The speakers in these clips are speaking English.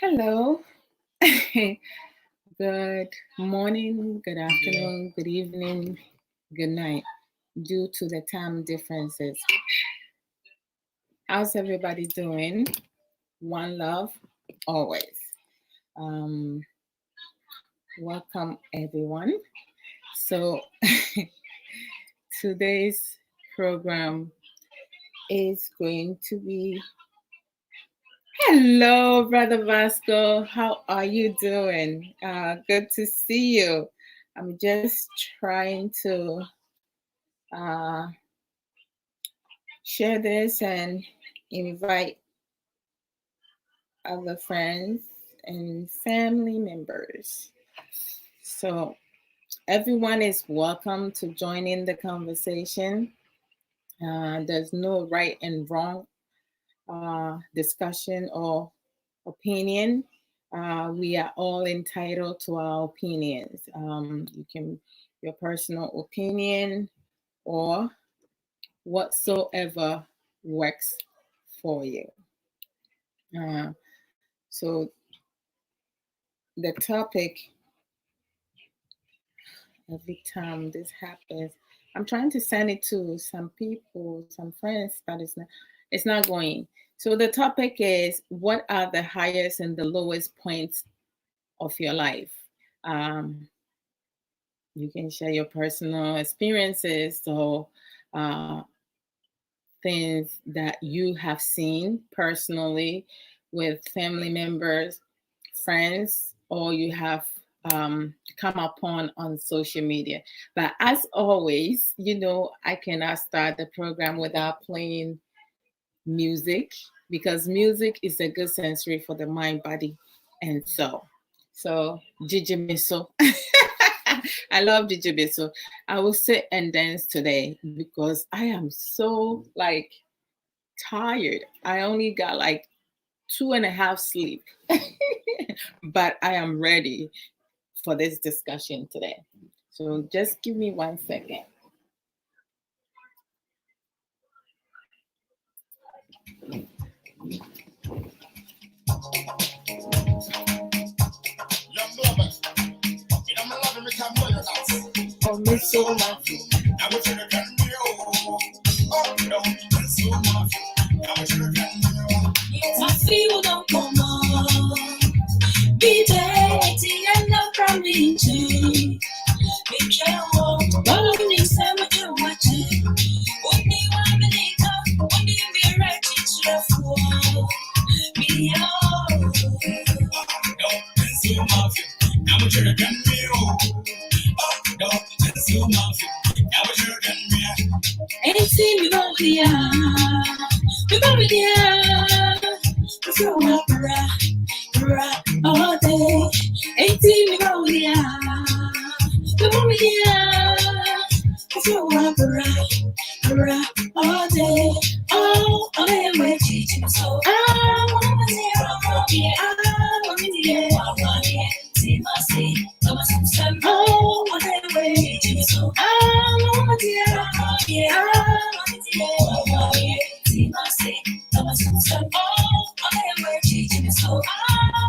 Hello. Good morning, good afternoon, good evening, good night, due to the time differences. How's everybody doing? One love, always. Um, Welcome, everyone. So, today's program is going to be. Hello, Brother Vasco. How are you doing? Good to see you. I'm just trying to uh, share this and invite other friends and family members. So, everyone is welcome to join in the conversation. There's no right and wrong discussion or opinion. We are all entitled to our opinions. Your personal opinion or whatsoever works for you. So the topic, every time this happens, I'm trying to send it to some people, some friends, but it's not going. So the topic is, what are the highest and the lowest points of your life? You can share your personal experiences or things that you have seen personally with family members, friends, or you have come upon on social media. But as always, I cannot start the program without playing music, because music is a good sensory for the mind, body, and soul. So, Jijimeso. I love Jijimeso. I will sit and dance today because I am so tired. I only got 2.5 sleep, but I am ready for this discussion today. So just give me 1 second. Oh, miss so much. My feel don't come on. Be there, and no promise. Be careful. Don't need some of your watching. Only one minute, only be right to your fool. Be out. Don't consume of you. Now what you're gonna do? Don't consume of you. Now what you're gonna do? Ain't seen me go here. We go here. So all day, 18 go here. We go here. So all day, all day we're teaching. So I want to hear, I want to hear. See my see, some all day we're teaching. So I want to hear, I want to hear. See my see, some all day we're teaching. So I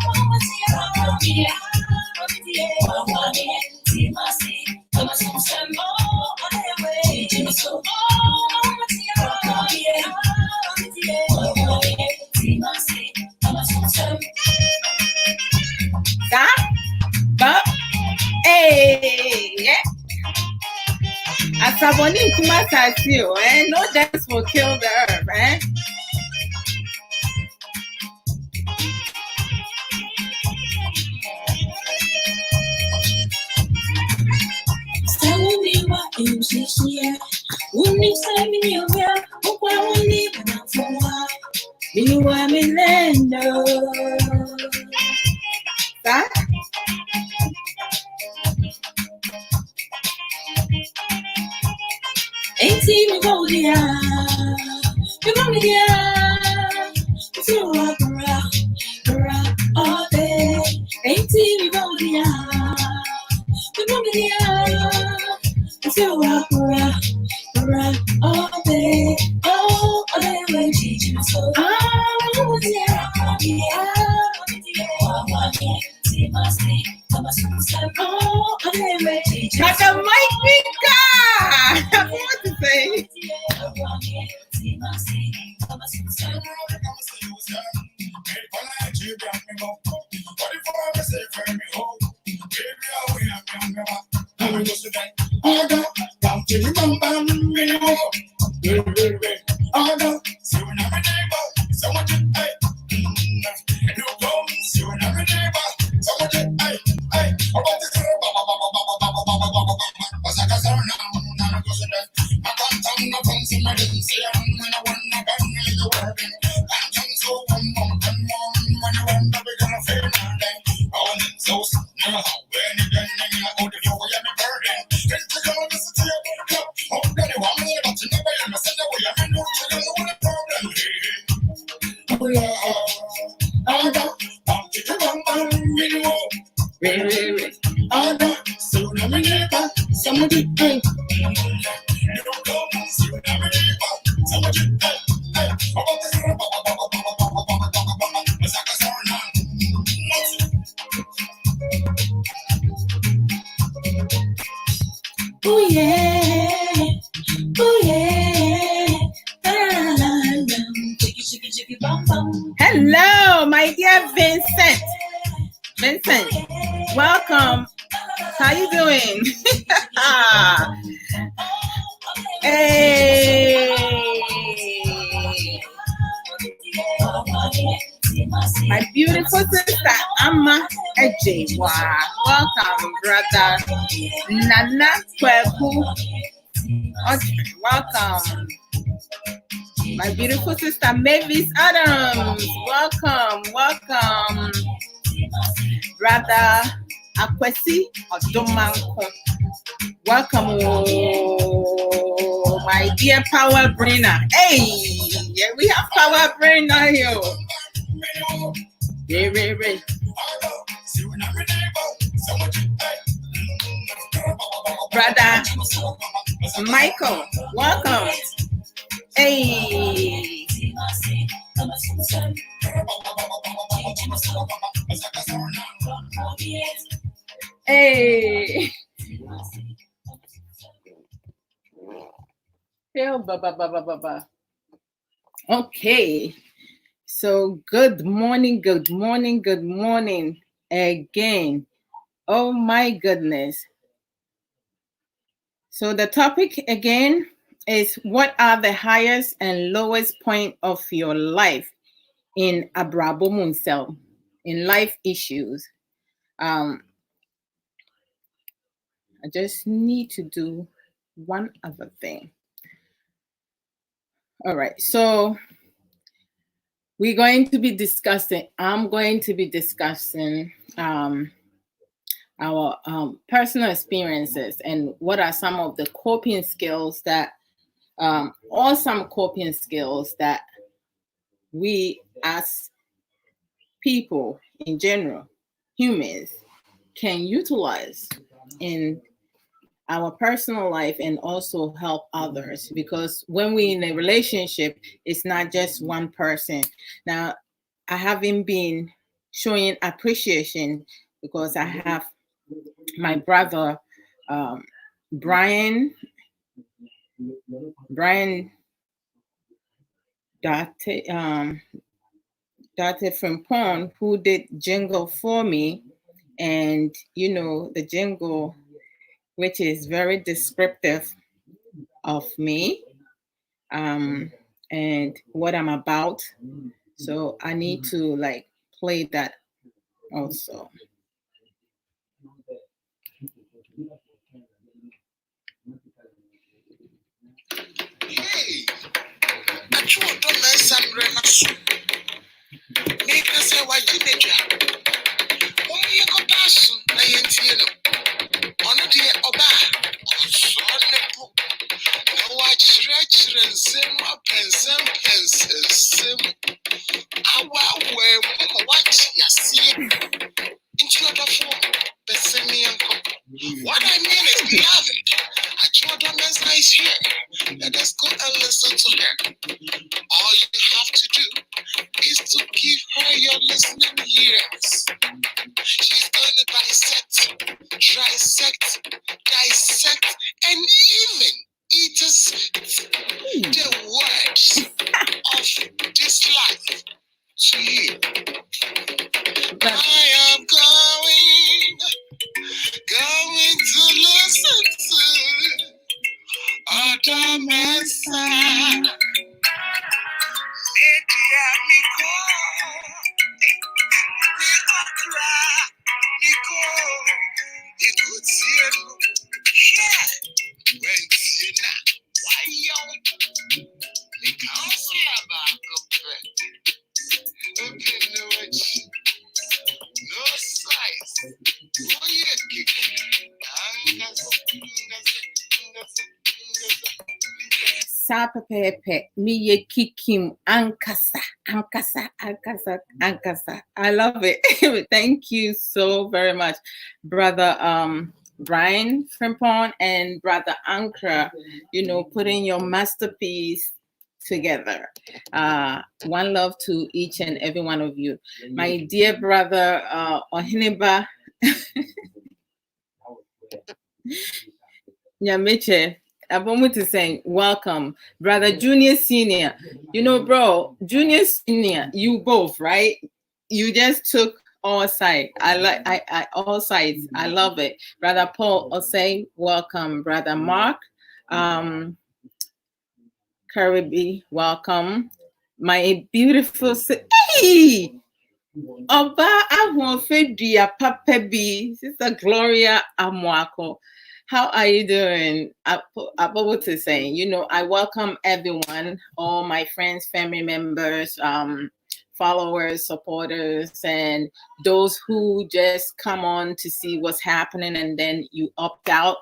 want to hear, I want to hear. See my see, some all day we're teaching. So Hey, yeah. Asaboni Kumasasi, no dance will kill the earth, eh? All day, 18 all day, we're teaching. So I want to hear, Dr. Mike Pika! What to say? Hello, my dear Vincent. Vincent, welcome. How you doing? Hey. My beautiful sister, Amma Adwoa. Welcome, brother Nana Kweku. Okay, welcome. My beautiful sister, Mavis Adams. Welcome. Brother Akwesi Odomanko. Welcome, my dear power brainer. Hey, yeah, we have power brainer here. Ray. Brother Michael, welcome. Hey. Hey. Okay. So good morning again. Oh my goodness. So the topic again is, what are the highest and lowest point of your life in abrabo munsel, in life issues? I just need to do one other thing. All right, so I'm going to be discussing our personal experiences and what are some of the coping skills that we as people in general, humans, can utilize in our personal life and also help others. Because when we're in a relationship, it's not just one person. Now, I haven't been showing appreciation because I have my brother, Brian Date from Pond, who did jingle for me, and the jingle, which is very descriptive of me and what I'm about. So I need to play that also. Hey, Adwoa Odo Mensangre na so. Make us say why you need ya. Only go pass na yentie no. Ono de oba. So ne po. Na wa chire nsem apensem. Awa we mo watch ya see. Into the phone. What I mean is, beloved, Adwoa Odo Mensangre is here. Let us go and listen to her. All you have to do is to So give her your listening ears. She's going to trisect, dissect, and even intercept the words of this life to you. I am going to listen to other men's side. Sapapepe, miye kikim, ankasa. I love it. Thank you so very much, brother Brian Frimpong and brother Ankra, putting your masterpiece together. One love to each and every one of you. My dear brother Ohiniba Nyamiche, Abomu to saying, welcome, brother Junior Senior. Bro, Junior Senior, you both, right? You just took all sides. I all sides. I love it. Brother Paul Osei, welcome. Brother Mark, Caribbean, welcome. My beautiful hey! Oba Ahwafedia Papa B, Sister Gloria Amwako. How are you doing? About to say, I welcome everyone, all my friends, family members, followers, supporters, and those who just come on to see what's happening and then you opt out.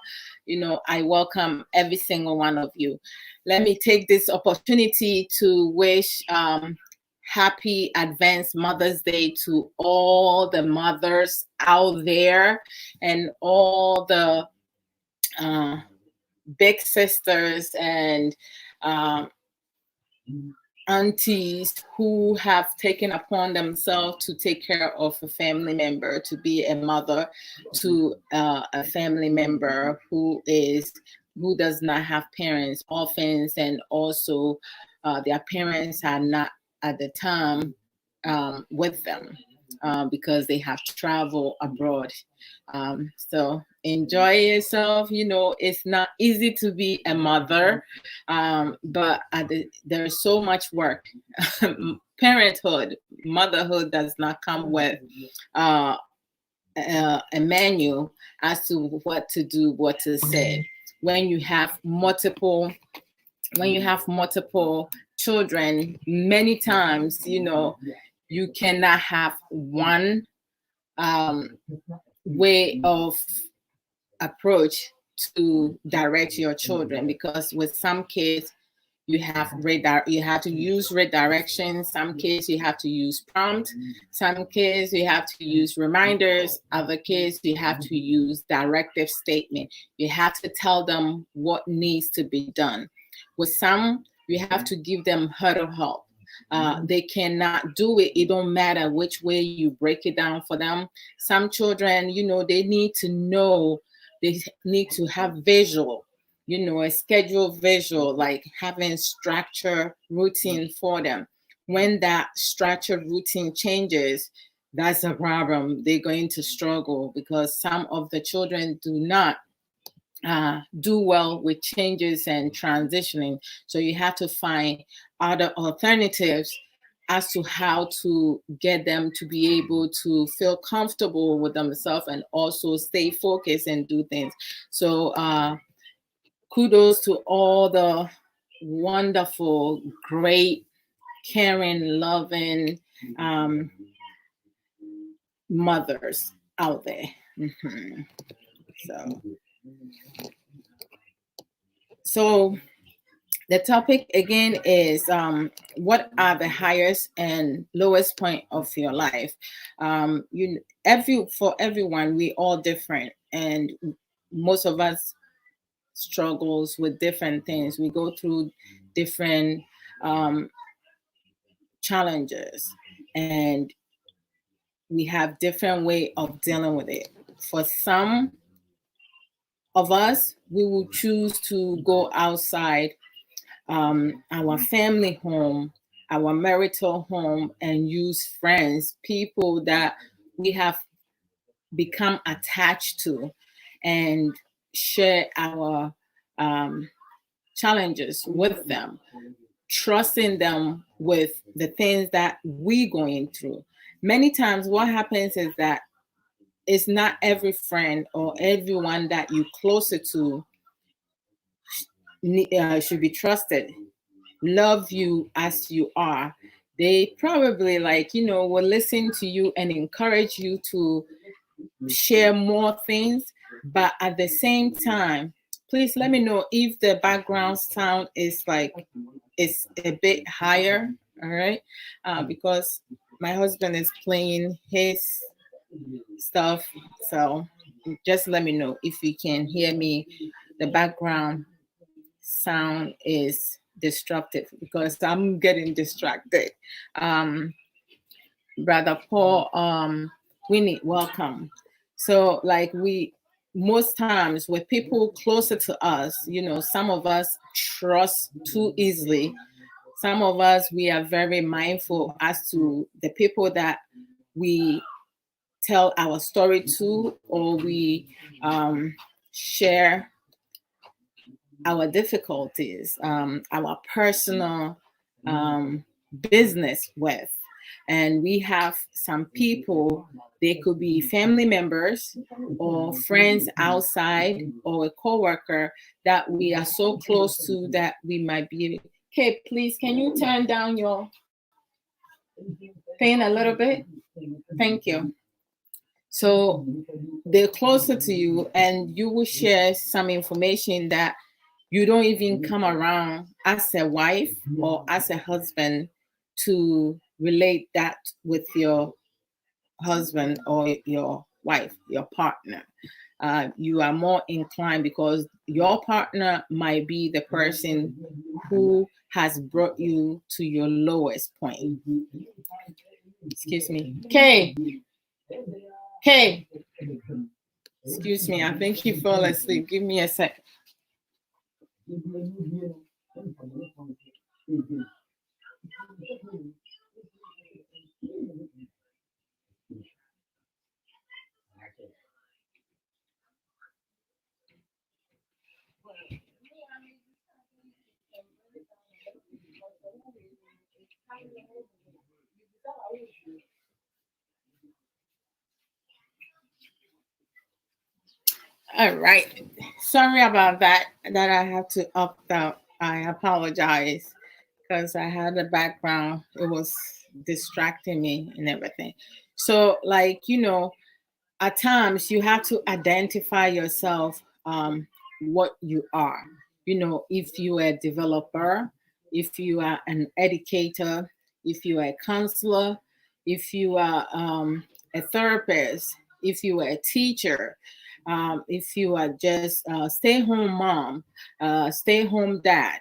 I welcome every single one of you. Let me take this opportunity to wish happy advanced Mother's Day to all the mothers out there and all the big sisters and aunties who have taken upon themselves to take care of a family member, to be a mother to a family member who does not have parents, orphans, and also their parents are not at the time with them because they have traveled abroad. So enjoy yourself. It's not easy to be a mother, but there's so much work. Parenthood, motherhood does not come with a manual as to what to do, what to say. When you have multiple children, many times, you cannot have one way of approach to direct your children, because with some kids you have to use redirection, some kids you have to use prompt, some kids you have to use reminders, other kids you have to use directive statement. You have to tell them what needs to be done. With some, you have to give them hurdle help. They cannot do it. It don't matter which way you break it down for them. Some children, they need to know, they need to have visual, a schedule visual, like having structure routine for them. When that structured routine changes, that's a problem. They're going to struggle because some of the children do not do well with changes and transitioning. So you have to find other alternatives as to how to get them to be able to feel comfortable with themselves and also stay focused and do things. So kudos to all the wonderful, great, caring, loving mothers out there. Mm-hmm. So the topic again is what are the highest and lowest point of your life? For everyone, we all different, and most of us struggles with different things. We go through different challenges, and we have different way of dealing with it. For some of us, we will choose to go outside our family home, our marital home, and use friends, people that we have become attached to, and share our challenges with them, trusting them with the things that we're going through. Many times, what happens is that it's not every friend or everyone that you closer to should be trusted, love you as you are. They probably, like, will listen to you and encourage you to share more things. But at the same time, please let me know if the background sound is like it's a bit higher. All right. Because my husband is playing his stuff. So just let me know if you can hear me. The background sound is destructive because I'm getting distracted. Brother Paul, Winnie, welcome. So, like, we most times with people closer to us, some of us trust too easily. Some of us, we are very mindful as to the people that we tell our story to, or we share our difficulties, our personal business with. And we have some people, they could be family members or friends outside or a coworker that we are so close to that we might be. Okay, please, can you turn down your thing a little bit? Thank you. So they're closer to you, and you will share some information that you don't even come around as a wife or as a husband to relate that with your husband or your wife, your partner. You are more inclined because your partner might be the person who has brought you to your lowest point. Excuse me. Kay. Excuse me. I think he fell asleep. Give me a sec. All right. Sorry about that. That I have to opt out. I apologize because I had a background. It was distracting me and everything. So, like, at times you have to identify yourself, what you are. If you are a developer, if you are an educator, if you are a counselor, if you are a therapist, if you are a teacher, if you are just a stay-home mom, stay-home dad,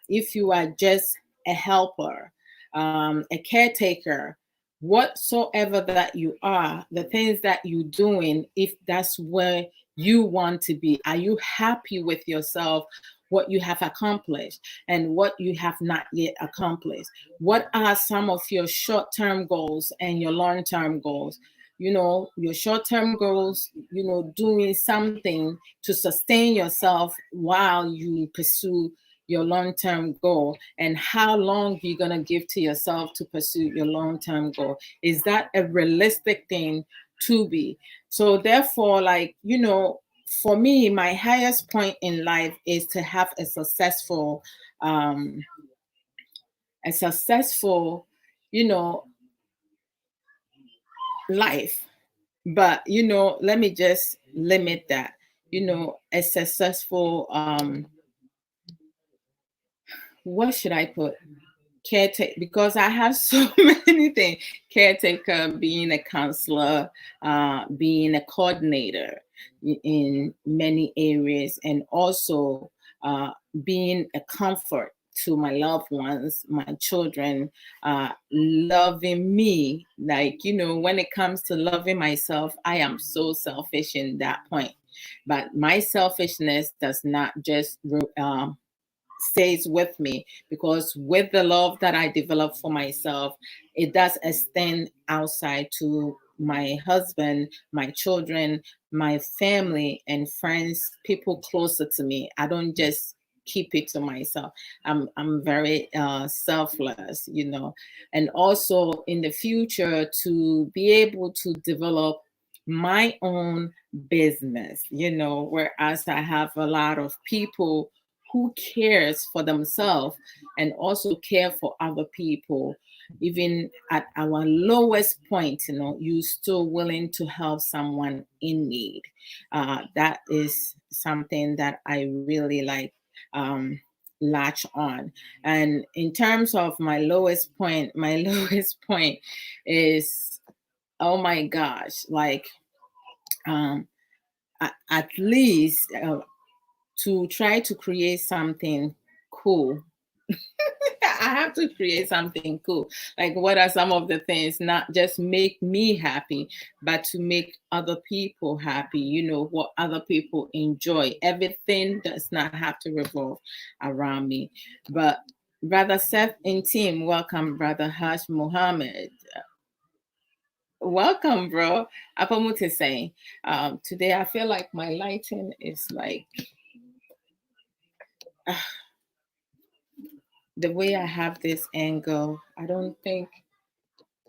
if you are just a helper, a caretaker, whatsoever that you are, the things that you're doing, if that's where you want to be, are you happy with yourself, what you have accomplished and what you have not yet accomplished? What are some of your short-term goals and your long-term goals? Your short-term goals, doing something to sustain yourself while you pursue your long-term goal, and how long you're going to give to yourself to pursue your long-term goal. Is that a realistic thing to be? So therefore, like, for me, my highest point in life is to have a successful life. But let me just limit that. A successful what should I put? Caretaker, because I have so many things. Caretaker, being a counselor, being a coordinator in many areas, and also being a comfort to my loved ones, my children, loving me. Like, you know, when it comes to loving myself, I am so selfish in that point. But my selfishness does not just stays with me, because with the love that I develop for myself, it does extend outside to my husband, my children, my family, and friends, people closer to me. I don't just keep it to myself. I'm very selfless, you know. And also in the future, to be able to develop my own business, you know, whereas I have a lot of people who cares for themselves and also care for other people. Even at our lowest point, you know, you still willing to help someone in need. That is something that I really like, latch on. And in terms of my lowest point, my lowest point is, oh my gosh, like, at least to try to create something cool. I have to create something cool. Like, what are some of the things? Not just make me happy, but to make other people happy. You know, what other people enjoy. Everything does not have to revolve around me. But Brother Seth and team, welcome, Brother Hash Mohammed. Welcome, bro. Apamuti saying, today I feel like my lighting is like, the way I have this angle, I don't think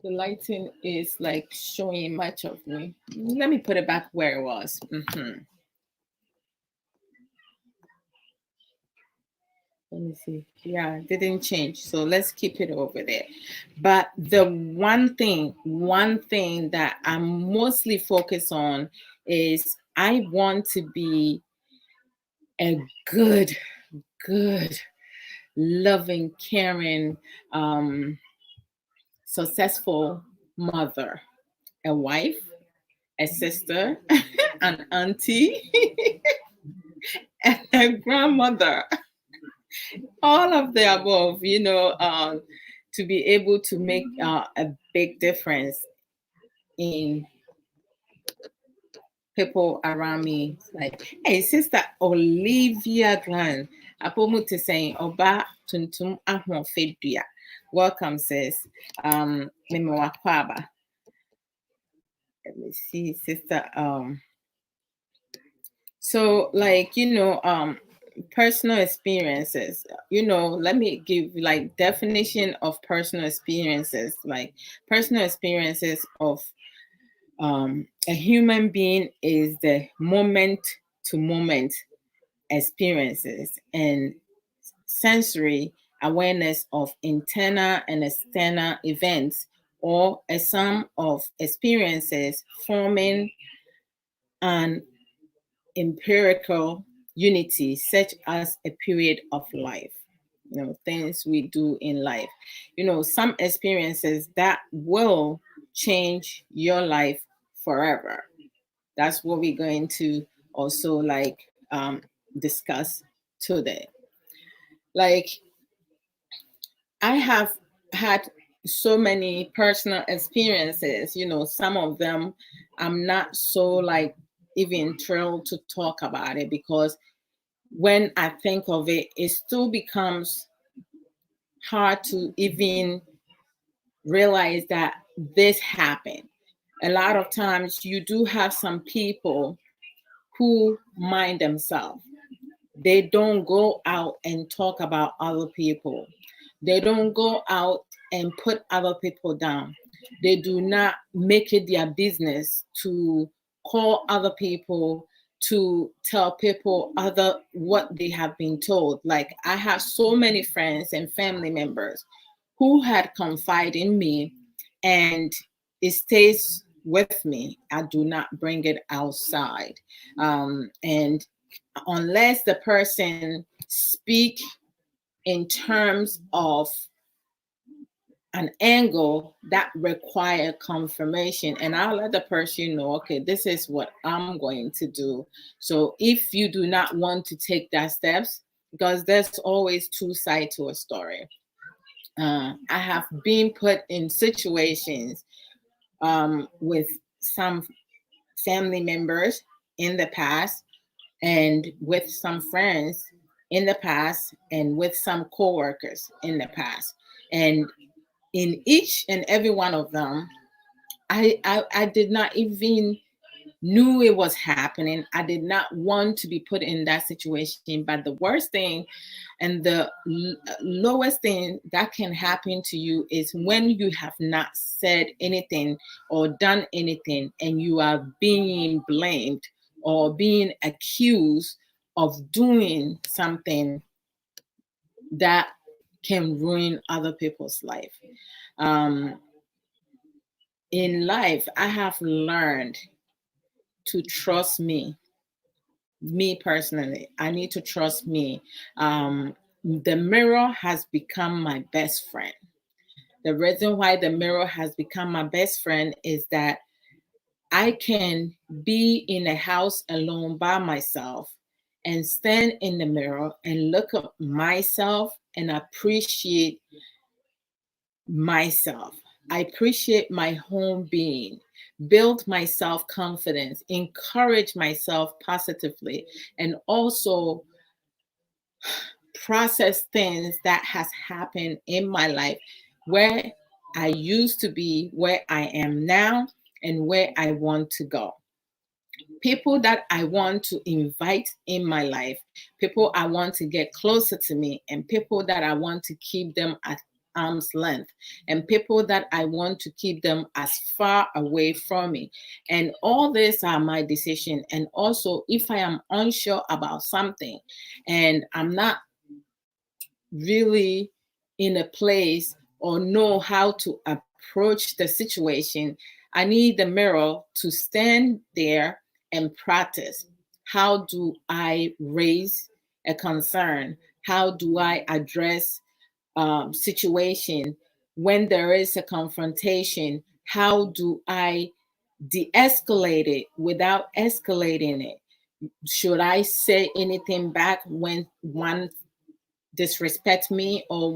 the lighting is like showing much of me. Let me put it back where it was. Let me see. Yeah, it didn't change. So let's keep it over there. But the one thing that I'm mostly focused on is I want to be a good, loving, caring, successful mother, a wife, a sister, an auntie, and a grandmother. All of the above, you know, to be able to make a big difference in people around me. Like, hey, Sister Olivia Glenn, Apomuti saying, Oba Tuntum Ahmo Fedua. Welcome, sis. Mimiwakwaba. Let me see, Sister. So, like, you know, personal experiences, you know, let me give like definition of personal experiences. Like, personal experiences of a human being is the moment to moment experiences and sensory awareness of internal and external events, or a sum of experiences forming an empirical unity, such as a period of life. You know, things we do in life. You know, some experiences that will change your life forever. That's what we're going to also like discuss today. Like, I have had so many personal experiences, you know, some of them I'm not so like even thrilled to talk about it, because when I think of it, it still becomes hard to even realize that this happened. A lot of times you do have some people who mind themselves. They don't go out and talk about other people. They don't go out and put other people down. They do not make it their business to call other people, to tell people other what they have been told. Like, I have so many friends and family members who had confided in me, and it stays with me. I do not bring it outside. And unless the person speak in terms of an angle that require confirmation, and I'll let the person know, okay, this is what I'm going to do. So if you do not want to take that steps, because there's always two sides to a story. I have been put in situations with some family members in the past, and with some friends in the past, and with some coworkers in the past. And in each and every one of them, I did not even knew it was happening. I did not want to be put in that situation. But the worst thing and the lowest thing that can happen to you is when you have not said anything or done anything, and you are being blamed or being accused of doing something that can ruin other people's life. Um, in life, I have learned to trust me personally. I need to trust me. The mirror has become my best friend. The reason why the mirror has become my best friend is that I can be in a house alone by myself and stand in the mirror and look at myself and appreciate myself. I appreciate my home being, build my self confidence, encourage myself positively, and also process things that has happened in my life, where I used to be, where I am now, and where I want to go. People that I want to invite in my life, people I want to get closer to me, and people that I want to keep them at arm's length, and people that I want to keep them as far away from me. And all these are my decision. And also, if I am unsure about something and I'm not really in a place or know how to approach the situation, I need the mirror to stand there and practice. How do I raise a concern? How do I address situation when there is a confrontation? How do I de-escalate it without escalating it? Should I say anything back when one disrespect me, or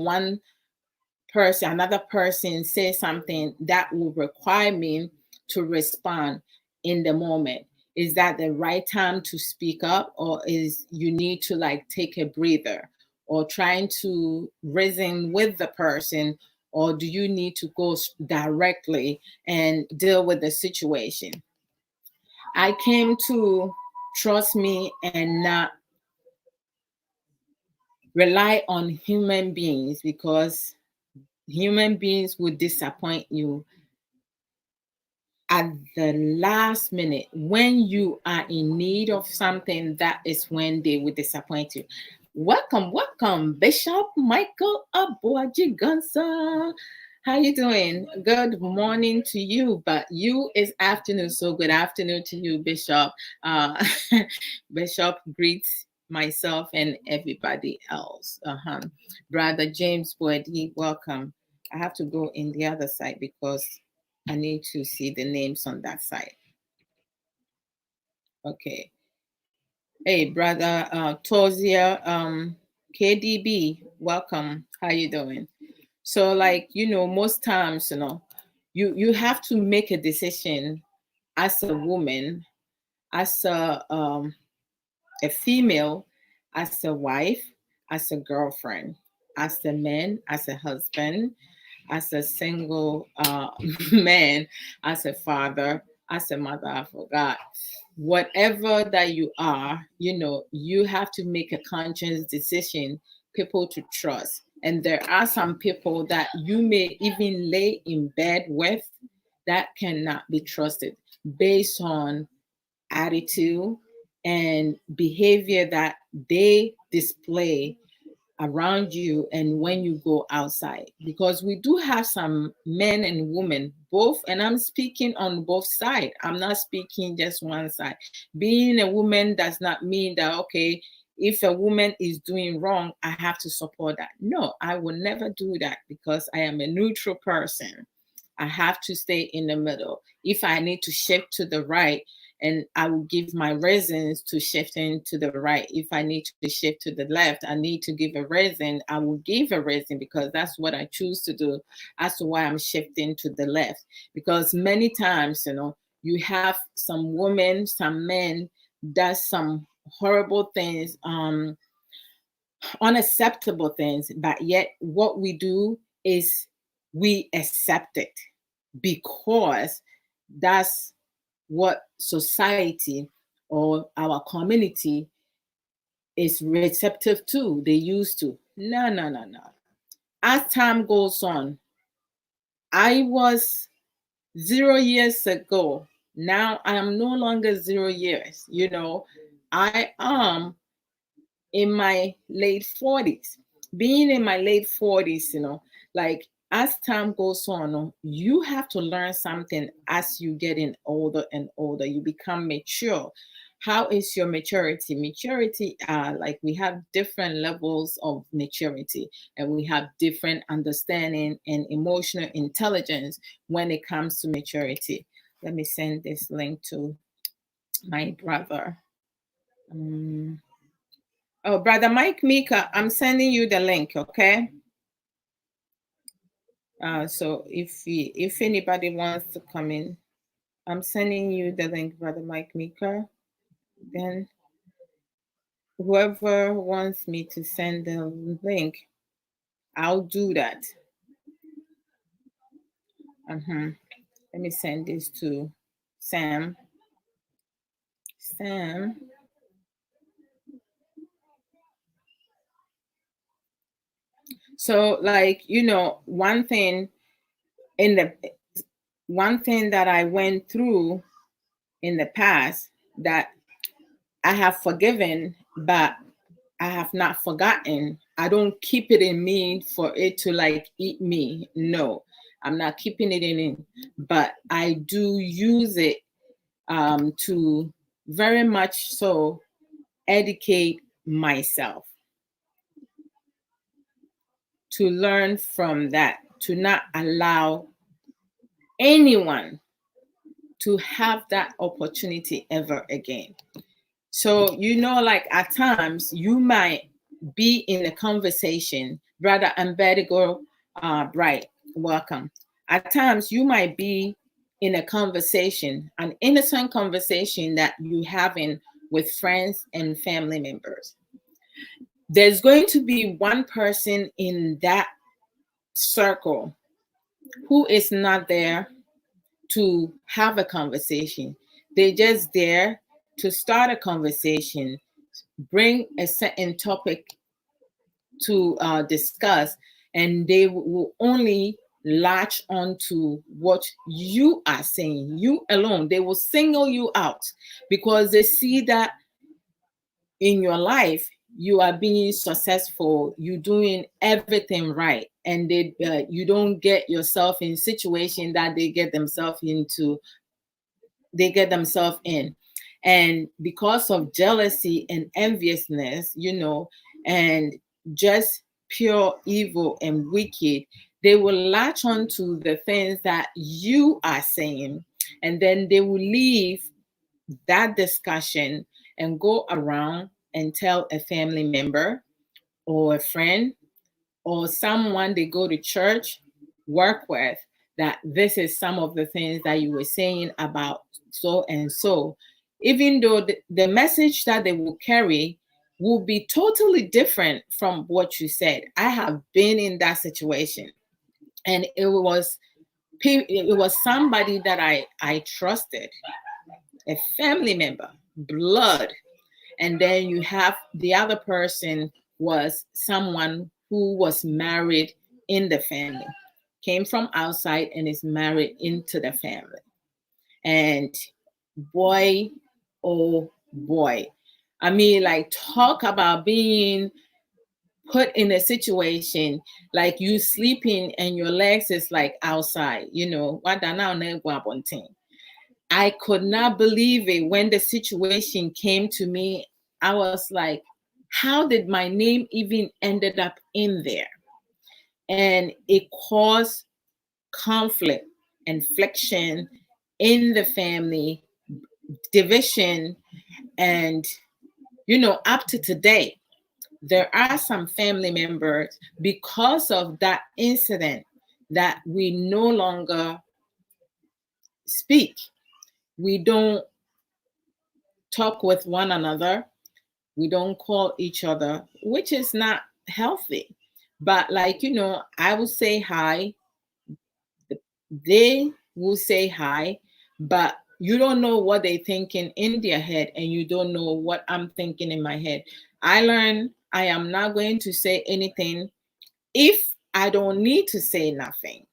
another person say something that will require me to respond in the moment? Is that the right time to speak up, or is you need to like take a breather, or trying to reason with the person, or do you need to go directly and deal with the situation? I came to trust me and not rely on human beings, because human beings will disappoint you at the last minute. When you are in need of something, that is when they will disappoint you. Welcome, Bishop Michael Abuajigansa. How you doing? Good morning to you, but you is afternoon, so good afternoon to you, Bishop. Bishop greets myself and everybody else. Brother James Boadi, welcome. I have to go in the other side because I need to see the names on that side. Okay. Hey, brother Tozia, KDB, welcome. How you doing? So, like, most times, you have to make a decision as a woman, as a female, as a wife, as a girlfriend, as a man, as a husband, as a single man, as a father, as a mother, I forgot. Whatever that you are, you have to make a conscious decision, people to trust. And there are some people that you may even lay in bed with that cannot be trusted based on attitude and behavior that they display around you and when you go outside. Because we do have some men and women both, and I'm speaking on both sides. I'm not speaking just one side. Being a woman does not mean that, okay, if a woman is doing wrong, I have to support that. No, I will never do that, because I am a neutral person. I have to stay in the middle. If I need to shift to the right, and I will give my reasons to shifting to the right. If I need to shift to the left, I need to give a reason. I will give a reason because that's what I choose to do as to why I'm shifting to the left. Because many times, you have some women, some men does some horrible things, unacceptable things, but yet what we do is we accept it because that's what society or our community is receptive to. They used to. No, no, no, no. As time goes on, I was 0 years ago. Now I am no longer 0 years. I am in my late 40s. Being in my late 40s, like as time goes on, you have to learn something as you getting older and older. You become mature. How is your maturity? Maturity, like we have different levels of maturity, and we have different understanding and emotional intelligence when it comes to maturity. Let me send this link to my brother. Oh, Brother Mike Mika, I'm sending you the link, okay? So if anybody wants to come in, I'm sending you the link, Brother Mike Mika. Then whoever wants me to send the link, I'll do that. Let me send this to Sam. Sam. So, like, one thing that I went through in the past that I have forgiven, but I have not forgotten. I don't keep it in me for it to like eat me. No, I'm not keeping it in, but I do use it to very much so educate myself, to learn from that, to not allow anyone to have that opportunity ever again. So, like at times you might be in a conversation, Brother Ambedigo Bright, welcome. At times you might be in a conversation, an innocent conversation that you having with friends and family members. There's going to be one person in that circle who is not there to have a conversation. They're just there to start a conversation, bring a certain topic to discuss, and they will only latch on to what you are saying, you alone. They will single you out because they see that in your life you are being successful, you're doing everything right, and you don't get yourself in situation that they get themselves in. And because of jealousy and enviousness, and just pure evil and wicked, they will latch on to the things that you are saying, and then they will leave that discussion and go around and tell a family member or a friend or someone they go to church, work with, that this is some of the things that you were saying about so and so, even though the message that they will carry will be totally different from what you said. I have been in that situation, and it was somebody that I trusted, a family member, blood. And then you have the other person was someone who was married in the family, came from outside and is married into the family. And boy, oh boy. I mean, like, talk about being put in a situation like you sleeping and your legs is like outside, I could not believe it when the situation came to me. I was like, how did my name even ended up in there? And it caused conflict and friction in the family division, and up to today, there are some family members, because of that incident, that we no longer speak. We don't talk with one another. We don't call each other, which is not healthy. But I will say hi, they will say hi, but you don't know what they're thinking in their head, and you don't know what I'm thinking in my head. I learned I am not going to say anything if I don't need to say nothing.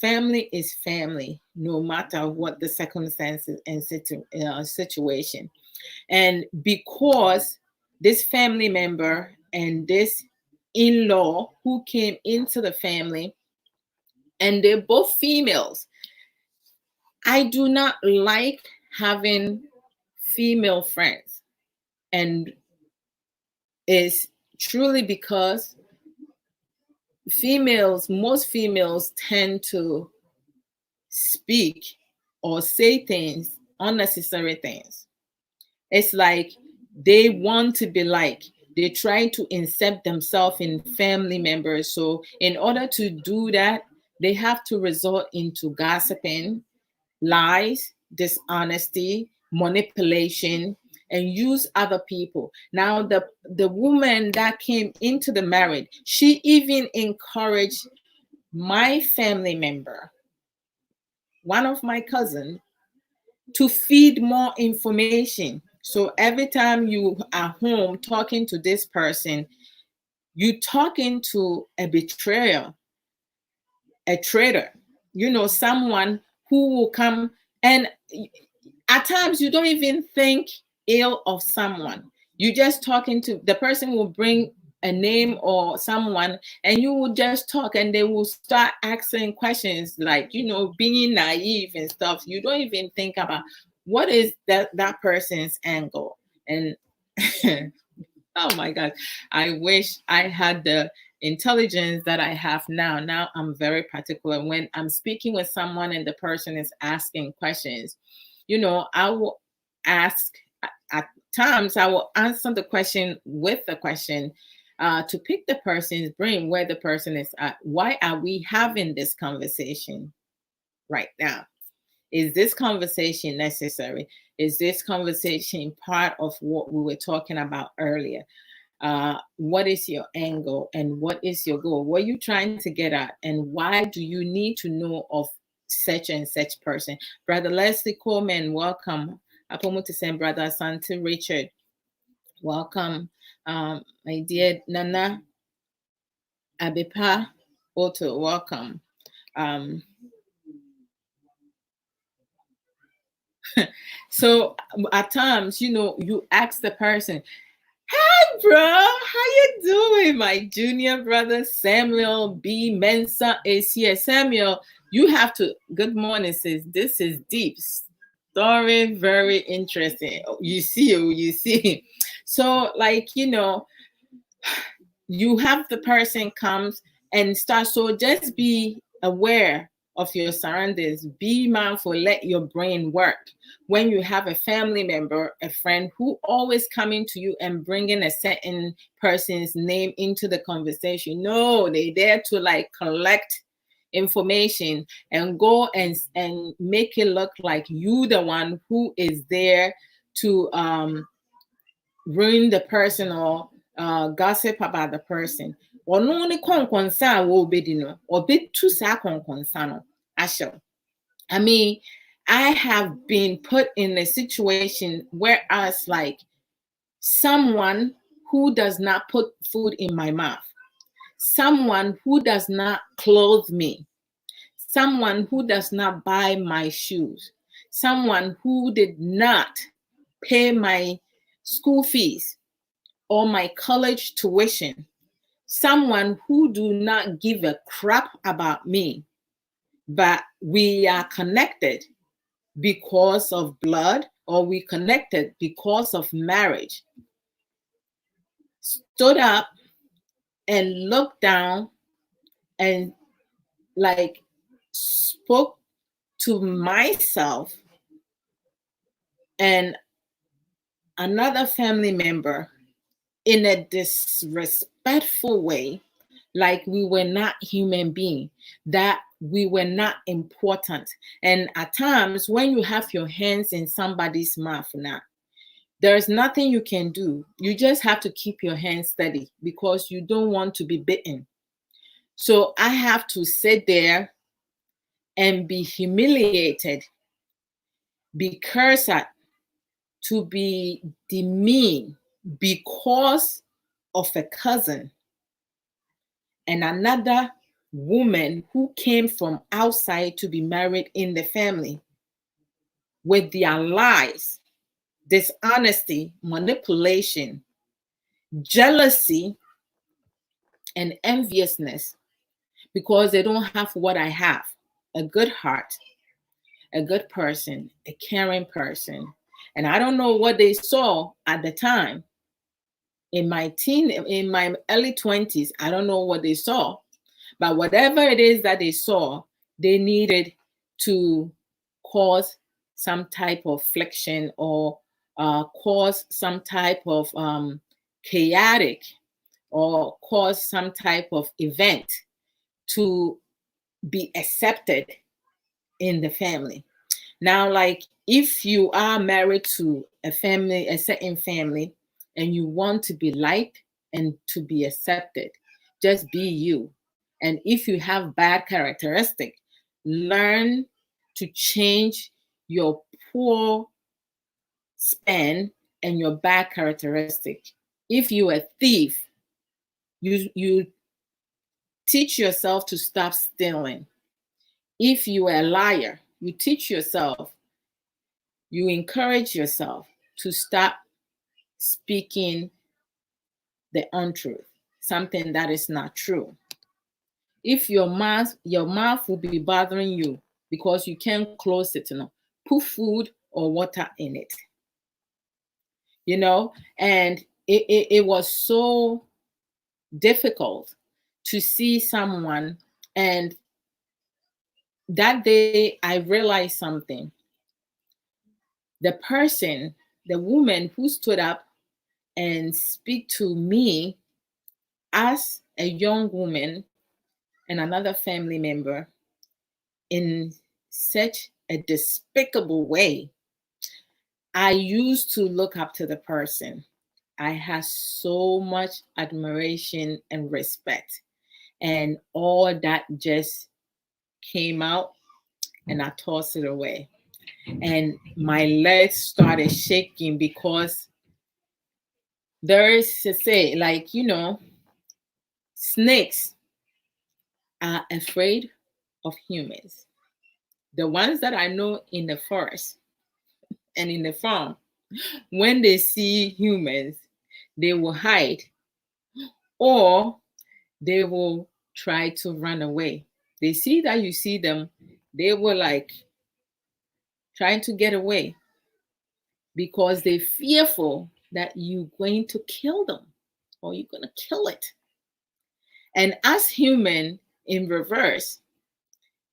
Family is family, no matter what the circumstances and situation. And because this family member and this in-law who came into the family, and they're both females, I do not like having female friends. And it's truly because most females tend to speak or say things, unnecessary things. It's like they want to be like, they try to insert themselves in family members. So in order to do that, they have to resort into gossiping, lies, dishonesty, manipulation, and use other people. Now, the woman that came into the marriage, she even encouraged my family member, one of my cousins, to feed more information. So every time you are home talking to this person, you talking to a betrayer, a traitor, someone who will come, and at times you don't even think ill of someone. You just talking to the person, will bring a name or someone, and you will just talk, and they will start asking questions, like being naive and stuff. You don't even think about what is that person's angle. And oh my God, I wish I had the intelligence that I have now. Now I'm very particular when I'm speaking with someone and the person is asking questions. I will ask, at times I will answer the question with the question, to pick the person's brain, where the person is at. Why are we having this conversation right now? Is this conversation necessary? Is this conversation part of what we were talking about earlier? What is your angle and what is your goal? What are you trying to get at? And why do you need to know of such and such person? Brother Leslie Coleman, welcome. Apomutisem, Brother Santi Richard, welcome. My dear Nana Abepa Oto, welcome. So at times, you ask the person, "Hi, bro, how you doing?" My junior brother Samuel B. Mensa is here. Samuel, you have to. Good morning, sis. This is deep story, very interesting. You see. So, you have the person comes and start. So just be aware of your surroundings. Be mindful. Let your brain work. When you have a family member, a friend who always coming to you and bringing a certain person's name into the conversation, no, they there to collect information and go and make it look like you the one who is there to ruin the person or gossip about the person. Ɔno ne kɔnkɔnsa a wɔrebɛdi no, ɔbɛtu saa kɔnkɔnsa no ahyɛ. I mean, I have been put in a situation where I was like someone who does not put food in my mouth, someone who does not clothe me, someone who does not buy my shoes, someone who did not pay my school fees or my college tuition, someone who do not give a crap about me, but we are connected because of blood, or we connected because of marriage, stood up and looked down and spoke to myself and another family member in a disrespectful way, like we were not human beings, that we were not important. And at times, when you have your hands in somebody's mouth now, there's nothing you can do. You just have to keep your hands steady because you don't want to be bitten. So I have to sit there and be humiliated, be cursed at, to be demeaned because of a cousin and another woman who came from outside to be married in the family, with their lies, dishonesty, manipulation, jealousy, and enviousness, because they don't have what I have: a good heart, a good person, a caring person. And I don't know what they saw at the time in my early 20s. I don't know what they saw, but whatever it is that they saw, they needed to cause some type of friction, or cause some type of chaotic, or cause some type of event to be accepted in the family. Now, like, if you are married to a family, a certain family, and you want to be liked and to be accepted, just be you. And if you have bad characteristic, learn to change your poor span and your bad characteristic. If you're a thief, you teach yourself to stop stealing. If you are a liar, you teach yourself, you encourage yourself to stop speaking the untruth, something that is not true. If your mouth will be bothering you because you can't close it, put food or water in it. And it was so difficult to see someone. And that day I realized something. The person, the woman who stood up and speak to me as a young woman and another family member in such a despicable way, I used to look up to the person. I had so much admiration and respect, and all that just came out, and I tossed it away. And my legs started shaking, because there is to say, like, snakes are afraid of humans. The ones that I know in the forest and in the farm, when they see humans, they will hide, or they will try to run away. They see that you see them, they will like trying to get away, because they're fearful that you're going to kill them, or you're going to kill it. And as human in reverse,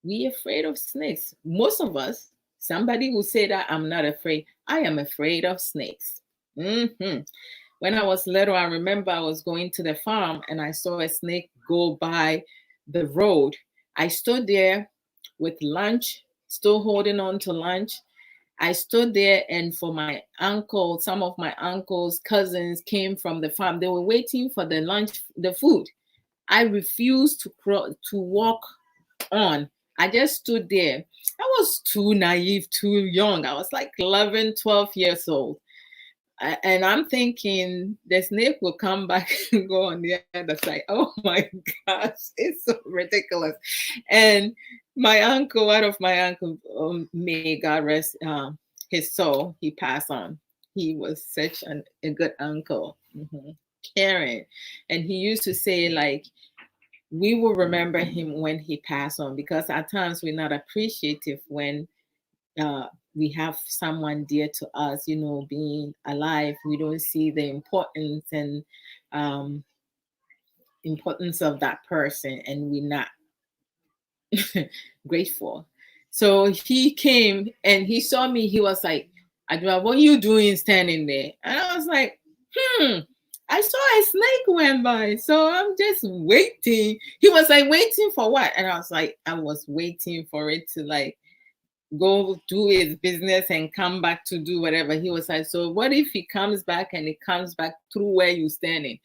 we afraid of snakes. Most of us, somebody will say that I'm not afraid. I am afraid of snakes. When I was little, I remember I was going to the farm and I saw a snake go by the road. I stood there with lunch, still holding on to lunch. I stood there, and for my uncle, some of my uncle's cousins came from the farm. They were waiting for the lunch, the food. I refused to walk on. I just stood there. I was too naive, too young. I was like 11, 12 years old. And I'm thinking the snake will come back and go on the other side. Oh my gosh, it's so ridiculous. And my uncle, one of my uncle, may God rest his soul, he passed on. He was such a good uncle, caring. And he used to say, like, we will remember him when he passed on, because at times we're not appreciative when we have someone dear to us, being alive. We don't see the importance and importance of that person, and we're not grateful. So he came and he saw me. He was like, Adwoa, what are you doing standing there? And I was like, I saw a snake went by, so I'm just waiting. He was like, waiting for what? And I was like, I was waiting for it to like go do his business and come back to do whatever. He was like, so what if he comes back and he comes back through where you standing?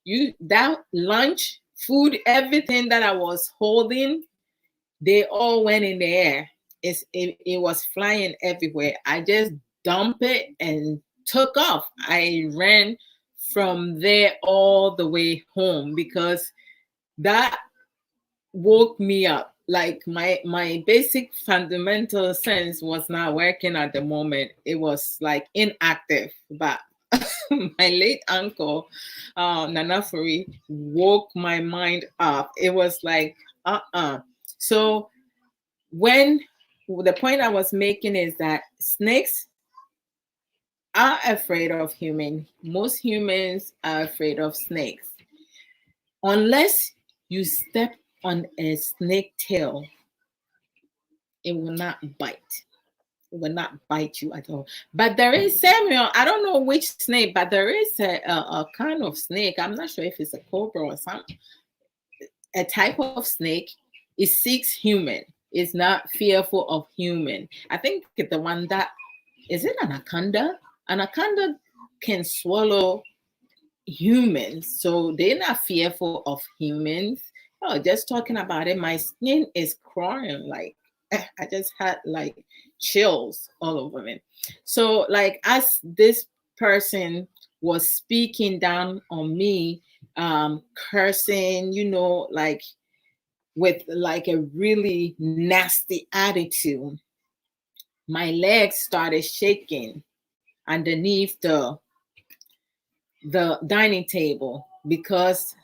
You that lunch, food, everything that I was holding, they all went in the air. It was flying everywhere. I just dumped it and took off. I ran from there all the way home because that woke me up. Like my basic fundamental sense was not working at the moment. It was like inactive. But my late uncle, Nanafuri, woke my mind up. It was like, So when the point I was making is that snakes are afraid of humans. Most humans are afraid of snakes. Unless you step on a snake tail, it will not bite. It will not bite you at all. But there is Samuel. I don't know which snake, but there is a kind of snake. I'm not sure if it's a cobra or something. A type of snake. It seeks human. It's not fearful of human. I think the one that is it anaconda? Anaconda can swallow humans, so they're not fearful of humans. Oh, just talking about it, my skin is crawling. Like I just had like chills all over me. So, like, as this person was speaking down on me, cursing, like with like a really nasty attitude, my legs started shaking underneath the dining table because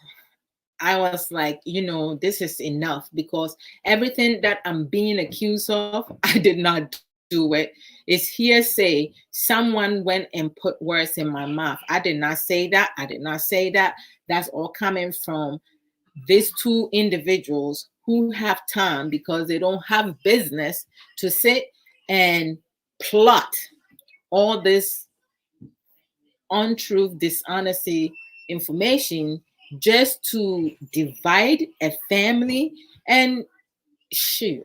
I was like, this is enough because everything that I'm being accused of, I did not do it. It's hearsay. Someone went and put words in my mouth. I did not say that. I did not say that. That's all coming from these two individuals who have time because they don't have business to sit and plot all this untruth, dishonesty information just to divide a family. And shoot,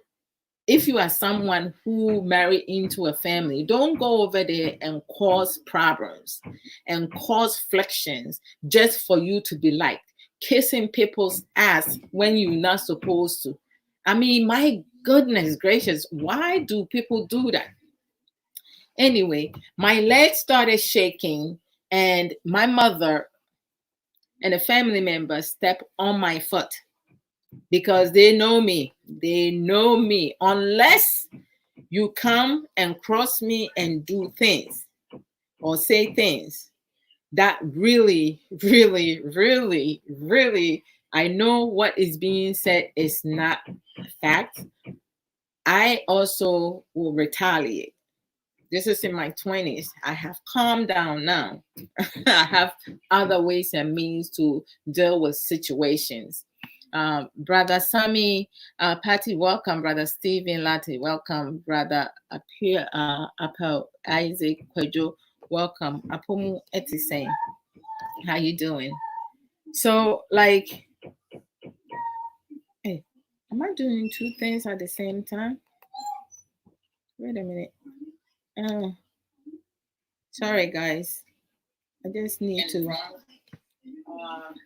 if you are someone who married into a family, don't go over there and cause problems and cause frictions just for you to be liked, kissing people's ass when you're not supposed to. I mean, my goodness gracious, why do people do that? Anyway, my legs started shaking, and my mother and a family member stepped on my foot because they know me. They know me. Unless you come and cross me and do things or say things that really, really, really, really, I know what is being said is not fact, I also will retaliate. This is in my 20s. I have calmed down now. I have other ways and means to deal with situations. Brother Sammy, Patty, welcome. Brother Stephen Latte, welcome. Brother Apel Isaac Kwejo, welcome. Apomu Etisane, how you doing? So, like, hey, am I doing two things at the same time? Wait a minute. Sorry, guys. I just need to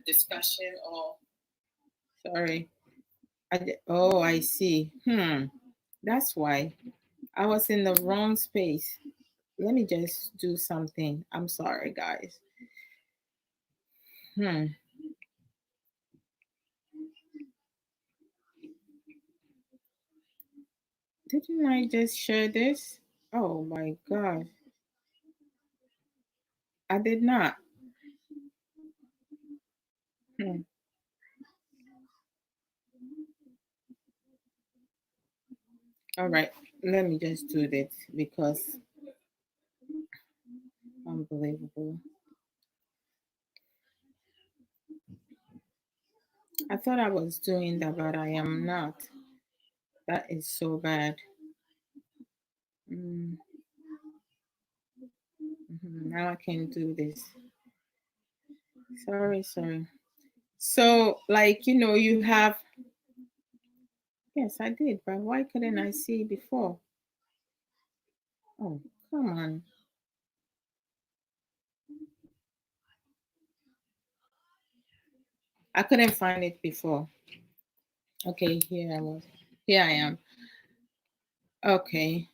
discussion or sorry. I see. That's why I was in the wrong space. Let me just do something. I'm sorry, guys. Didn't I just share this? Oh my God. I did not. All right. Let me just do this because unbelievable. I thought I was doing that, but I am not. That is so bad. now I can do this. Sorry. So, like, you have, yes, I did, but why couldn't I see before? Oh, come on. I couldn't find it before. Okay, here I am. Okay.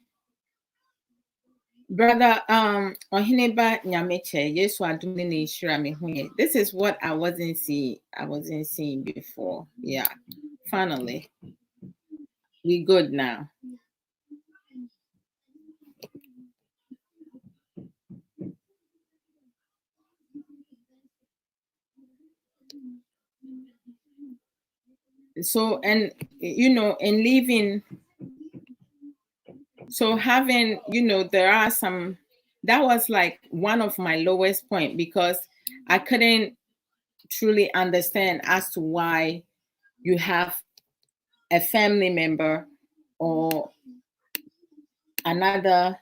Brother, Ohineba Nyameche, Yesu Adumni ne Ishira me hunye. This is what I wasn't seeing before. Yeah. Finally. We good now. So, and in living, so having, there are some, that was like one of my lowest point, because I couldn't truly understand as to why you have a family member or another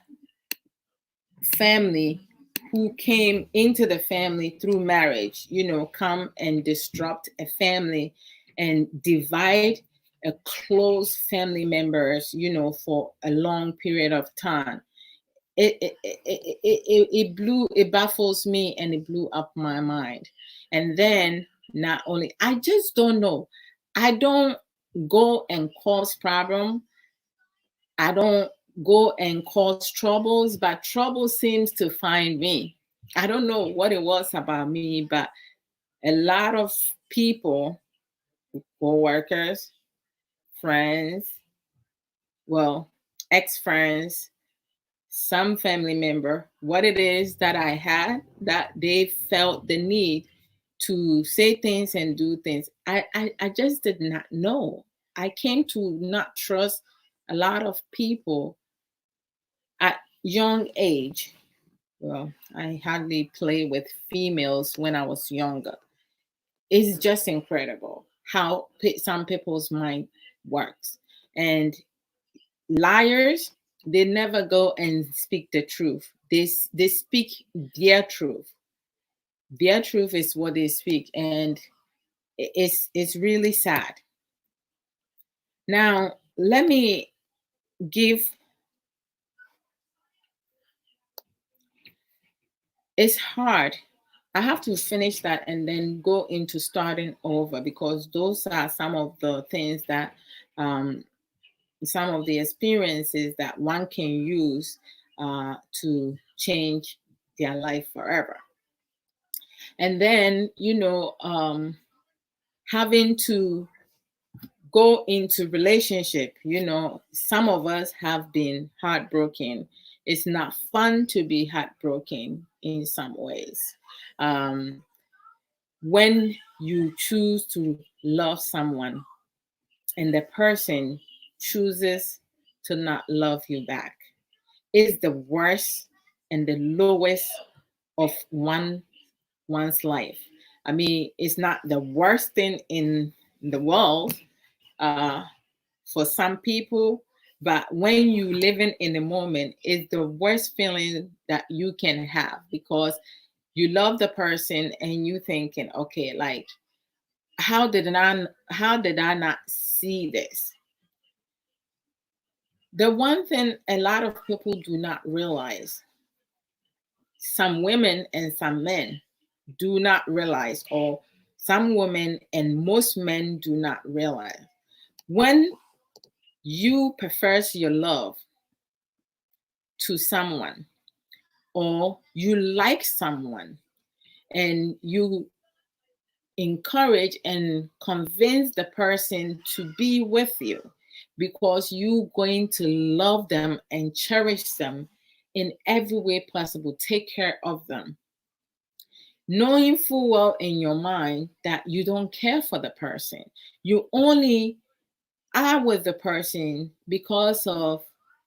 family who came into the family through marriage, come and disrupt a family and divide a close family members, for a long period of time. It baffles me, and it blew up my mind. And then, not only, I just don't know. I don't go and cause problem. I don't go and cause troubles, but trouble seems to find me. I don't know what it was about me, but a lot of people, co-workers, friends, well, ex-friends, some family member, what it is that I had, that they felt the need to say things and do things. I just did not know. I came to not trust a lot of people at young age. Well, I hardly play with females when I was younger. It's just incredible how some people's mind works. And liars, they never go and speak the truth. They speak their truth. Their truth is what they speak, and it's really sad. Now, let me give. It's hard. I have to finish that and then go into starting over, because those are some of the things that, some of the experiences that one can use to change their life forever. And then, having to go into relationship, some of us have been heartbroken. It's not fun to be heartbroken in some ways. When you choose to love someone and the person chooses to not love you back, is the worst and the lowest of one's life. I mean, it's not the worst thing in the world for some people, but when you living in the moment, it's the worst feeling that you can have, because you love the person and you thinking, okay, like, how did I not see this? The one thing a lot of people do not realize, some women and some men do not realize, or some women and most men do not realize, when you profess your love to someone, or you like someone, and you encourage and convince the person to be with you, because you're going to love them and cherish them in every way possible, take care of them, knowing full well in your mind that you don't care for the person. You only are with the person because of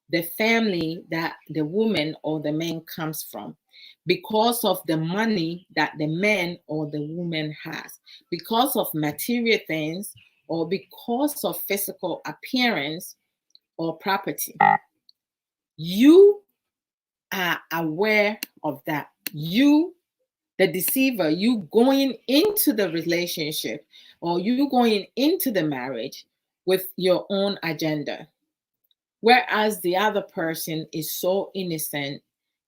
the family that the woman or the man comes from, because of the money that the man or the woman has, because of material things, or because of physical appearance or property. You are aware of that. you, the deceiver, you going into the relationship or you going into the marriage with your own agenda, whereas the other person is so innocent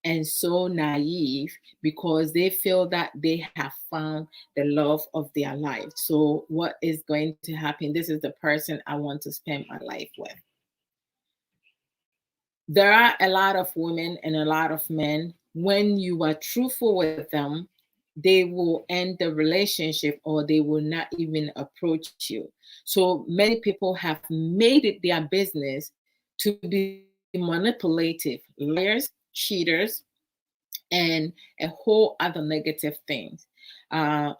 and so naive because they feel that they have found the love of their life. So what is going to happen? This is the person I want to spend my life with. There are a lot of women and a lot of men, when you are truthful with them, they will end the relationship or they will not even approach you. So many people have made it their business to be manipulative, liars, cheaters, and a whole other negative things. Uh,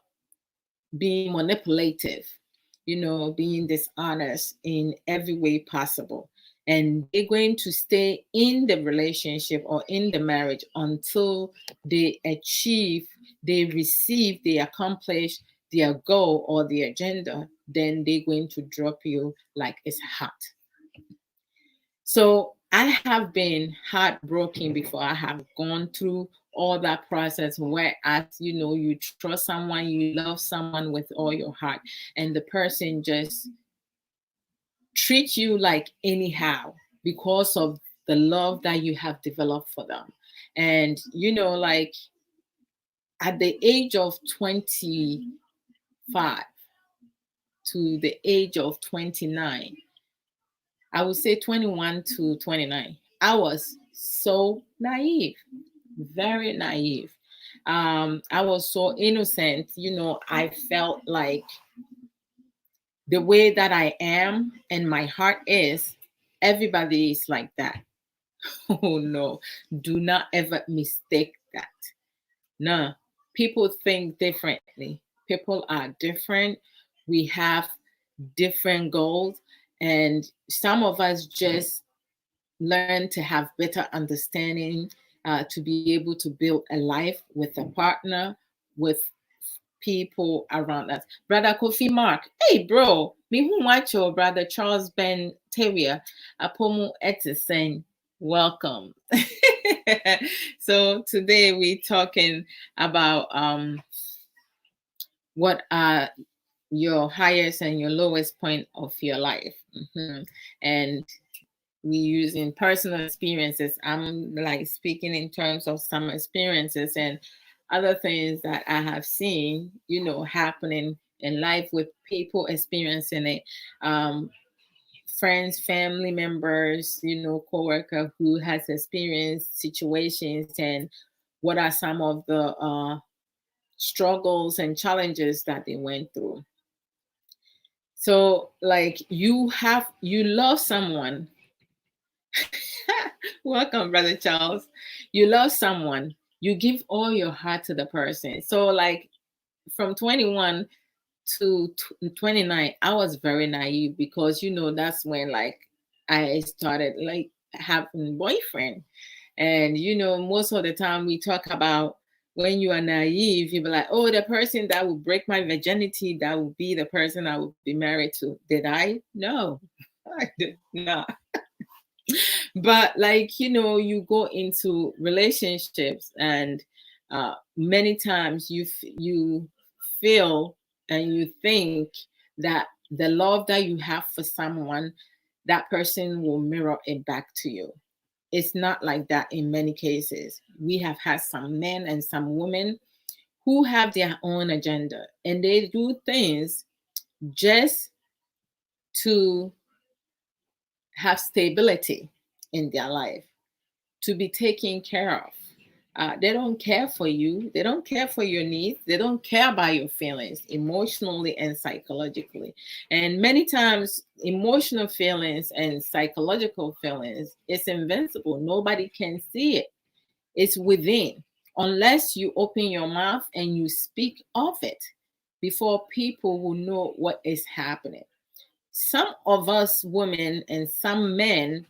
being manipulative, being dishonest in every way possible. And they're going to stay in the relationship or in the marriage until they achieve, they receive, they accomplish their goal or their agenda. Then they're going to drop you like it's hot. So I have been heartbroken before. I have gone through all that process where, as you trust someone, you love someone with all your heart, and the person just treats you like anyhow because of the love that you have developed for them. And like at the age of 25 to the age of 29, I would say 21 to 29, I was so naive, very naive. I was so innocent. I felt like the way that I am and my heart is, everybody is like that. Oh no, do not ever mistake that. No, people think differently. People are different. We have different goals, and some of us just learn to have better understanding, to be able to build a life with a partner, with people around us. Brother Kofi Mark, hey bro, me who watch your brother Charles Ben Terrier, Apomu Etisen, welcome. So today we're talking about what are your highest and your lowest point of your life. And we using personal experiences. I'm like speaking in terms of some experiences and other things that I have seen, happening in life with people experiencing it. Friends, family members, coworker who has experienced situations, and what are some of the struggles and challenges that they went through. So like you love someone. Welcome, Brother Charles. You love someone, you give all your heart to the person. So, like, from 21 to 29, I was very naive because, that's when, like, I started, like, having boyfriend. And, most of the time we talk about when you are naive, you be like, oh, the person that will break my virginity, that will be the person I will be married to. Did I? No, I did not. But like you go into relationships, and many times you feel and you think that the love that you have for someone, that person will mirror it back to you. It's not like that in many cases. We have had some men and some women who have their own agenda, and they do things just to have stability in their life, to be taken care of. They don't care for you. They don't care for your needs. They don't care about your feelings emotionally and psychologically. And many times, emotional feelings and psychological feelings, it's invincible. Nobody can see it. It's within. Unless you open your mouth and you speak of it, before people will know what is happening. Some of us women and some men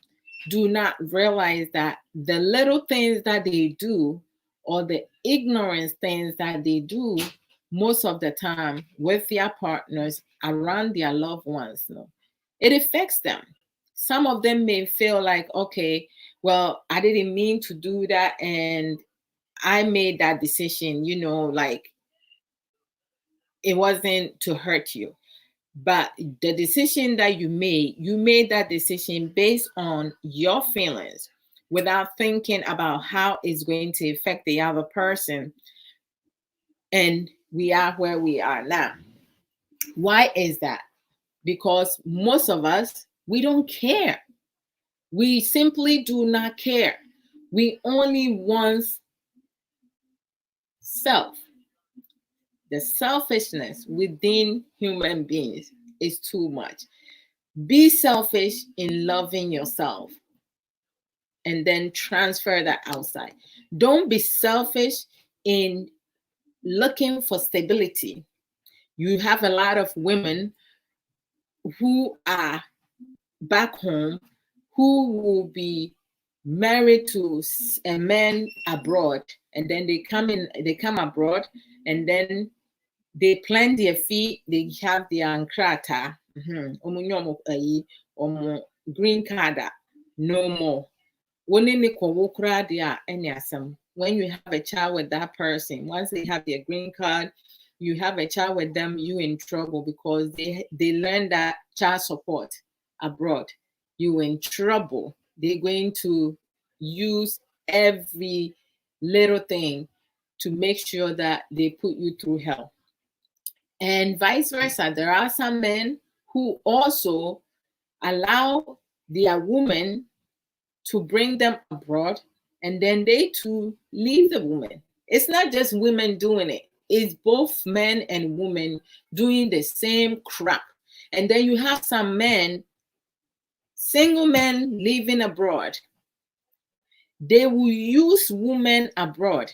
do not realize that the little things that they do, or the ignorance things that they do most of the time with their partners around their loved ones, it affects them. Some of them may feel like, okay, well, I didn't mean to do that, and I made that decision, like it wasn't to hurt you. But the decision that you made that decision based on your feelings without thinking about how it's going to affect the other person. And we are where we are now. Why is that? Because most of us, we don't care. We simply do not care. We only want self. The selfishness within human beings is too much. Be selfish in loving yourself and then transfer that outside. Don't be selfish in looking for stability. You have a lot of women who are back home who will be married to a man abroad, and then they come abroad, and then they plan their fee, they have their ankrata, green card, no more. When you have a child with that person, once they have their green card, you have a child with them, you in trouble because they learn that child support abroad. You in trouble. They're going to use every little thing to make sure that they put you through hell. And vice versa. There are some men who also allow their woman to bring them abroad, and then they too leave the woman. It's not just women doing it, it's both men and women doing the same crap. And then you have some men, single men living abroad. They will use women abroad,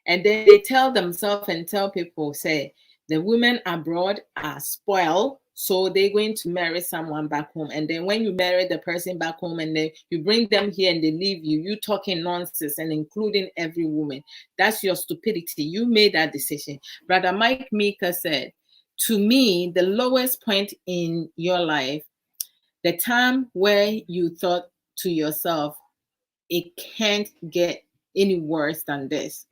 and then they tell themselves and tell people, say, the women abroad are spoiled, so they're going to marry someone back home. And then when you marry the person back home and then you bring them here and they leave you, you talking nonsense and including every woman. That's your stupidity. You made that decision. Brother Mike Mika said, to me, the lowest point in your life, the time where you thought to yourself, it can't get any worse than this.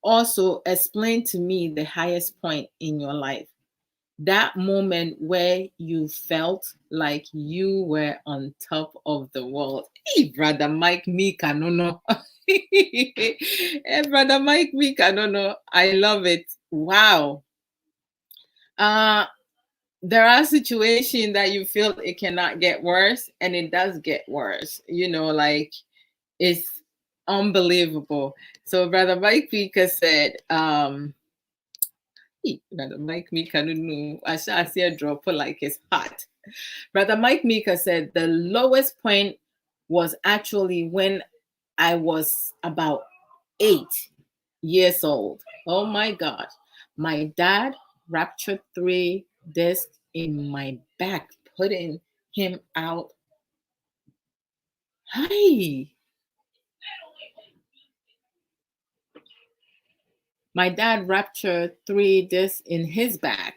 Also, explain to me the highest point in your life. That moment where you felt like you were on top of the world. Hey, Brother Mike Mika, no. Hey, Brother Mike Mika, no. I love it. Wow. There are situations that you feel it cannot get worse, and it does get worse. Like it's unbelievable. So Brother Mike Mika said, Brother Mike Mika, no, I see a drop like it's hot. Brother Mike Mika said the lowest point was actually when I was about 8 years old. Oh my God. My dad ruptured 3 discs in my back, putting him out. Hi. My dad ruptured 3 discs in his back,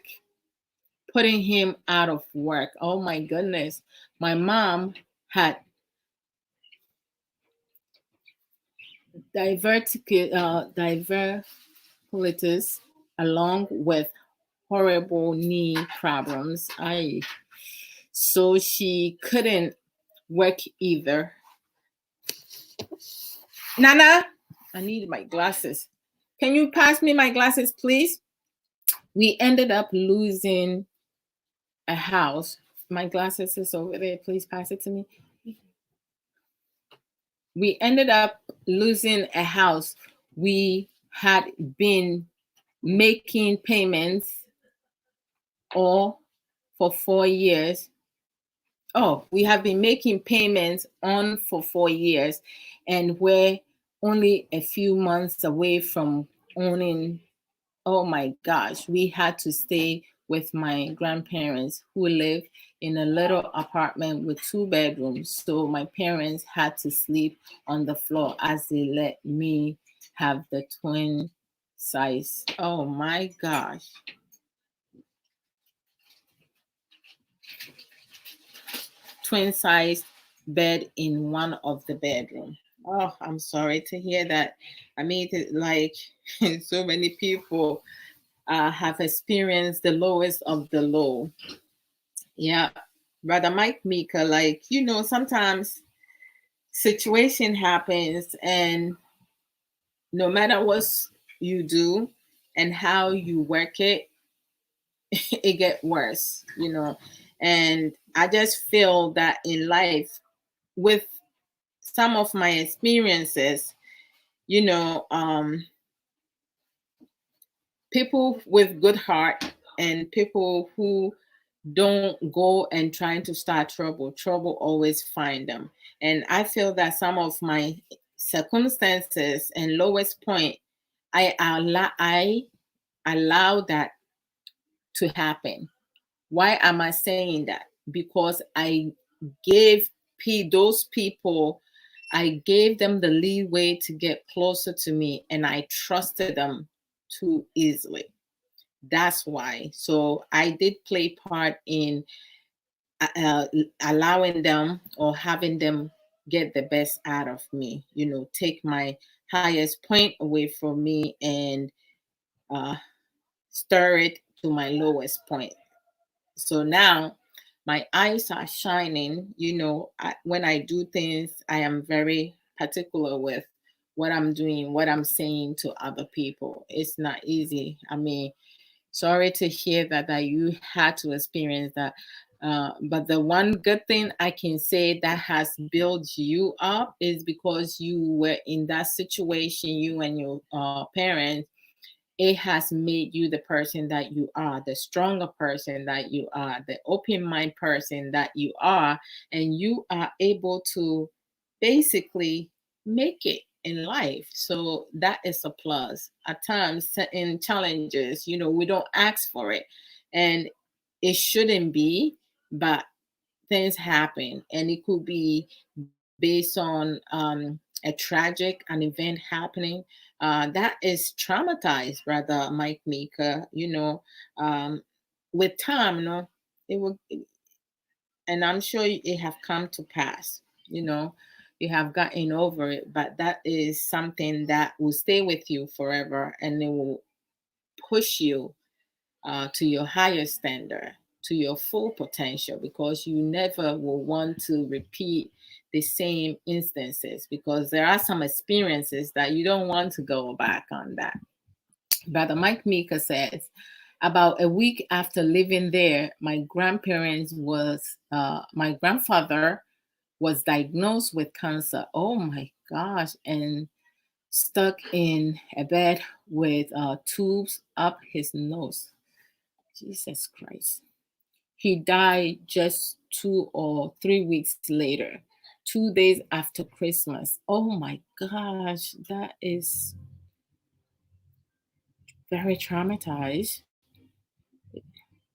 putting him out of work. Oh my goodness. My mom had diverticulitis along with horrible knee problems. So she couldn't work either. Nana, I need my glasses. Can you pass me my glasses, please? We ended up losing a house. My glasses is over there. Please pass it to me. We ended up losing a house. We had been making payments all for 4 years. Oh, we have been making payments on for 4 years, and we're only a few months away from owning. Oh my gosh, we had to stay with my grandparents who live in a little apartment with 2 bedrooms. So my parents had to sleep on the floor as they let me have the twin size. Oh my gosh. Twin size bed in one of the bedroom. Oh, I'm sorry to hear that. I mean, like so many people have experienced the lowest of the low. Yeah, Brother Mike Mika, like, sometimes situation happens, and no matter what you do and how you work it, it get worse. And I just feel that in life, with some of my experiences, you know, people with good heart and people who don't go and trying to start trouble always find them. And I feel that some of my circumstances and lowest point, I allow that to happen. Why am I saying that? Because I gave those people, I gave them the leeway to get closer to me, and I trusted them too easily. That's why. So I did play part in allowing them or having them get the best out of me. Take my highest point away from me and uh, stir it to my lowest point. So now my eyes are shining. When I do things, I am very particular with what I'm doing, what I'm saying to other people. It's not easy. I mean, sorry to hear that you had to experience that. But the one good thing I can say that has built you up is because you were in that situation, you and your parents. It has made you the person that you are, the stronger person that you are, the open mind person that you are, and you are able to basically make it in life. So that is a plus. At times, in challenges, we don't ask for it, and it shouldn't be, but things happen, and it could be based on an event happening that is traumatized, brother Mike Maker. With time, it will, and I'm sure it have come to pass. You have gotten over it, but that is something that will stay with you forever, and it will push you to your higher standard, to your full potential, because you never will want to repeat the same instances, because there are some experiences that you don't want to go back on that. Brother Mike Mika says, about a week after living there, my grandfather was diagnosed with cancer. Oh my gosh. And stuck in a bed with tubes up his nose. Jesus Christ. He died just 2 or 3 weeks later, 2 days after Christmas. Oh my gosh, that is very traumatized.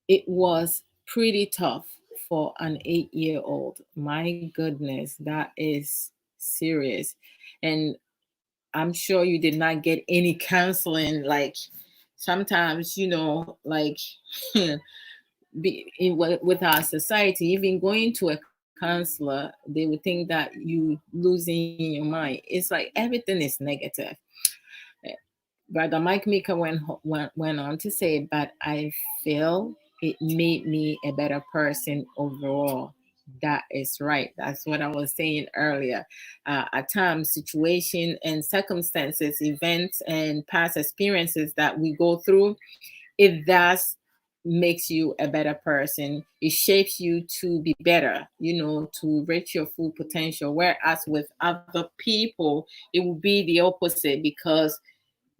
It was pretty tough for an 8-year-old. My goodness, that is serious. And I'm sure you did not get any counseling. Like sometimes, like with our society, even going to a counselor, they would think that you losing your mind. It's like everything is negative. Brother Mike Mika went on to say, but I feel it made me a better person overall. That is right. That's what I was saying earlier. At times, situation and circumstances, events, and past experiences that we go through, it does makes you a better person. It shapes you to be better, to reach your full potential. Whereas with other people, it will be the opposite, because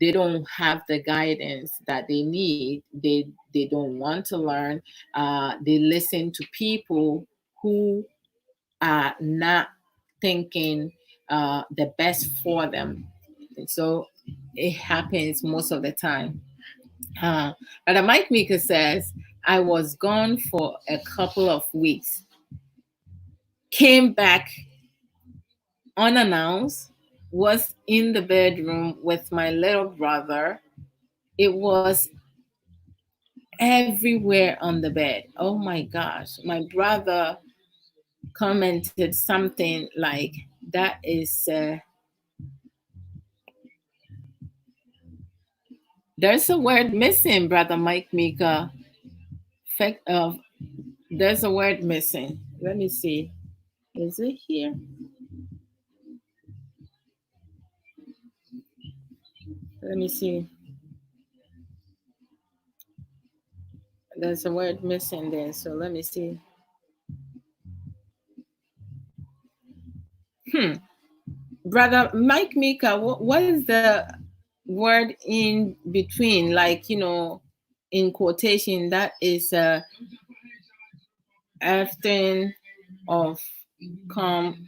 they don't have the guidance that they need. They don't want to learn. They listen to people who are not thinking the best for them. And so it happens most of the time. But Mike Meeker says, I was gone for a couple of weeks, came back unannounced, was in the bedroom with my little brother. It was everywhere on the bed. Oh my gosh. My brother commented something like, that is There's a word missing, Brother Mike Mika. There's a word missing. Let me see. Is it here? Let me see. There's a word missing there. So let me see. Brother Mike Mika, what is the word in between? Like, in quotation, that is often of come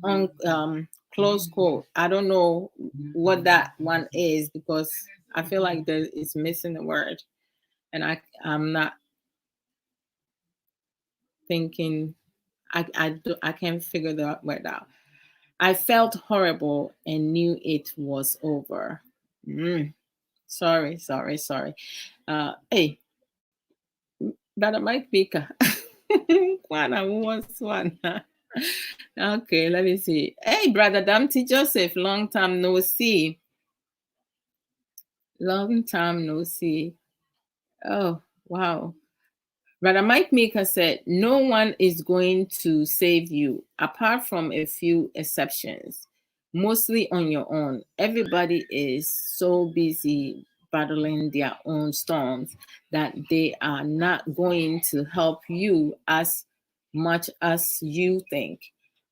on close quote. I don't know what that one is because I feel like there is missing a word, and I'm not thinking. I can't figure that word out. I felt horrible and knew it was over. Sorry. Hey, Brother Mike Baker. One was one. Okay, let me see. Hey, Brother Dumpty Joseph, long time no see. Long time no see. Oh, wow. Brother Mike Maker said, no one is going to save you, apart from a few exceptions, mostly on your own. Everybody is so busy battling their own storms that they are not going to help you as much as you think.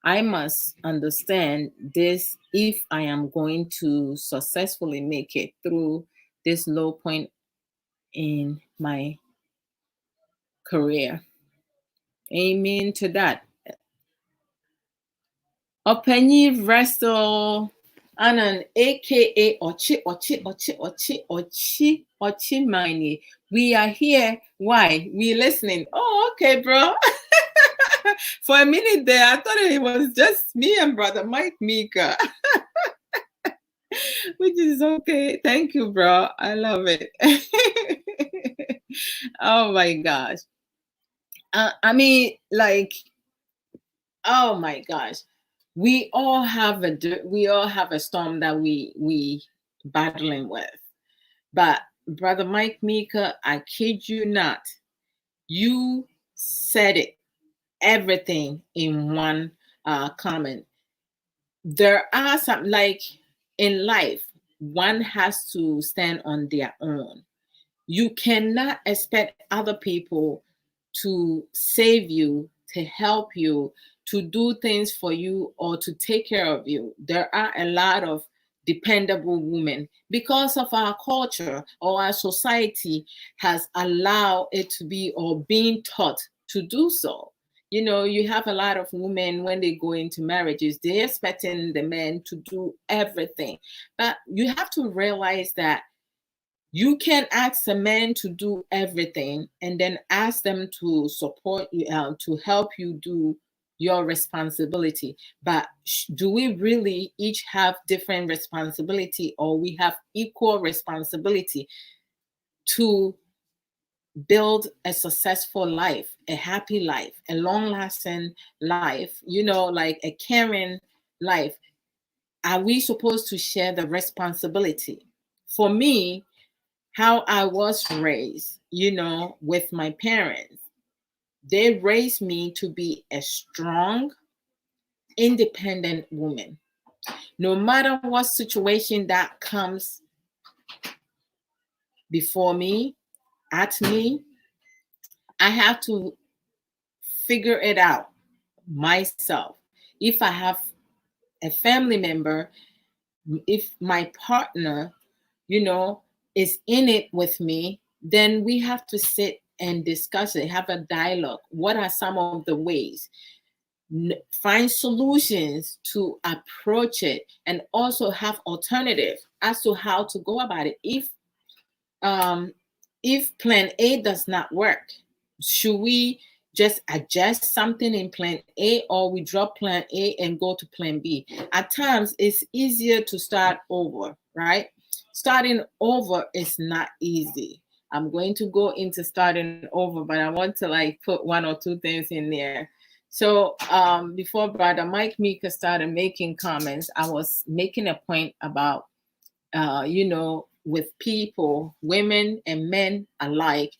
I must understand this if I am going to successfully make it through this low point in my career. Amen to that. Openyi Wrestle Anan, aka Ochi Mani. We are here. Why? We listening. Oh, okay, bro. For a minute there, I thought it was just me and Brother Mike Mika. Which is okay. Thank you, bro. I love it. Oh my gosh. I mean, like, oh my gosh, we all have a storm that we battling with. But Brother Mike Mika, I kid you not, you said it everything in one comment. There are some, like, in life, one has to stand on their own. You cannot expect other people to save you, to help you, to do things for you, or to take care of you. There are a lot of dependable women because of our culture or our society has allowed it to be, or being taught to do so. You have a lot of women when they go into marriages, they're expecting the men to do everything. But you have to realize that you can ask a man to do everything and then ask them to support you, to help you do your responsibility. But do we really each have different responsibility, or we have equal responsibility to build a successful life, a happy life, a long-lasting life, like a caring life? Are we supposed to share the responsibility? For me, how I was raised, with my parents, they raised me to be a strong, independent woman. No matter what situation that comes before me, at me, I have to figure it out myself. If I have a family member, if my partner, is in it with me, then we have to sit and discuss it, have a dialogue. What are some of the ways? Find solutions to approach it, and also have alternative as to how to go about it. If plan A does not work, should we just adjust something in plan A, or we drop plan A and go to plan B? At times, it's easier to start over, right? Starting over is not easy. I'm going to go into starting over, but I want to put one or two things in there. So before Brother Mike Mika started making comments, I was making a point about with people, women and men alike,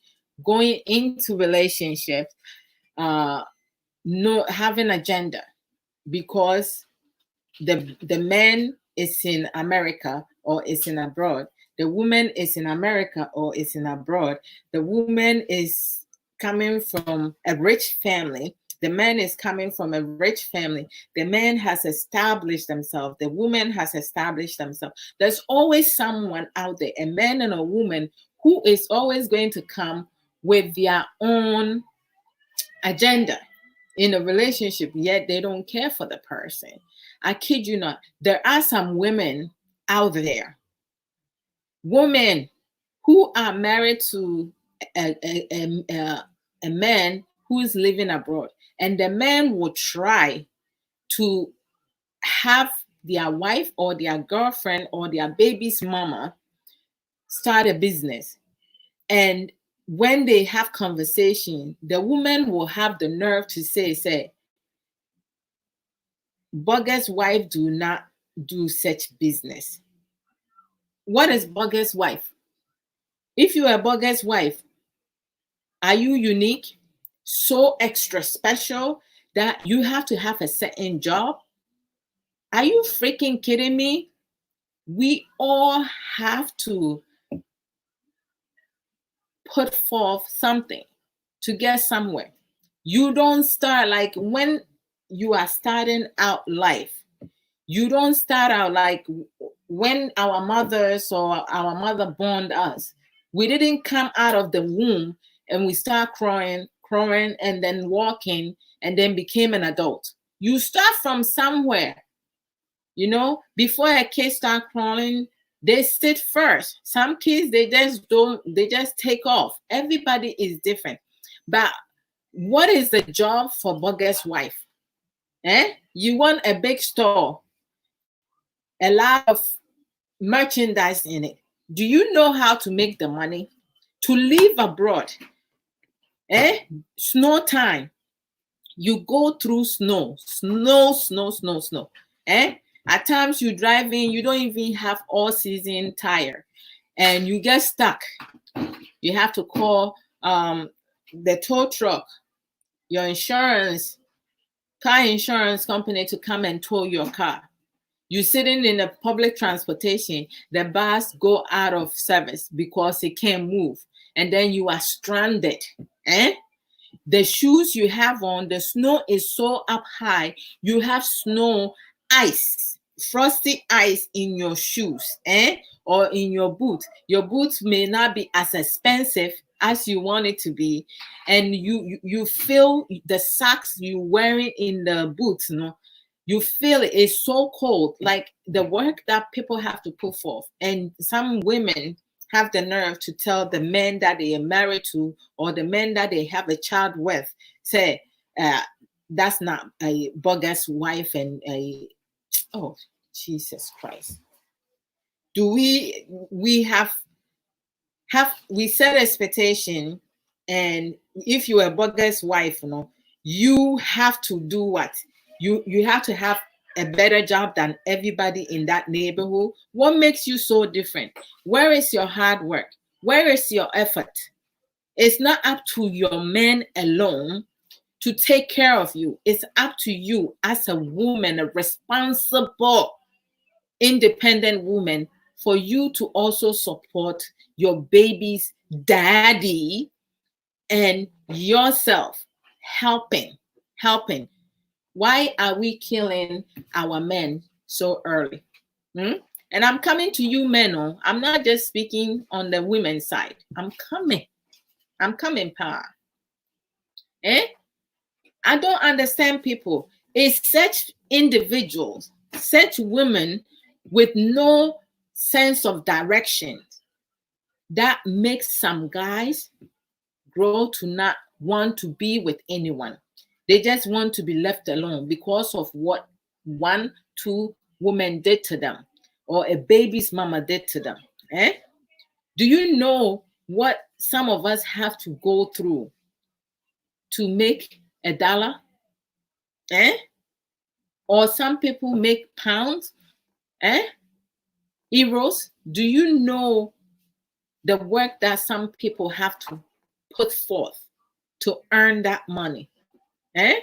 going into relationships, no having agenda, because the man is in America or is in abroad. The woman is in America or is in abroad. The woman is coming from a rich family. The man is coming from a rich family. The man has established themselves. The woman has established themselves. There's always someone out there, a man and a woman, who is always going to come with their own agenda in a relationship, yet they don't care for the person. I kid you not. There are some women out there, women who are married to a man who is living abroad, and the man will try to have their wife or their girlfriend or their baby's mama start a business. And when they have conversation, the woman will have the nerve to say, Bugger's wife do not do such business. What is Bugger's wife? If you are Bugger's wife, are you unique, so extra special that you have to have a certain job? Are you freaking kidding me? We all have to put forth something to get somewhere. You don't start like when you are starting out life. You don't start out like when our mothers or our mother born us. We didn't come out of the womb and we start crying, and then walking and then became an adult. You start from somewhere. You know, before a kid start crawling, they sit first. Some kids, they just take off. Everybody is different. But what is the job for Bugger's wife? You want a big store, a lot of merchandise in it. Do you know how to make the money? To live abroad, snow time, you go through snow. At times you drive in, you don't even have all-season tire, and you get stuck. You have to call the tow truck, your car insurance company to come and tow your car. You're sitting in a public transportation, the bus go out of service because it can't move, and then you are stranded. The shoes you have on, the snow is so up high, you have snow, ice, frosty ice in your shoes, or in your boot. Your boots may not be as expensive as you want it to be, and you feel the socks you wearing in the boots, you feel it is so cold, like the work that people have to put forth. And some women have the nerve to tell the men that they are married to or the men that they have a child with, say, that's not a Bugger's wife and oh, Jesus Christ. Do we have we set expectation, and if you are Bugger's wife, you have to do what? You have to have a better job than everybody in that neighborhood. What makes you so different? Where is your hard work? Where is your effort? It's not up to your man alone to take care of you. It's up to you as a woman, a responsible, independent woman, for you to also support your baby's daddy and yourself, helping. Why are we killing our men so early? And I'm coming to you, men. I'm not just speaking on the women's side. I'm coming, power. I don't understand people. It's such individuals, such women with no sense of direction that makes some guys grow to not want to be with anyone. They just want to be left alone because of what 1, 2 women did to them, or a baby's mama did to them. Do you know what some of us have to go through to make $1? Or some people make pounds, euros. Do you know the work that some people have to put forth to earn that money. Eh?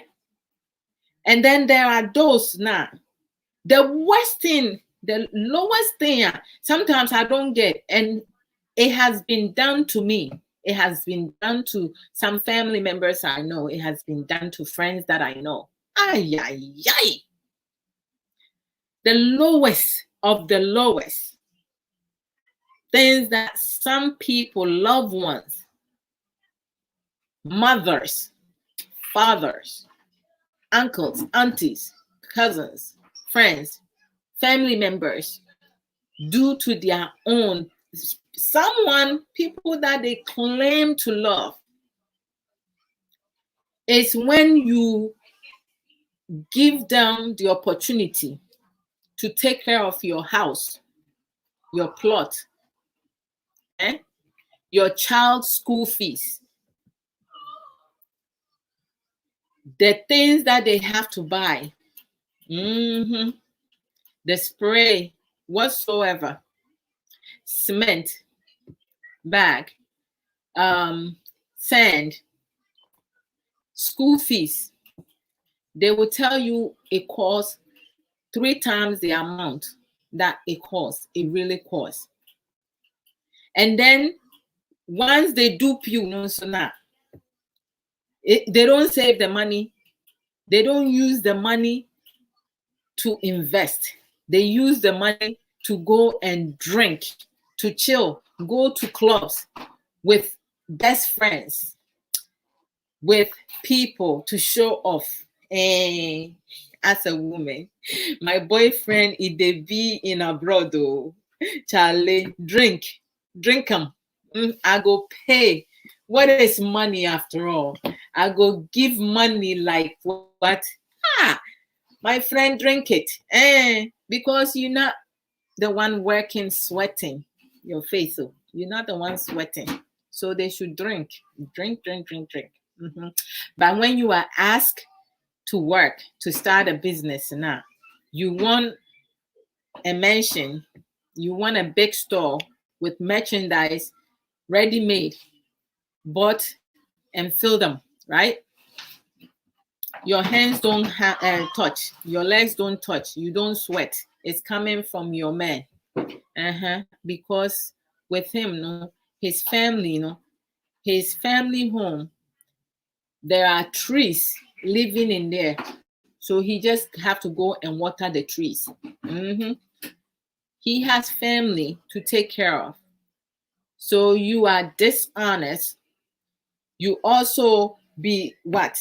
And then there are those now. The worst thing, the lowest thing, sometimes I don't get, and it has been done to me. It has been done to some family members I know. It has been done to friends that I know. Ay, ay, ay. The lowest of the lowest things that some people, loved ones, mothers, fathers, uncles, aunties, cousins, friends, family members do to their own people that they claim to love, is when you give them the opportunity to take care of your house, your plot, your child's school fees, the things that they have to buy, the spray, whatsoever, cement, bag, sand, school fees. They will tell you it costs 3 times the amount that it really costs. And then once they dupe you, no, so now they don't save the money. They don't use the money to invest. They use the money to go and drink, to chill, go to clubs with best friends, with people to show off. And as a woman, my boyfriend, if they be in abroad, though, Charlie, drink them. I go pay. What is money after all? I go give money like what? My friend, drink it. Because you're not the one working, sweating your face. So you're not the one sweating. So they should drink. But when you are asked to work, to start a business now, you want a mansion, you want a big store with merchandise ready-made, bought and fill them, right? Your hands don't touch, your legs don't touch, you don't sweat. It's coming from your man. Because with him, his family, his family home, there are trees living in there. So he just have to go and water the trees. He has family to take care of. So you are dishonest. You also be what?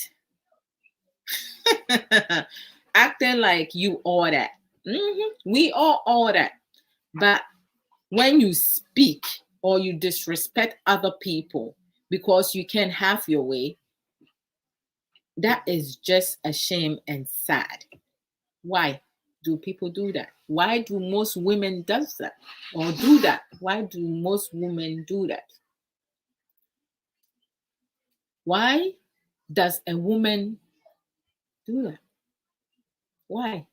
Acting like you all that. We all that. But when you speak or you disrespect other people because you can't have your way, that is just a shame and sad. Why do people do that? Why do most women does that or do that? Why do most women do that? Why does a woman do that? Why?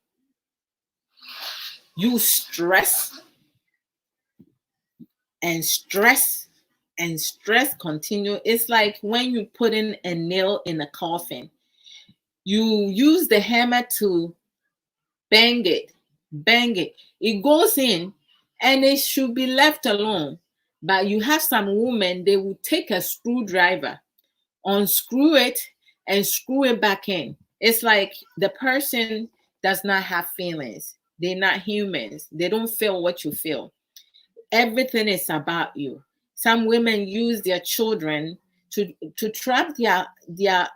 You stress and stress and stress continue. It's like when you put in a nail in a coffin. You use the hammer to bang it. It goes in and it should be left alone. But you have some women, they will take a screwdriver, unscrew it, and screw it back in. It's like the person does not have feelings. They're not humans. They don't feel what you feel. Everything is about you. Some women use their children to trap their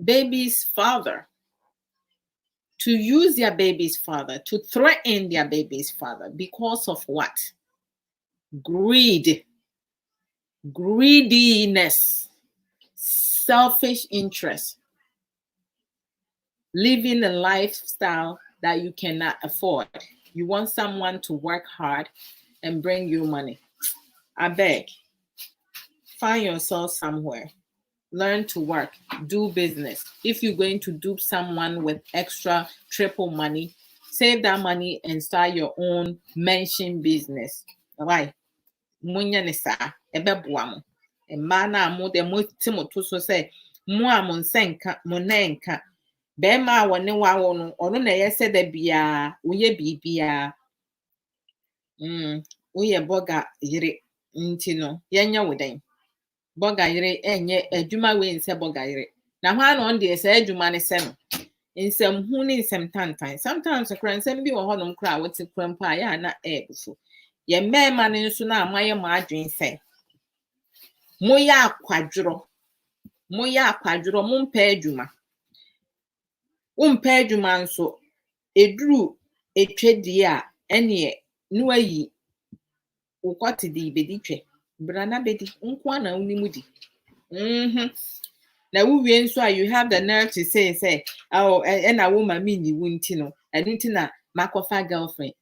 baby's father, to use their baby's father, to threaten their baby's father because of what? Greediness, selfish interest, living a lifestyle that you cannot afford. You want someone to work hard and bring you money. I beg, find yourself somewhere. Learn to work, do business. If you're going to dupe someone with extra triple money, save that money and start your own mansion business. Why? munya ne saa ebeboa mo mma na mo de mo timoto so say mo a mo nsenka mo nenka be ma wo ne wa wo no ono na yese da bia wo ye bibia wo ye boga yire nti no yenya wo den boga yire enye adwuma we nse boga yire na hwa na on de se adwuma ne se no nsem hu ne nsem tantan sometimes kra nsem bi wo honom kra wo ti kra mpa ya na bufo ye mema ne nso na amaye ma adwen se moya akwadworo mo mpa adwuma mpa adwuma nso eduru etwedie a ene no ayi ukwati di bedi twe brana bedi nkwa na unimudi na wuwie nso a you have the nerve to say oh na wo mami ni wunti no adunti na makofa girlfriend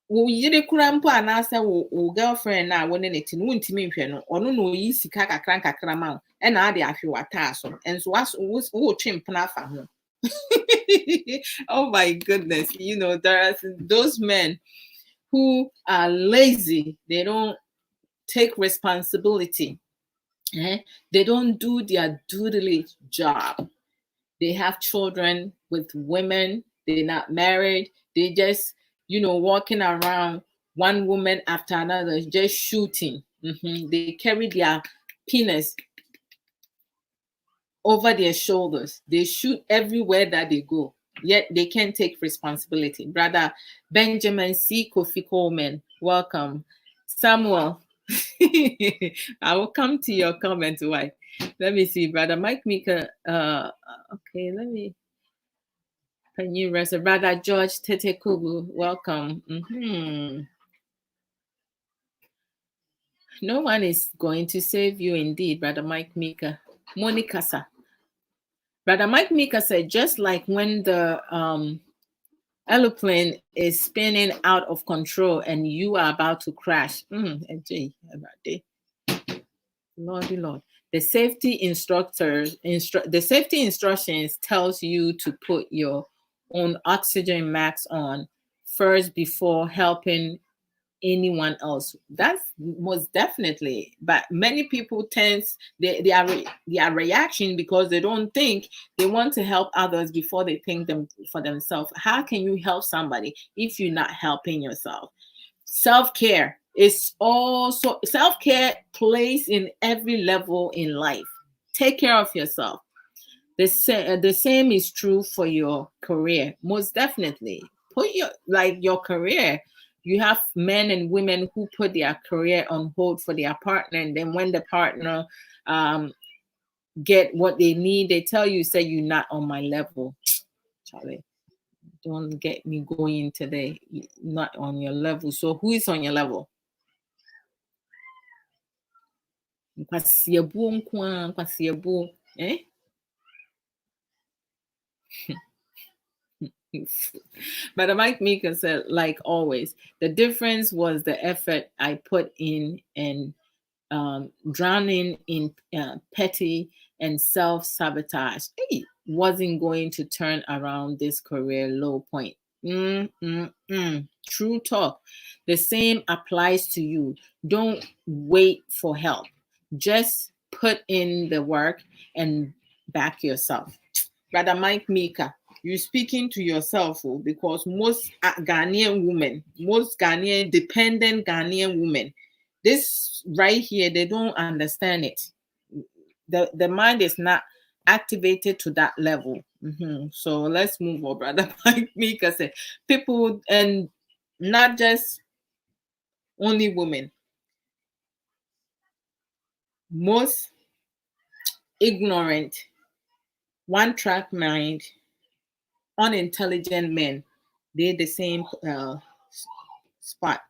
wo yire kura mpo anasa wo girlfriend na wo ne neti no wuntimi nhwe no ono no yi sika kakra ma na ade ahwe wata so enso wo twempna fa ho oh my goodness, you know, there are those men who are lazy. They don't take responsibility. They don't do their duty job. They have children with women. They're not married. They just, you know, walking around one woman after another, just shooting. They carry their penis over their shoulders. They shoot everywhere that they go. Yet they can't take responsibility. Brother Benjamin C. Kofi Coleman, welcome. Samuel, I will come to your comment. Why? Let me see, Brother Mike Mika. Okay, let me. Can you rest? Brother George Tete Kubu, welcome. No one is going to save you, indeed, Brother Mike Mika. Monica, sir. Brother Mike Mika said, just like when the aeroplane is spinning out of control and you are about to crash. Lordy Lord. The safety instructions tells you to put your own oxygen mask on first before helping anyone else. That's most definitely, but many people tense their reaction because they don't think they want to help others before they think them for themselves. How can you help somebody if you're not helping yourself? Self-care is also self-care plays in every level in life. Take care of yourself. The same is true for your career. Most definitely, put your career. You have men and women who put their career on hold for their partner, and then when the partner get what they need, they tell you, say, you're not on my level. Charlie, don't get me going today. Not on your level. So who is on your level? Eh? But Mike Meeker said, like always, the difference was the effort I put in and drowning in petty and self-sabotage. Hey, wasn't going to turn around this career low point. True talk. The same applies to you. Don't wait for help. Just put in the work and back yourself. Brother Mike Mika, you're speaking to yourself because most Ghanaian women, most dependent Ghanaian women, this right here, they don't understand it. The mind is not activated to that level. So let's move on, Brother Mike Mika said, people, and not just only women, most ignorant, one-track mind, unintelligent men, they're the same spot.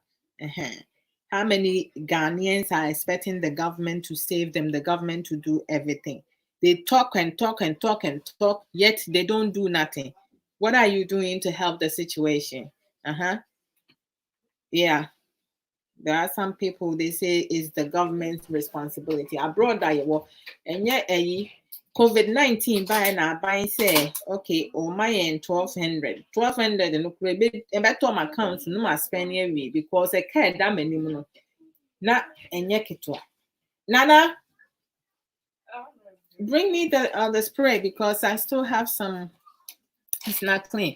How many Ghanaians are expecting the government to save them, the government to do everything? They talk and talk and talk and talk, yet they don't do nothing. What are you doing to help the situation? Yeah. There are some people, they say it's the government's responsibility. Abroad, and yet COVID-19 by now by say, okay, or my end 1200 and look a bit about my accounts, no more spending away because I can't damn anymore. Na enye kitwa. Nana, bring me the spray because I still have some. It's not clean.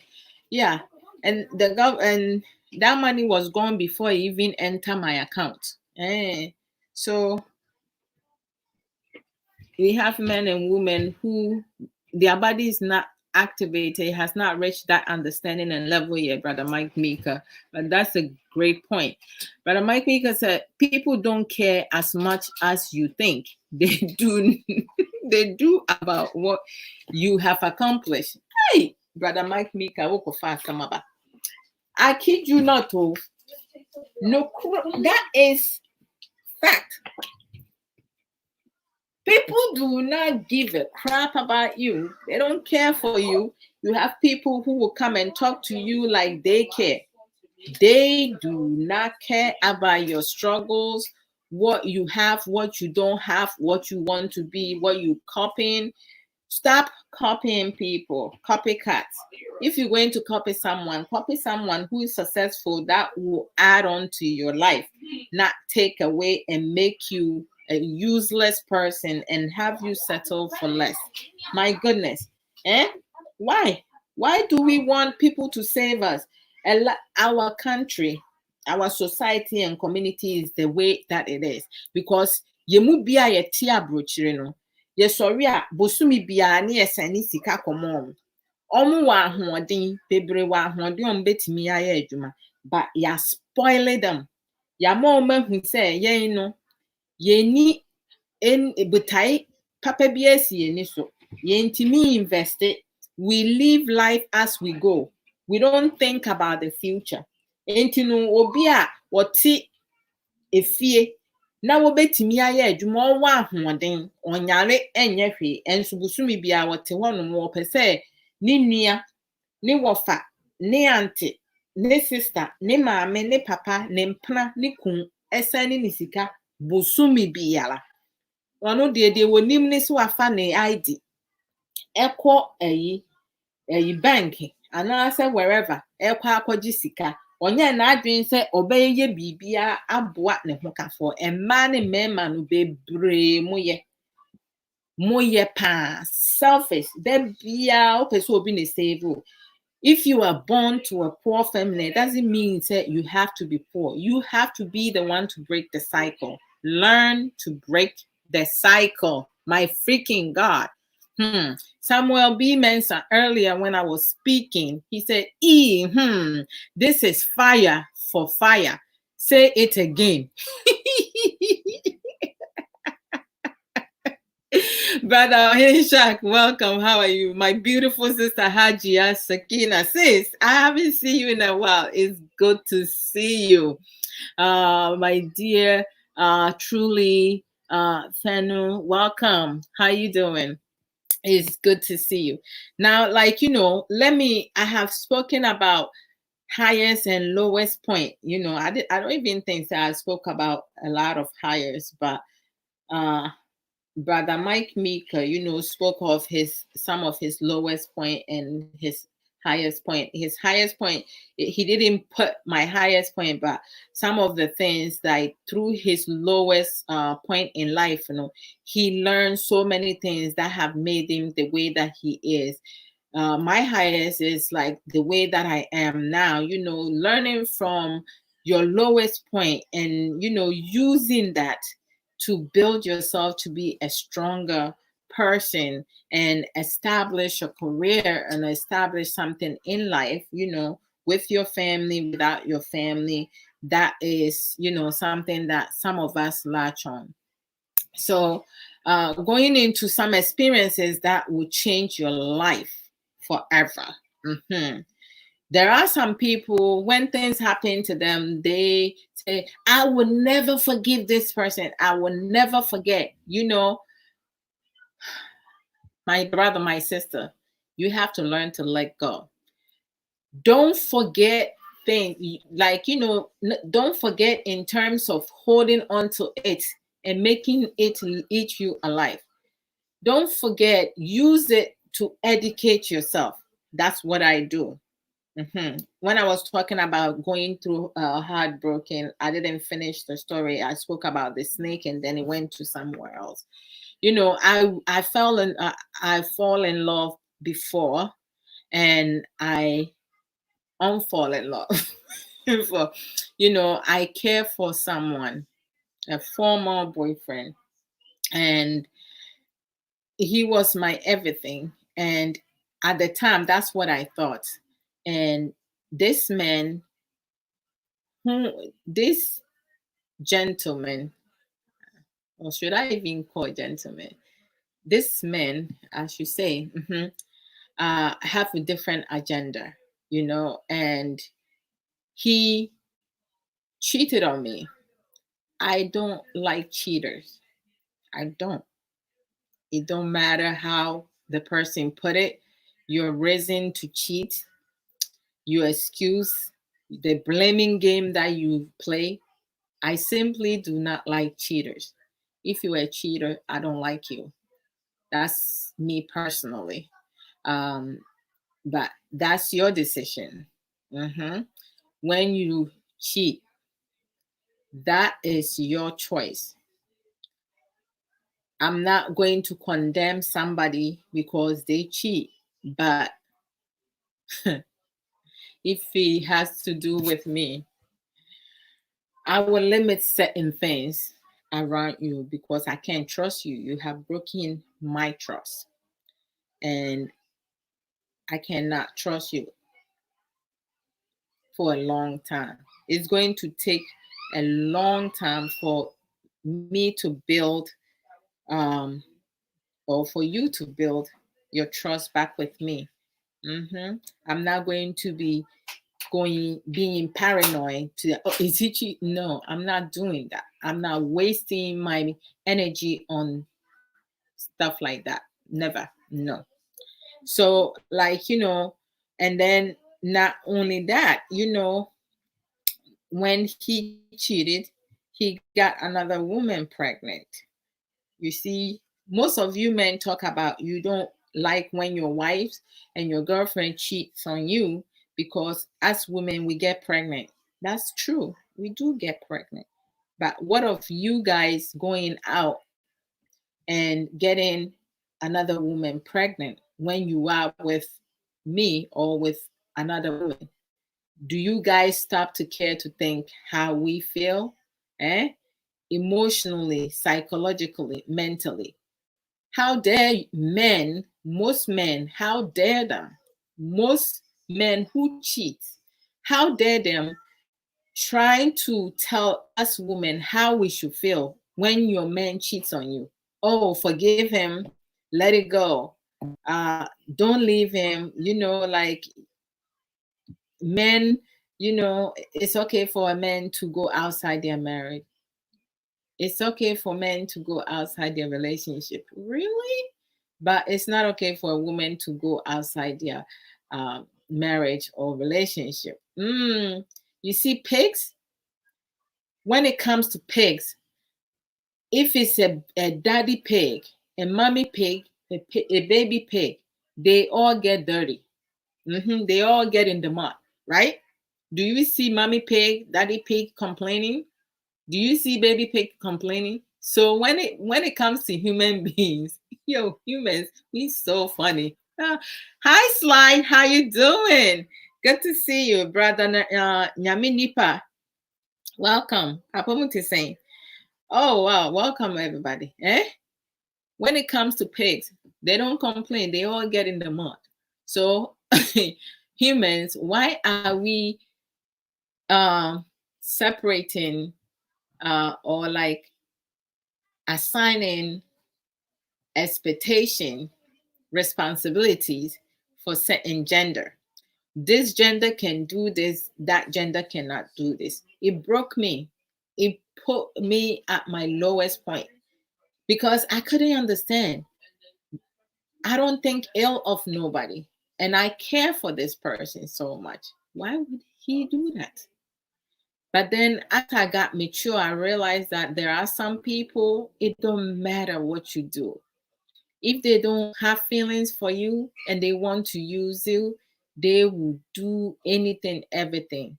Yeah, and and that money was gone before it even enter my account. So we have men and women who their body is not activated, has not reached that understanding and level yet, Brother Mike Meeker. But that's a great point. Brother Mike Meeker said people don't care as much as you think. They do they do about what you have accomplished. Hey, Brother Mike Meeker, I kid you not, oh. No, that is fact. People do not give a crap about you. They don't care for you. You have people who will come and talk to you like they care. They do not care about your struggles, what you have, what you don't have, what you want to be, what you copying. Stop copying people, copycats. If you're going to copy someone who is successful that will add on to your life, not take away and make you a useless person and have you settle for less. My goodness. Why? Why do we want people to save us? Our country, our society and community is the way that it is because yemu bia ye tia brochire no. Yes, sorry, bosumi bia ne yesani sika komom. Omu wa ahoden, bebre wa ahoden betimi aye adwuma, but ya spoil them. Ya ma hu say yen no yeni en butai papa bi asi eni so. Yentimi invest it. We live life as we go. We don't think about the future. Enti no obi a woti efie na wobetimi aye adwuma owa ahoden onyare enye hwe enso busumi bia wote hono wo pese ni nua ni wofa ni auntie ni sister ni maame ni papa ni mpna ni kun esani ni sika busumi biara ono de wonim ni so afa ni ID ekọ bank anase wherever ekọ akọji sika onye na adwen se obeye bibia aboa ne ho kafo emma ne mema no bebre moye pa selfish bia opese obi ne save. If you are born to a poor family, it doesn't mean that you have to be poor. You have to be the one to break the cycle. Learn to break the cycle. My freaking God. Samuel B. Mensah earlier when I was speaking, he said, this is fire for fire. Say it again. Brother Hishak, welcome. How are you? My beautiful sister Hajia Sakina. Sis, I haven't seen you in a while. It's good to see you. My dear, truly, Fenu, welcome. How you doing? It's good to see you. Now, I have spoken about highest and lowest point. I don't even think that I spoke about a lot of highest, but Brother Mike Meeker, spoke of some of his lowest point and his highest point. His highest point, he didn't put my highest point, but some of the things that through his lowest point in life, he learned so many things that have made him the way that he is. My highest is like the way that I am now, learning from your lowest point and, using that to build yourself to be a stronger person and establish a career and establish something in life, with your family, without your family. That is, something that some of us latch on. So going into some experiences that will change your life forever. There are some people, when things happen to them, they say, I will never forgive this person. I will never forget. My brother, my sister, you have to learn to let go. Don't forget things don't forget in terms of holding on to it and making it eat you alive. Don't forget, use it to educate yourself. That's what I do. When I was talking about going through Heartbroken, I didn't finish the story. I spoke about the snake, and then it went to somewhere else. I fall in love before, and I unfall in love. For I care for someone, a former boyfriend, and he was my everything. And at the time, that's what I thought. And this man, this gentleman, or should I even call gentleman? This man, I should say, have a different agenda, and he cheated on me. I don't like cheaters. I don't. It don't matter how the person put it. Your reason to cheat, your excuse, the blaming game that you play. I simply do not like cheaters. If you're a cheater, I don't like you. That's me personally. Um, but that's your decision. When you cheat, that is your choice. I'm not going to condemn somebody because they cheat, but if it has to do with me, I will limit certain things around you because I can't trust you. You have broken my trust, and I cannot trust you for a long time. It's going to take a long time for me to build, um, or for you to build your trust back with me. I'm not going to be being paranoid to, oh, is he cheat? No, I'm not doing that. I'm not wasting my energy on stuff like that. Never. No. So, like, and then not only that, when he cheated, he got another woman pregnant. You see, most of you men talk about you don't like when your wives and your girlfriend cheats on you because as women we get pregnant. That's true. We do get pregnant. But what of you guys going out and getting another woman pregnant when you are with me or with another woman? Do you guys stop to care to think how we feel? Eh? Emotionally, psychologically, mentally. How dare most men, how dare them? Most men who cheat, how dare them trying to tell us women how we should feel when your man cheats on you? Oh, forgive him, let it go. Don't leave him, like men, it's okay for a man to go outside their marriage. It's okay for men to go outside their relationship. Really? But it's not okay for a woman to go outside their marriage or relationship. You see, pigs, when it comes to pigs, if it's a daddy pig, a mommy pig, a baby pig, they all get dirty. They all get in the mud, right? Do you see mommy pig, daddy pig complaining? Do you see baby pig complaining? So when it comes to human beings, humans, we so funny. Hi Sly, how you doing? Good to see you, brother. Nyami Nipa, welcome. Papa Muti saying, oh wow, welcome everybody. When it comes to pigs, they don't complain. They all get in the mud. So humans, why are we separating or like assigning expectation, responsibilities for certain gender? This gender can do this, that gender cannot do this. It broke me. It put me at my lowest point because I couldn't understand. I don't think ill of nobody. And I care for this person so much. Why would he do that? But then as I got mature, I realized that there are some people, it don't matter what you do. If they don't have feelings for you and they want to use you, they will do anything, everything.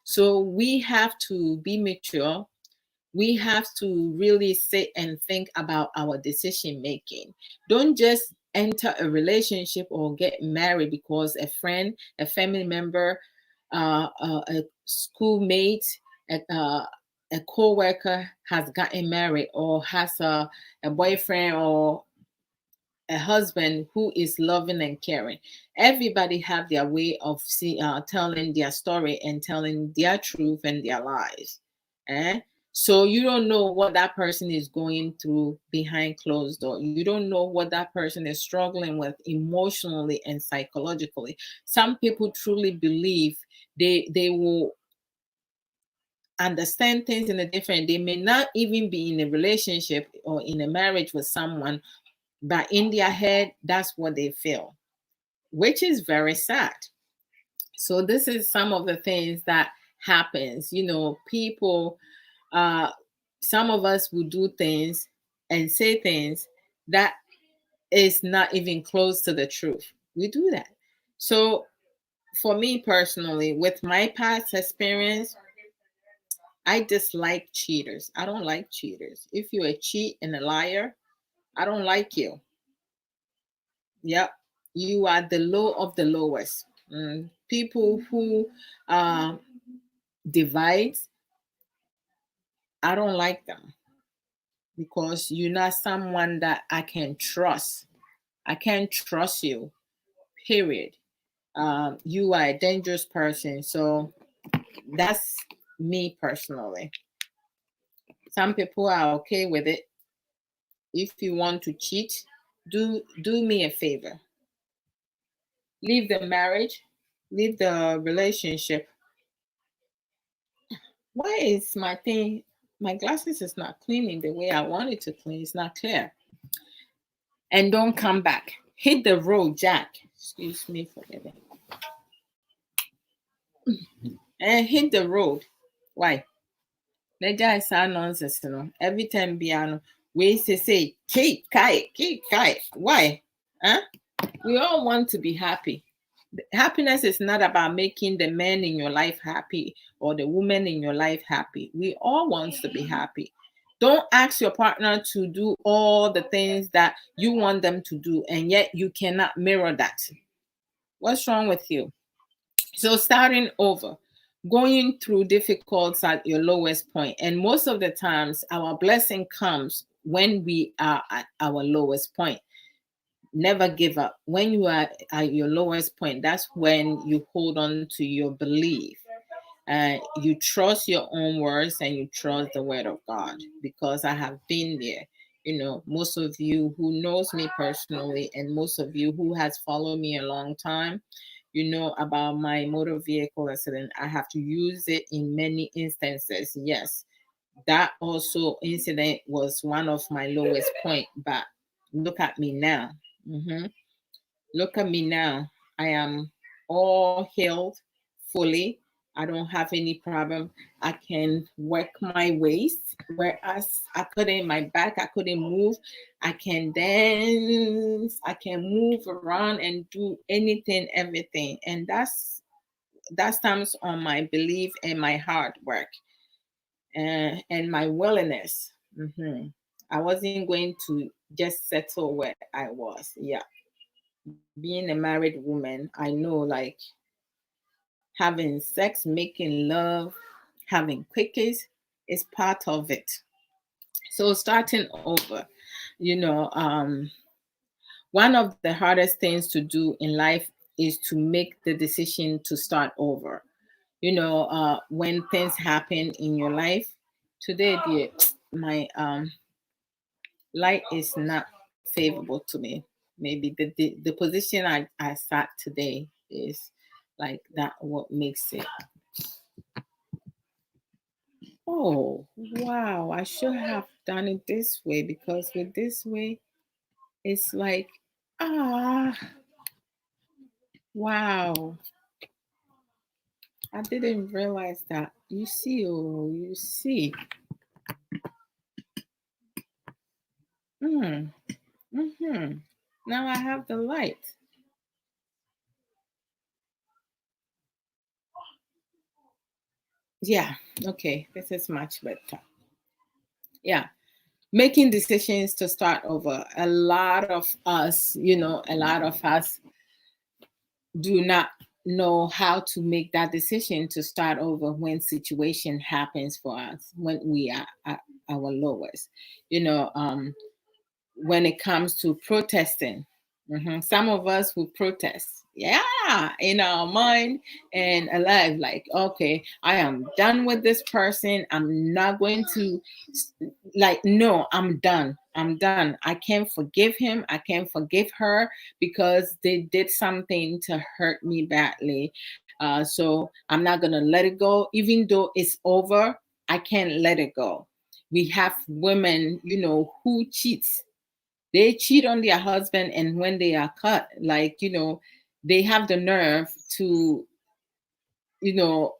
So we have to be mature. We have to really sit and think about our decision making. Don't just enter a relationship or get married because a friend, a family member, a schoolmate, a co-worker has gotten married or has a boyfriend or a husband who is loving and caring. Everybody have their way of telling their story and telling their truth and their lies. Eh? So you don't know what that person is going through behind closed door. You don't know what that person is struggling with emotionally and psychologically. Some people truly believe they will understand things in a different. They may not even be in a relationship or in a marriage with someone, but in their head, that's what they feel, which is very sad. So this is some of the things that happens. People, uh, some of us will do things and say things that is not even close to the truth. We do that. So for me personally, with my past experience, I dislike cheaters. I don't like cheaters. If you're a cheat and a liar, I don't like you. Yep. You are the low of the lowest. People who uh, divide, I don't like them because you're not someone that I can trust. I can't trust you, period. You are a dangerous person. So that's me personally. Some people are okay with it. If you want to cheat, do me a favor. Leave the marriage, leave the relationship. Why is my glasses is not cleaning the way I want it to clean? It's not clear. And don't come back. Hit the road, Jack. Excuse me for that. And hit the road. Why? The guy is nonsense, Every time piano, we say, keep quiet, keep quiet. Why? Huh? We all want to be happy. Happiness is not about making the man in your life happy or the woman in your life happy. We all want to be happy. Don't ask your partner to do all the things that you want them to do, and yet you cannot mirror that. What's wrong with you? So starting over, going through difficulties at your lowest point, and most of the times our blessing comes when we are at our lowest point. Never give up. When you are at your lowest point, that's when you hold on to your belief. You trust your own words and you trust the word of God, because I have been there. Most of you who knows me personally and most of you who has followed me a long time, you know about my motor vehicle accident. I have to use it in many instances. Yes, that also incident was one of my lowest point, but look at me now. Look at me now. I am all healed fully. I don't have any problem. I can work my waist, whereas I couldn't, my back, I couldn't move. I can dance, I can move around and do anything, everything. And that stems on my belief and my hard work and my willingness. I wasn't going to just settle where I was. Yeah, being a married woman, I know like having sex, making love, having quickies is part of it. So starting over, you know, one of the hardest things to do in life is to make the decision to start over. When things happen in your life, today, dear, my life is not favorable to me. Maybe the position I sat today is like that what makes it. Oh wow, I should have done it this way, because with this way it's like, ah, wow, I didn't realize that. You see, oh, you see. mm, mm-hmm. Now I have the light. Yeah. Okay. This is much better. Yeah. Making decisions to start over. A lot of us, a lot of us do not know how to make that decision to start over when situation happens for us, when we are at our lowest. You know, when it comes to protesting. Some of us will protest, yeah, in our mind and alive, like, okay, I am done with this person. I'm not going to, like, no, I'm done. I can't forgive him. I can't forgive her because they did something to hurt me badly. So I'm not going to let it go. Even though it's over, I can't let it go. We have women, who cheats. They cheat on their husband, and when they are caught, like, they have the nerve to, you know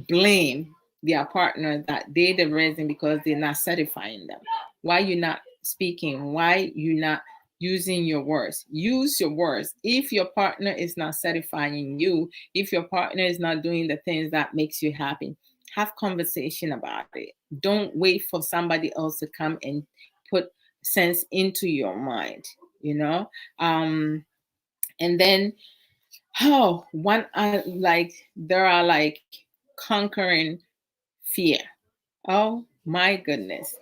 blame their partner that they the reason because they're not satisfying them. Why you not speaking? Why you not using your words? Use your words. If your partner is not satisfying you, if your partner is not doing the things that makes you happy, have conversation about it. Don't wait for somebody else to come and put sense into your mind, you know um and then, one, like, there are, like, conquering fear. Oh my goodness.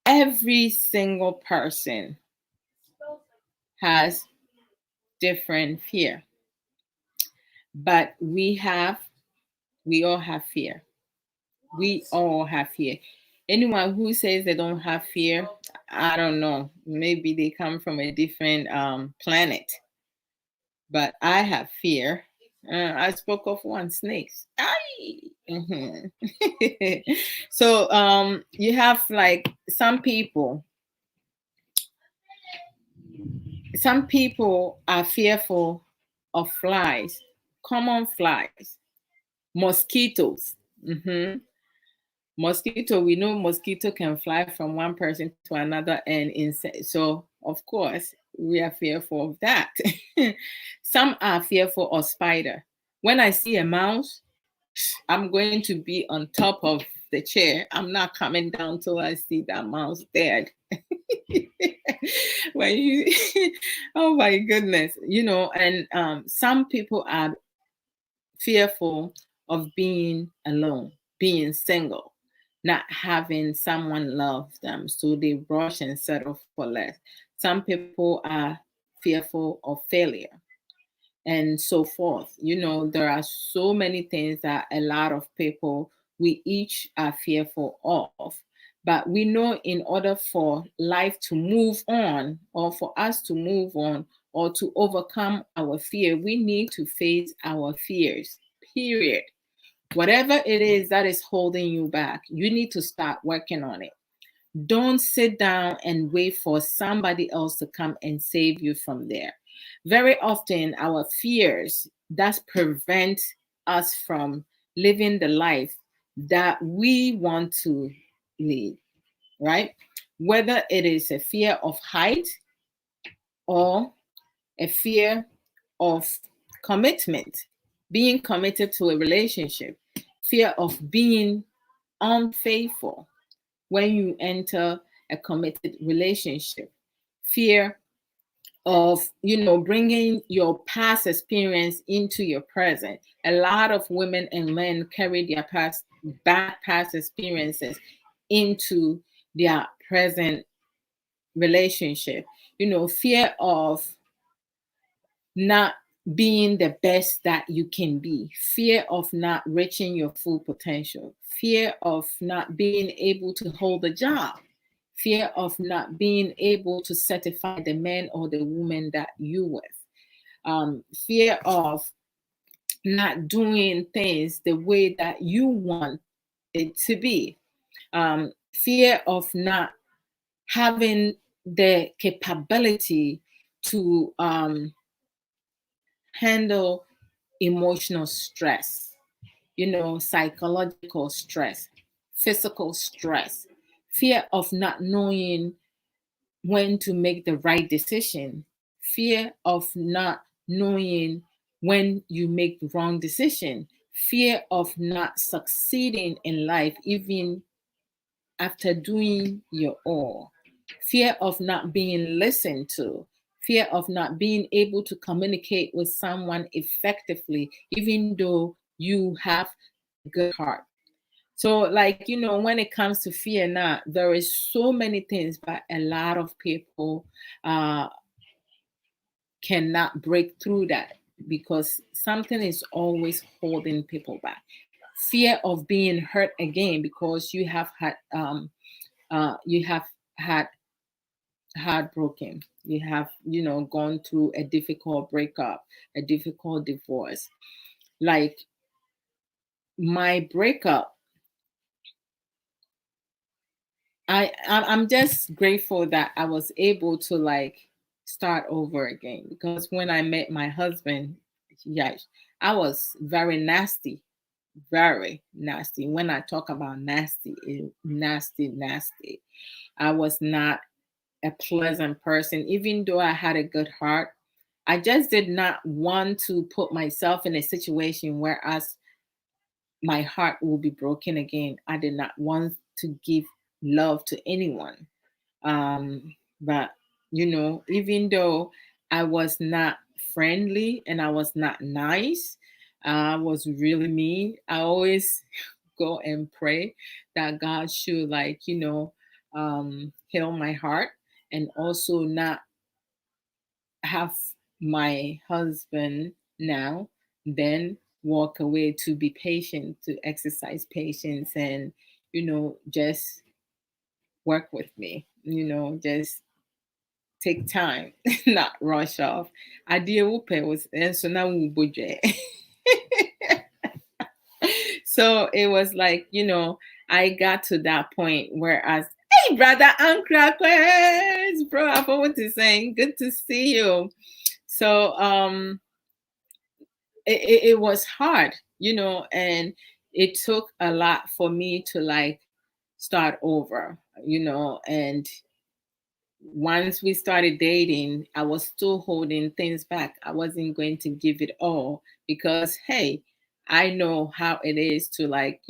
Every single person has different fear, but we all have fear. We all have fear. Anyone who says they don't have fear, I don't know. Maybe they come from a different planet. But I have fear. I spoke of one, snakes. Aye. So you have, like, some people are fearful of flies, common flies, mosquitoes. Mosquito, we know mosquito can fly from one person to another, and so of course we are fearful of that. Some are fearful of spider. When I see a mouse, I'm going to be on top of the chair. I'm not coming down till I see that mouse dead. when you Oh my goodness, and some people are fearful of being alone, being single, not having someone love them, so they rush and settle for less. Some people are fearful of failure, and so forth. There are so many things that a lot of people, we each are fearful of. But we know, in order for life to move on, or for us to move on, or to overcome our fear, we need to face our fears, period. Whatever it is that is holding you back, you need to start working on it. Don't sit down and wait for somebody else to come and save you from there. Very often, our fears that prevent us from living the life that we want to lead, right? Whether it is a fear of height or a fear of commitment, being committed to a relationship, fear of being unfaithful when you enter a committed relationship, fear of bringing your past experience into your present. A lot of women and men carry their bad past experiences into their present relationship. Fear of not being the best that you can be, fear of not reaching your full potential, fear of not being able to hold a job, fear of not being able to satisfy the man or the woman that you with, fear of not doing things the way that you want it to be, fear of not having the capability to handle emotional stress, psychological stress, physical stress, fear of not knowing when to make the right decision, fear of not knowing when you make the wrong decision, fear of not succeeding in life, even after doing your all, fear of not being listened to, fear of not being able to communicate with someone effectively, even though you have a good heart. So, like, when it comes to fear now, there is so many things, but a lot of people uh, cannot break through that because something is always holding people back. Fear of being hurt again because you have had heartbroken. You have, gone through a difficult breakup, a difficult divorce. Like my breakup, I'm just grateful that I was able to like start over again because when I met my husband, yeah, I was very nasty, very nasty. When I talk about nasty, nasty, nasty. I was not a pleasant person, even though I had a good heart. I just did not want to put myself in a situation where as my heart will be broken again. I did not want to give love to anyone. But even though I was not friendly and I was not nice, I was really mean. I always go and pray that God should heal my heart and also not have my husband now then walk away, to be patient, to exercise patience, and just work with me, just take time, not rush off. Idea whoopee was and so now we budget. So it was like, I got to that point where I, hey brother Uncle, bro, I forgot to say good to see you. So it was hard, and it took a lot for me to like start over, and once we started dating, I was still holding things back. I wasn't going to give it all because, hey, I know how it is to like,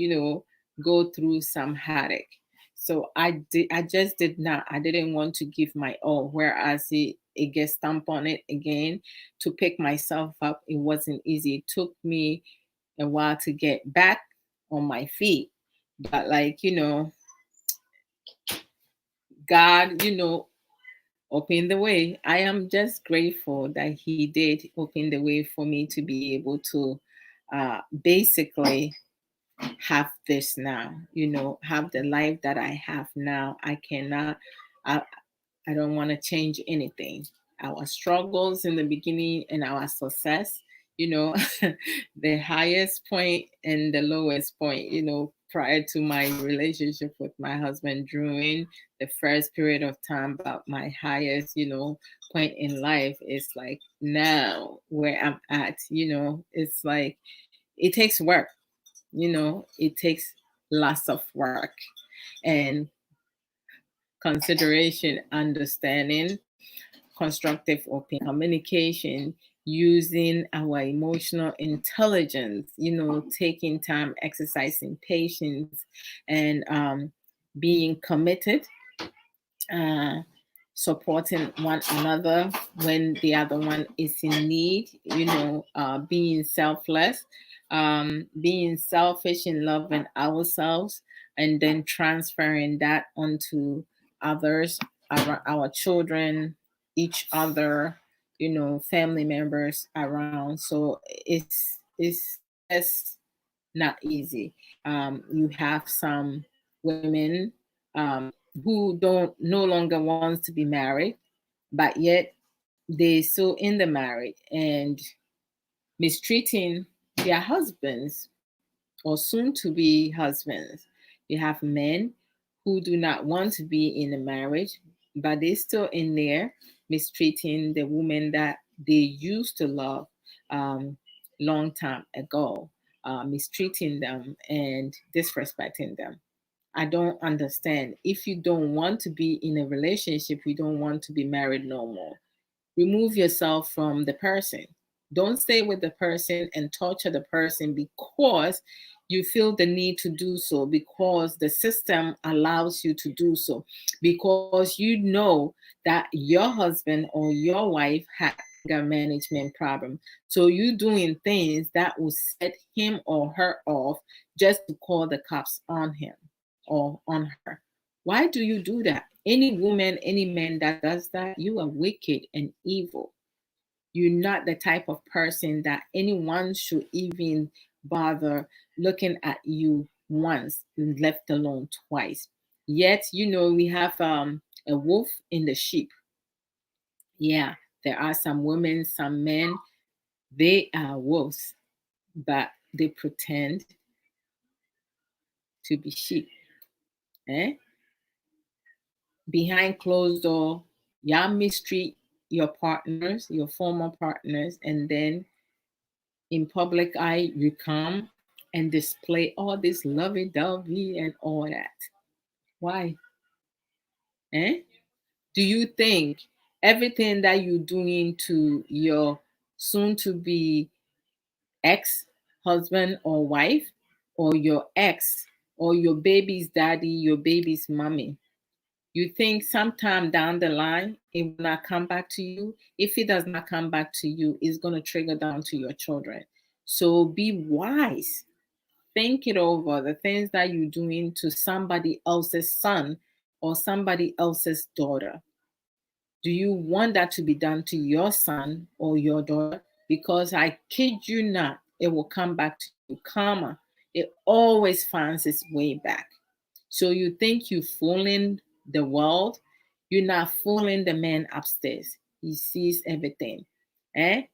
go through some heartache. So I just did not, I didn't want to give my all. Whereas it gets stamped on it again to pick myself up. It wasn't easy. It took me a while to get back on my feet. But like, God, open the way. I am just grateful that He did open the way for me to be able to basically have this now, have the life that I have now. I cannot, I, I don't want to change anything. Our struggles in the beginning and our success, the highest point and the lowest point, prior to my relationship with my husband during the first period of time, but my highest, point in life is like now where I'm at, it's like it takes work, it takes lots of work and consideration, understanding, constructive open communication, using our emotional intelligence, taking time, exercising patience, and being committed, uh, supporting one another when the other one is in need, being selfless, being selfish in loving ourselves, and then transferring that onto others, our children, each other, family members around. So it's not easy. You have some women who don't no longer wants to be married, but yet they still in the marriage and mistreating their husbands or soon to be husbands. You have men who do not want to be in a marriage, but they still in there mistreating the woman that they used to love long time ago, mistreating them and disrespecting them. I don't understand. If you don't want to be in a relationship, you don't want to be married no more. Remove yourself from the person. Don't stay with the person and torture the person because you feel the need to do so, because the system allows you to do so, because you know that your husband or your wife had anger management problem. So you doing things that will set him or her off just to call the cops on him or on her. Why do you do that? Any woman, any man that does that, you are wicked and evil. You're not the type of person that anyone should even bother looking at you once, let alone twice. Yet, we have a wolf in the sheep. Yeah, there are some women, some men, they are wolves, but they pretend to be sheep. Eh? Behind closed door, y'all mistreat your partners, your former partners, and then in public eye, you come and display all this lovey-dovey and all that. Why? Eh? Do you think everything that you're doing to your soon-to-be ex-husband or wife, or your ex, or your baby's daddy, your baby's mommy, you think sometime down the line it will not come back to you? If it does not come back to you, it's going to trigger down to your children. So be wise. Think it over. The things that you're doing to somebody else's son or somebody else's daughter. Do you want that to be done to your son or your daughter? Because I kid you not, it will come back to you. Karma, it always finds its way back. So you think you're fooling the world? You're not fooling the man upstairs. He sees everything.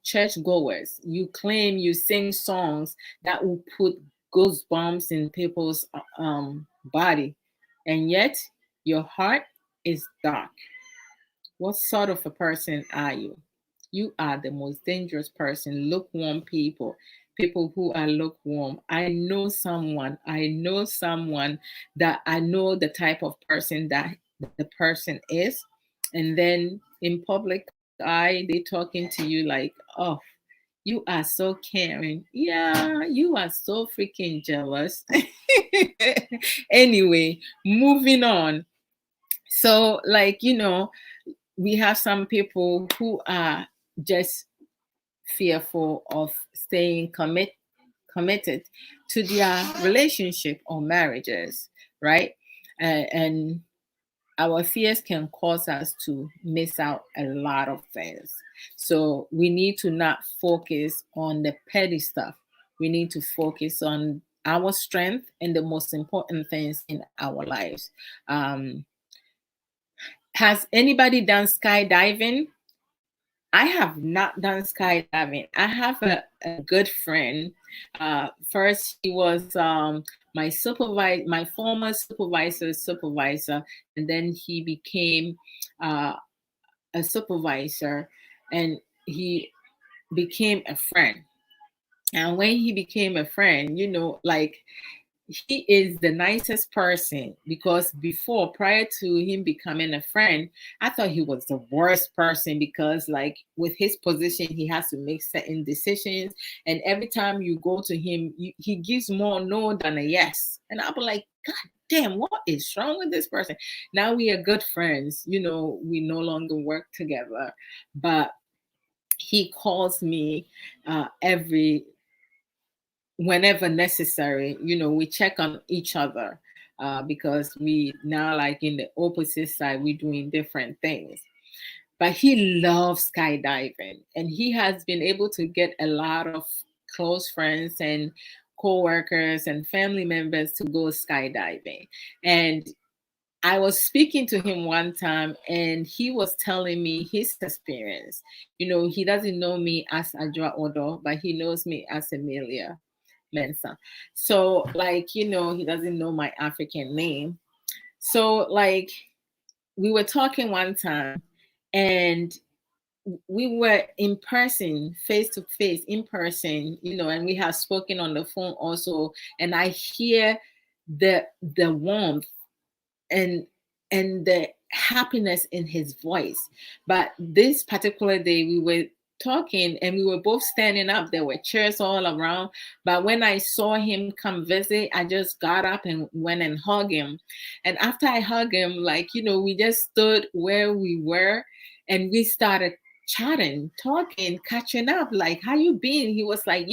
Church goers, you claim you sing songs that will put goosebumps in people's body, and yet your heart is dark. What sort of a person are you? You are the most dangerous person. Lukewarm people who are lukewarm. I know someone that I know the type of person that the person is. And then in public eye, they talking to you like, oh, you are so caring. Yeah, you are so freaking jealous. Anyway, moving on. So, we have some people who are just fearful of staying committed to their relationship or marriages, right? And our fears can cause us to miss out a lot of things. So we need to not focus on the petty stuff. We need to focus on our strength and the most important things in our lives. Has anybody done skydiving? I have not done skydiving. I have a good friend. First, he was my former supervisor's supervisor, and then he became uh, a supervisor, and he became a friend. And when he became a friend, he is the nicest person, because before, prior to him becoming a friend, I thought he was the worst person, because like with his position, he has to make certain decisions, and every time you go to him, he gives more no than a yes. And I'll be like, God damn, what is wrong with this person? Now we are good friends, we no longer work together, but he calls me every whenever necessary. We check on each other, because we now, like, in the opposite side, we're doing different things. But he loves skydiving, and he has been able to get a lot of close friends and co-workers and family members to go skydiving. And I was speaking to him one time, and he was telling me his experience. He doesn't know me as Adwoa Odo, but he knows me as Amelia Mensah. So, he doesn't know my African name. So, we were talking one time, and we were in person, face to face, in person, and we have spoken on the phone also. And I hear the warmth and the happiness in his voice. But this particular day, we were talking, and we were both standing up. There were chairs all around. But when I saw him come visit, I just got up and went and hugged him. And after I hugged him, like, we just stood where we were and we started chatting, talking, catching up. Like, how you been? He was like,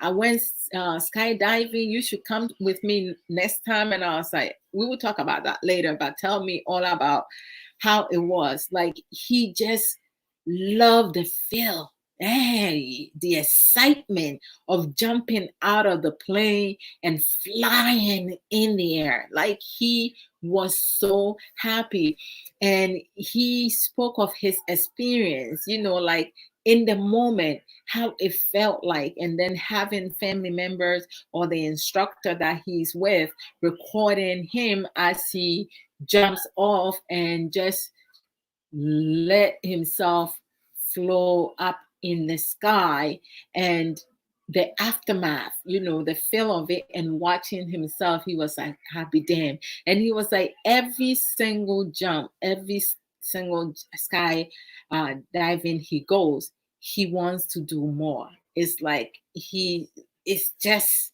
I went skydiving. You should come with me next time. And I was like, we will talk about that later, but tell me all about how it was. Like, he just loved the feel, the excitement of jumping out of the plane and flying in the air. Like, he was so happy. And he spoke of his experience, like in the moment, how it felt like, and then having family members or the instructor that he's with recording him as he jumps off and just let himself flow up in the sky, and the aftermath, the feel of it, and watching himself, he was like, happy damn. And he was like, every single jump, every single sky diving he goes, he wants to do more. It's like it's just,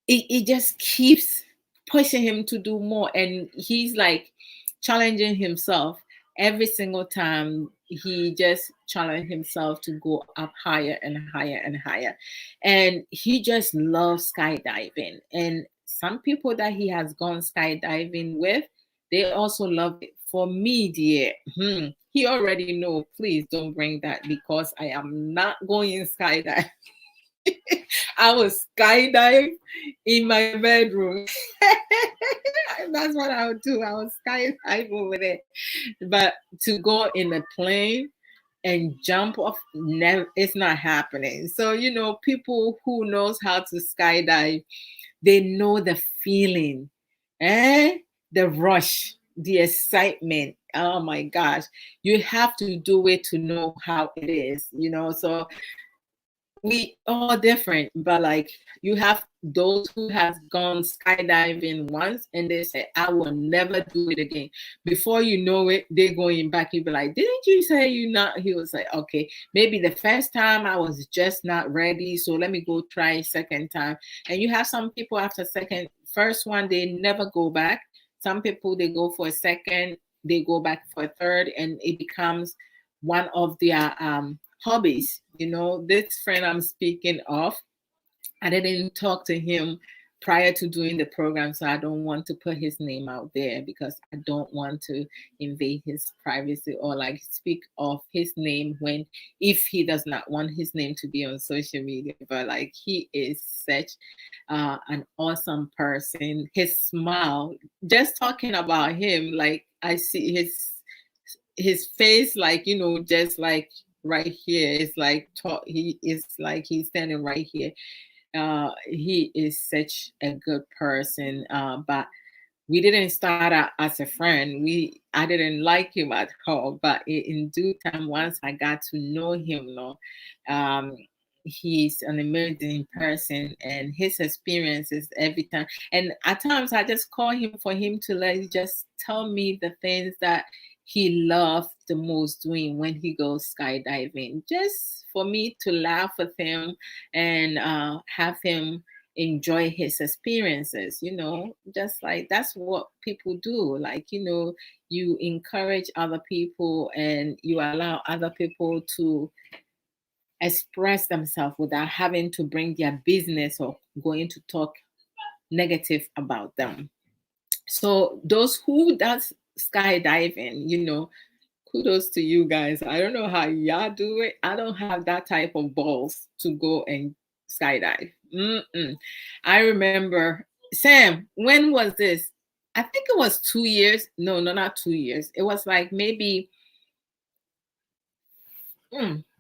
it just keeps pushing him to do more. And he's like challenging himself every single time. He just challenged himself to go up higher and higher and higher. And he just loves skydiving. And some people that he has gone skydiving with, they also love it. For me, dear, he already know, please don't bring that, because I am not going skydiving. I was skydive in my bedroom. That's what I would do. I was skydiving with it. But to go in a plane and jump off, never, it's not happening. So, people who knows how to skydive, they know the feeling, the rush, the excitement. Oh my gosh. You have to do it to know how it is, So we all different, but like, you have those who have gone skydiving once and they say, I will never do it again. Before you know it, they're going back. You be like, didn't you say you not? He was like, okay, maybe the first time I was just not ready, so let me go try second time. And you have some people after first one, they never go back. Some people, they go for a second, they go back for a third, and it becomes one of their hobbies. This friend I'm speaking of, I didn't talk to him prior to doing the program, so I don't want to put his name out there, because I don't want to invade his privacy or like speak of his name if he does not want his name to be on social media. But like, he is such an awesome person. His smile, just talking about him, like, I see his face, like, just like right here. It's like he is like he's standing right here. He is such a good person. But we didn't start out as a friend. I didn't like him at all. But in due time, once I got to know him, he's an amazing person, and his experiences every time. And at times, I just call him for him to just tell me the things that he loved the most doing when he goes skydiving, just for me to laugh with him and have him enjoy his experiences. Just like, that's what people do. Like, you encourage other people and you allow other people to express themselves without having to bring their business or going to talk negative about them. So those who does skydiving, kudos to you guys. I don't know how y'all do it. I don't have that type of balls to go and skydive. I remember, Sam, when was this? I think it was 2 years. No, not 2 years. It was like maybe 3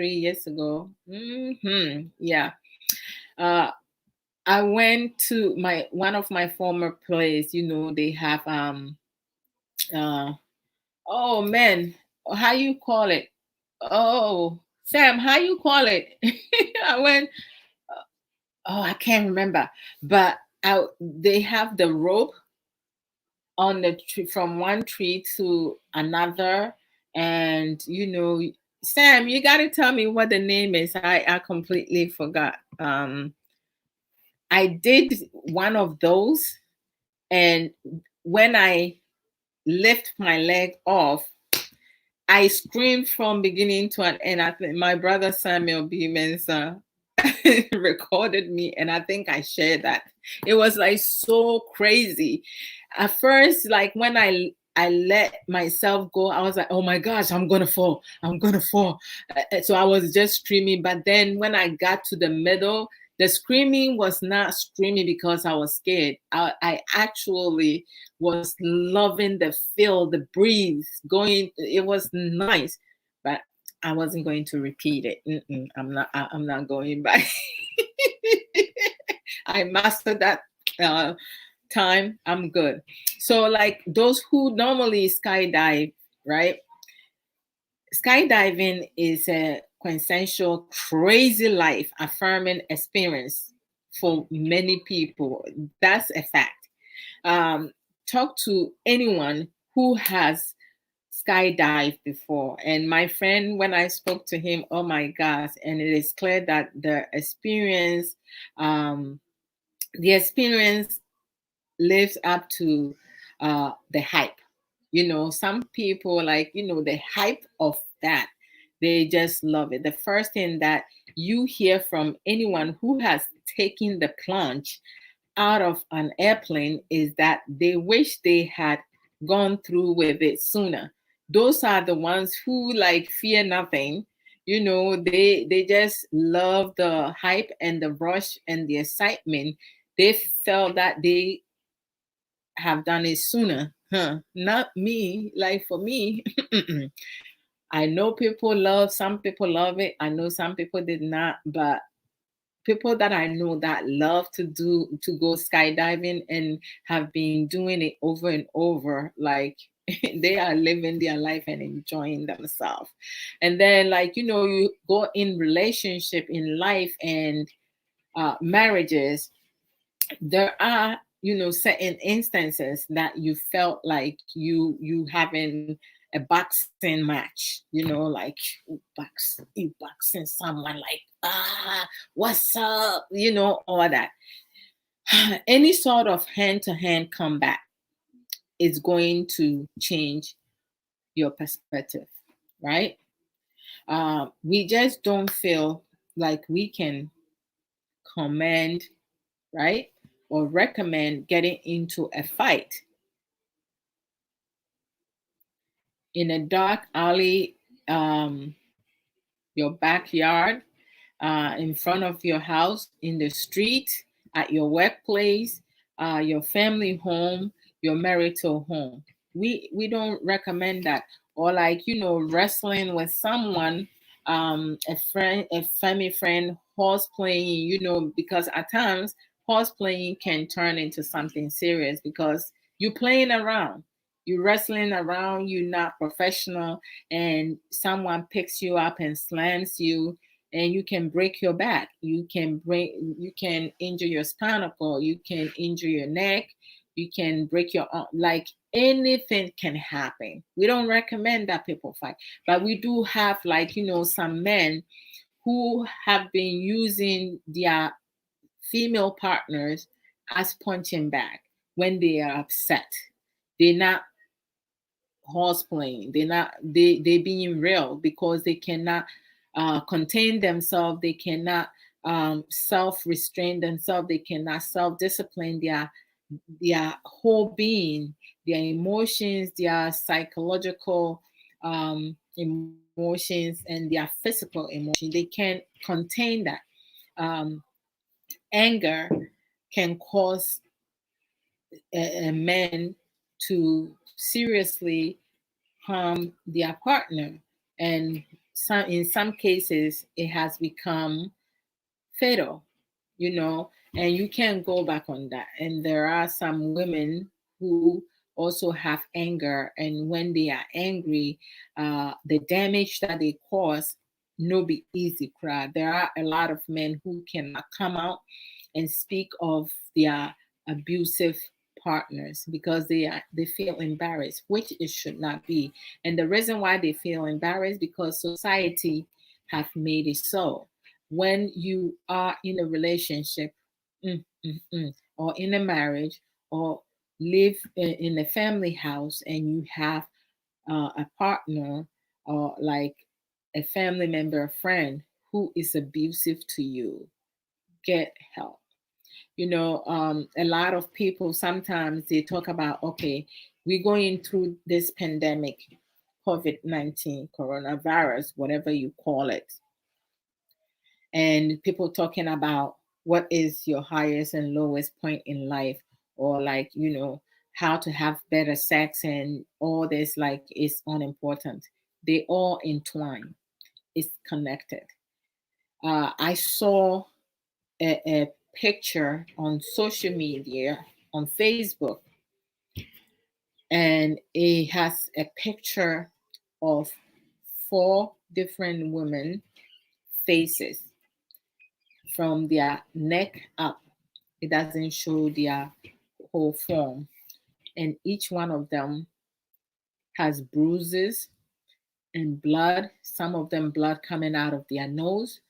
years ago. Yeah. I went to one of my former place. They have oh man, how you call it? Oh, Sam, how you call it? I went. Oh, I can't remember, but they have the rope on the tree, from one tree to another, And Sam, you got to tell me what the name is. I completely forgot. I did one of those, and when I lift my leg off, I screamed from beginning to an end. I think my brother Samuel B. Mensah recorded me, and I think I shared that. It was like so crazy. At first, like when I let myself go, I was like, oh my gosh, I'm gonna fall. I'm gonna fall. So I was just screaming. But then when I got to the middle, the screaming was not screaming because I was scared. I actually was loving the feel, the breeze going. It was nice, but I wasn't going to repeat it. I'm not. I'm not going back. I mastered that time. I'm good. So, like those who normally skydive, right? Skydiving is a quintessential crazy life affirming experience for many people. That's a fact. Talk to anyone who has skydived before. And my friend, when I spoke to him, oh my gosh, and it is clear that um, the experience lives up to the hype. Some people like, the hype of that. They just love it. The first thing that you hear from anyone who has taken the plunge out of an airplane is that they wish they had gone through with it sooner. Those are the ones who like fear nothing. They just love the hype and the rush and the excitement. They felt that they have done it sooner. Not me. Like for me, I know some people love it. I know some people did not, but people that I know that love to go skydiving and have been doing it over and over, like they are living their life and enjoying themselves. And then like, you go in relationship in life and marriages, there are certain instances that you felt like you having a boxing match, like you boxing someone, like what's up, all that. Any sort of hand-to-hand combat is going to change your perspective, right? We just don't feel like we can command, right, or recommend getting into a fight in a dark alley, your backyard, in front of your house, in the street, at your workplace, your family home, your marital home. We don't recommend that. Or like, wrestling with someone, a friend, a family friend, horse playing, because at times horse playing can turn into something serious because you're playing around. You're wrestling around, you're not professional, and someone picks you up and slams you, and you can break your back, you can injure your spinal cord, you can injure your neck, you can break your arm. Like anything can happen. We don't recommend that people fight, but we do have, like, some men who have been using their female partners as punching bag when they are upset. They're not horse playing. They being real because they cannot contain themselves. They cannot self restrain themselves. They cannot self discipline their whole being, their emotions, their psychological emotions, and their physical emotions. They can't contain that. Anger can cause a man to seriously harm their partner, and in some cases it has become fatal, and you can't go back on that. And there are some women who also have anger, and when they are angry, the damage that they cause no be easy cry. There are a lot of men who cannot come out and speak of their abusive partners because they feel embarrassed, which it should not be. And the reason why they feel embarrassed because society have made it so. When you are in a relationship, or in a marriage, or live in a family house, and you have a partner or like a family member, a friend who is abusive to you, get help. A lot of people sometimes they talk about, okay, we're going through this pandemic, COVID-19, coronavirus, whatever you call it. And people talking about what is your highest and lowest point in life, or like, how to have better sex and all this, like, is unimportant. They all entwine. It's connected. I saw a picture on social media on Facebook, and it has a picture of 4 different women faces from their neck up. It doesn't show their whole form, and each one of them has bruises and blood, some of them blood coming out of their nose.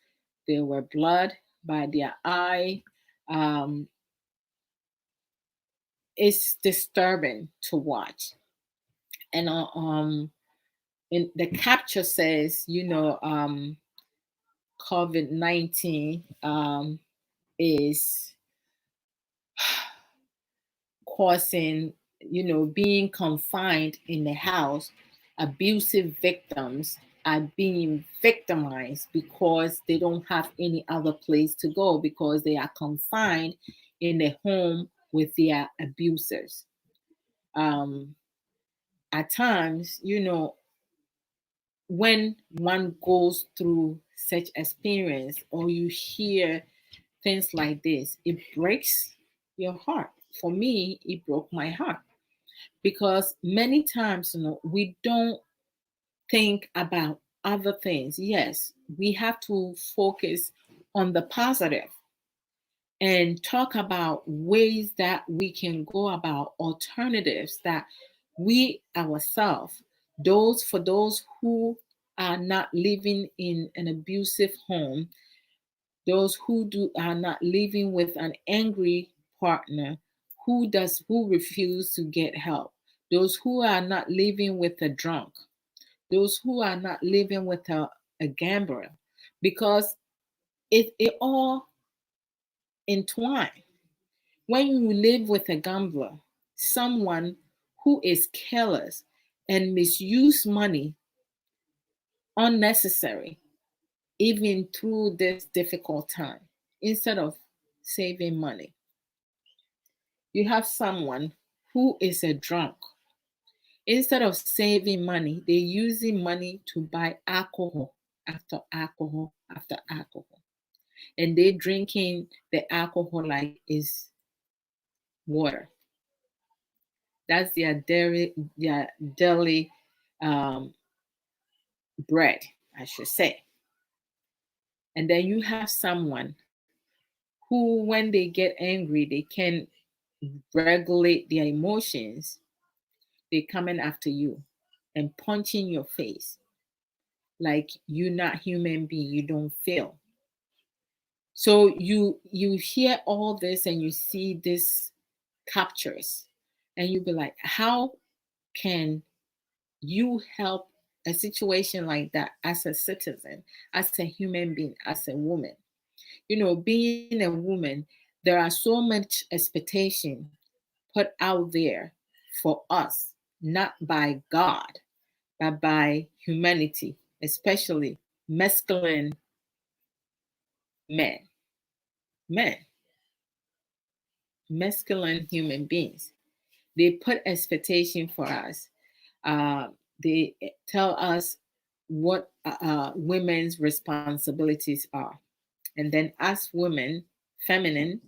There were blood by their eye. um, it's disturbing to watch. And in the capture says, COVID-19 is causing, being confined in the house. Abusive victims are being victimized because they don't have any other place to go, because they are confined in the home with their abusers. Um, at times, when one goes through such experience, or you hear things like this, it breaks your heart. For me, it broke my heart because many times, we don't think about other things. Yes, we have to focus on the positive and talk about ways that we can go about alternatives that we ourselves, those who are not living in an abusive home, those are not living with an angry partner who refuse to get help, those who are not living with a drunk, those who are not living with a gambler, because it all entwined. When you live with a gambler, someone who is careless and misuse money unnecessary, even through this difficult time, instead of saving money. You have someone who is a drunk. Instead of saving money, they're using money to buy alcohol after alcohol after alcohol. And they're drinking the alcohol like it's water. That's their daily um, bread, I should say. And then you have someone who, when they get angry, they can regulate their emotions. They coming after you and punching your face like you're not human being. You don't feel. So you hear all this and you see this captures, and you be like, how can you help a situation like that as a citizen, as a human being, as a woman? Being a woman, there are so much expectation put out there for us, not by God, but by humanity, especially masculine men, men, masculine human beings. They put expectation for us. They tell us what women's responsibilities are. And then as women, feminine,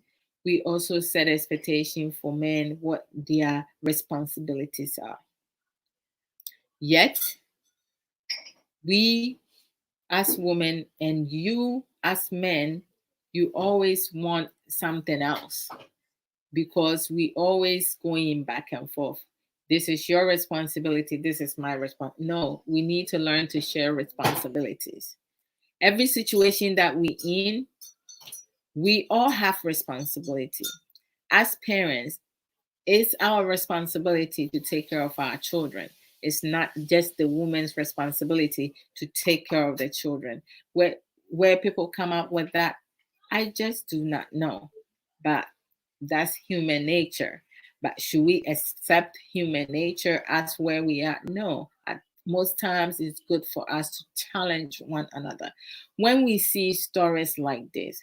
we also set expectation for men what their responsibilities are. Yet, we as women and you as men, you always want something else. because we always going back and forth. This is your responsibility. This is my response. No, we need to learn to share responsibilities. Every situation that we in, we all have responsibility. As parents, it's our responsibility to take care of our children. It's not just the woman's responsibility to take care of the children. Where people come up with that, I just do not know. But that's human nature. But should we accept human nature as where we are? No. Most times it's good for us to challenge one another. When we see stories like this,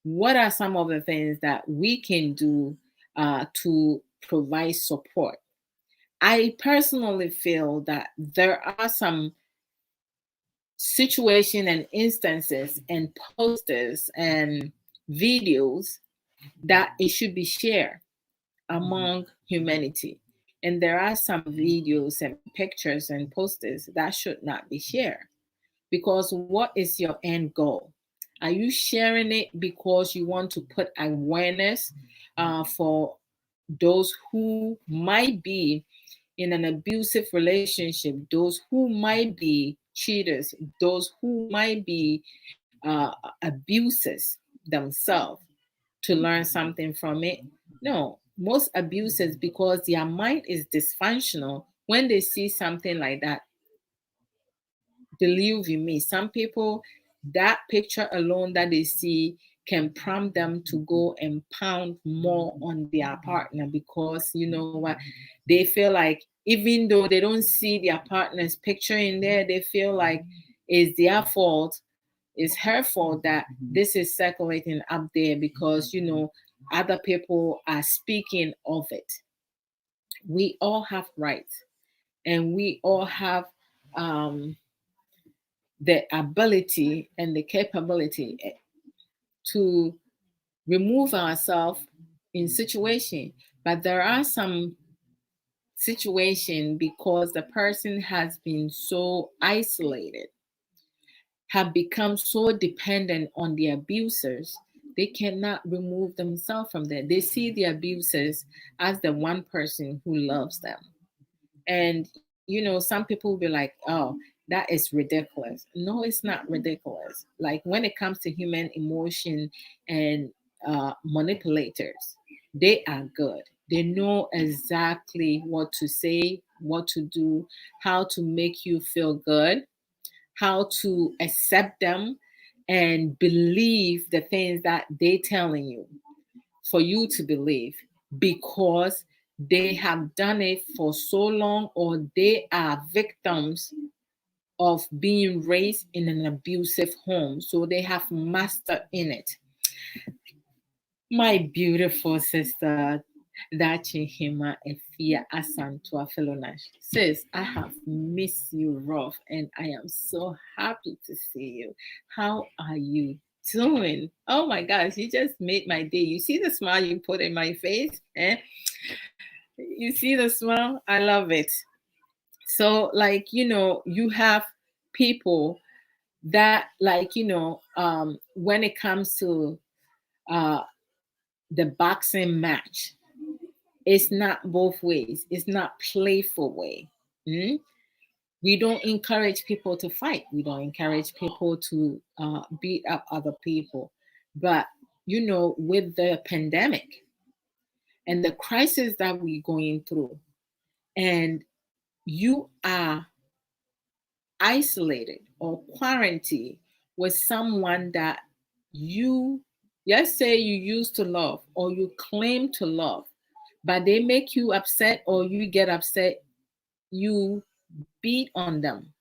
what are some of the things that we can do to provide support? I personally feel that there are some situations and instances and posters and videos that it should be shared among humanity. And there are some videos and pictures and posters that should not be shared. Because what is your end goal? Are you sharing it because you want to put awareness for those who might be in an abusive relationship, those who might be cheaters, those who might be abusers themselves, to learn something from it? No, most abusers, because their mind is dysfunctional, when they see something like that, believe you me, some people, that picture alone that they see can prompt them to go and pound more on their partner, because you know what, they feel like even though they don't see their partner's picture in there, they feel like it's their fault, it's her fault that this is circulating up there, because you know other people are speaking of it. We all have rights, and we all have um the ability and the capability to remove ourselves in situation. But there are some situation, because the person has been so isolated, have become so dependent on the abusers, they cannot remove themselves from there. They see the abusers as the one person who loves them. And you know, some people will be like, oh, that is ridiculous. No, it's not ridiculous. Like when it comes to human emotion and manipulators, they are good. They know exactly what to say, what to do, how to make you feel good, how to accept them and believe the things that they telling you for you to believe, because they have done it for so long, or they are victims of being raised in an abusive home, so they have mastered in it. My beautiful sister Dachi Hima Efia Asantua Felonash says, I have missed you rough, and I am so happy to see you. How are you doing? Oh my gosh, you just made my day. You see the smile you put in my face? You see the smile? I love it. So, like, you know, you have people that, like, you know, when it comes to uh, the boxing match, it's not both ways. It's not playful way. Mm? We don't encourage people to fight. We don't encourage people to beat up other people. But you know, with the pandemic and the crisis that we're going through, and you are isolated or quarantined with someone that you, let's say you used to love or you claim to love, but they make you upset or you get upset, you beat on them,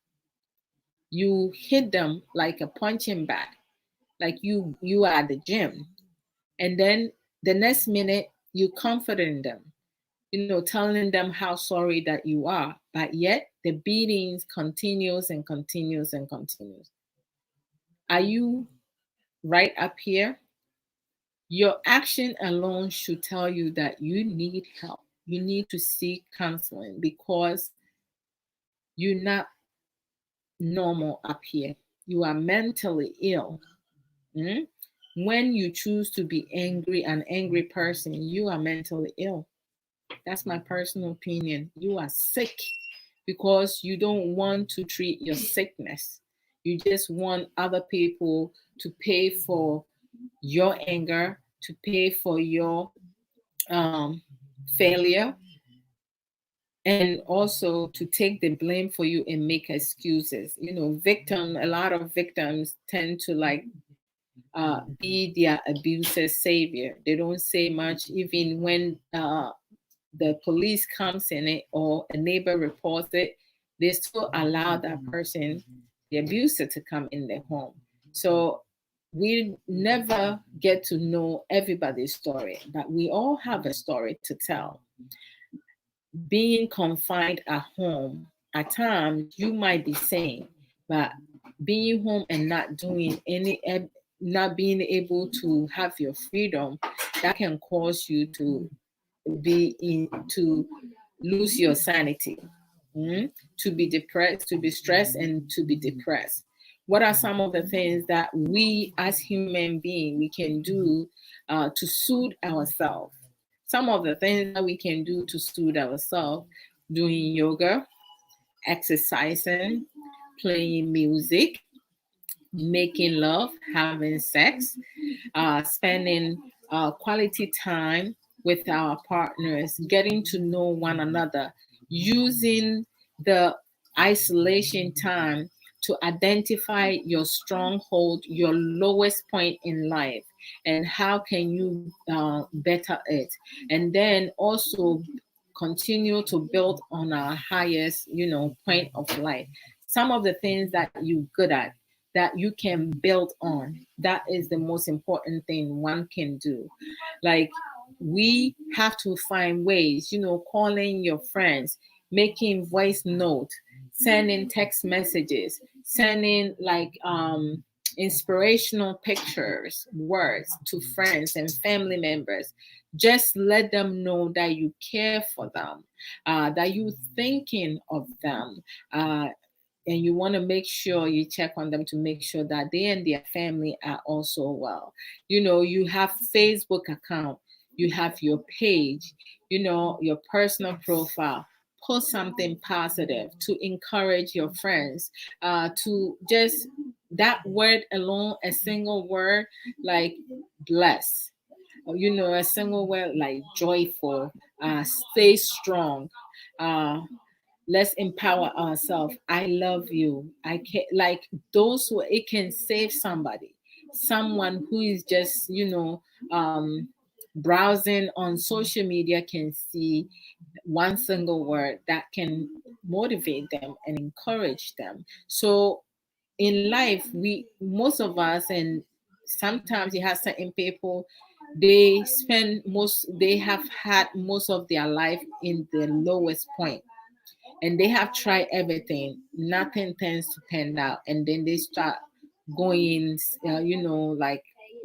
you hit them like a punching bag, like you are at the gym, and then the next minute you comforting them, you know, telling them how sorry that you are, but yet the beatings continues and continues and continues. Are you right up here? Your action alone should tell you that you need help. You need to seek counseling, because you're not normal up here. You are mentally ill. Mm? when you choose to be angry, an angry person, you are mentally ill. That's my personal opinion. You are sick because you don't want to treat your sickness. You just want other people to pay for your anger, to pay for your failure, and also to take the blame for you and make excuses. A lot of victims tend to like be their abuser's savior. They don't say much, even when the police comes in it or a neighbor reports it, they still allow that person, the abuser, to come in their home. So we never get to know everybody's story, but we all have a story to tell. Being confined at home, at times you might be sane, but being home and not doing not being able to have your freedom, that can cause you to to lose your sanity, to be depressed, to be stressed, and to be depressed. What are some of the things that we as human beings we can do to soothe ourselves? Some of the things that we can do to soothe ourselves: doing yoga, exercising, playing music, making love, having sex, spending quality time with our partners, getting to know one another, using the isolation time to identify your stronghold, your lowest point in life, and how can you better it. And then also continue to build on our highest, point of life. Some of the things that you're good at that you can build on. That is the most important thing one can do. Like, we have to find ways, calling your friends, making voice note, sending text messages, sending like inspirational pictures, words to friends and family members. Just let them know that you care for them, that you're thinking of them, and you want to make sure you check on them to make sure that they and their family are also well. You have Facebook account, you have your page, your personal profile. Post something positive to encourage your friends, to just that word alone, a single word like bless, a single word like joyful, stay strong, uh, let's empower ourselves. I love you. I can, like, those who it can save somebody, someone who is just browsing on social media can see one single word that can motivate them and encourage them. So in life, we most of us, and sometimes you have certain people, they have had most of their life in the lowest point, and they have tried everything. Nothing tends to pan out, and then they start going, like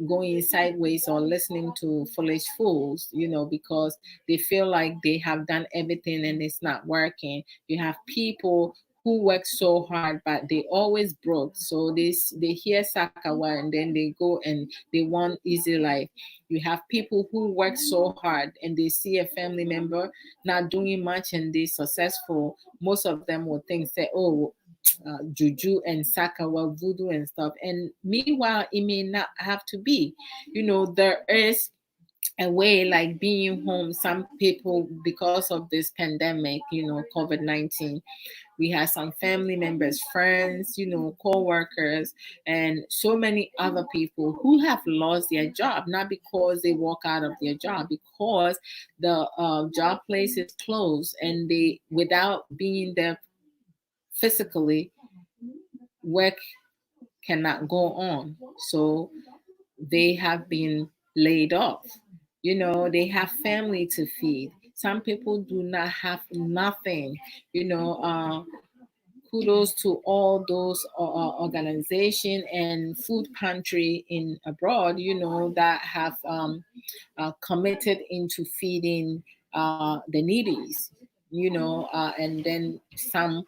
going sideways or listening to foolish fools, because they feel like they have done everything and it's not working. You have people who work so hard, but they always broke. So they hear Sakawa and then they go and they want easy life. You have people who work so hard and they see a family member not doing much and they're successful. Most of them will think, say, oh, juju and Sakawa, voodoo and stuff. And meanwhile, it may not have to be. There is a way, like being home. Some people, because of this pandemic, COVID-19, we have some family members, friends, co-workers, and so many other people who have lost their job, not because they walk out of their job, because the job place is closed, and they, without being there physically, work cannot go on. So they have been laid off. They have family to feed. Some people do not have nothing. Kudos to all those organization and food pantry in abroad, that have committed into feeding the needies. and then some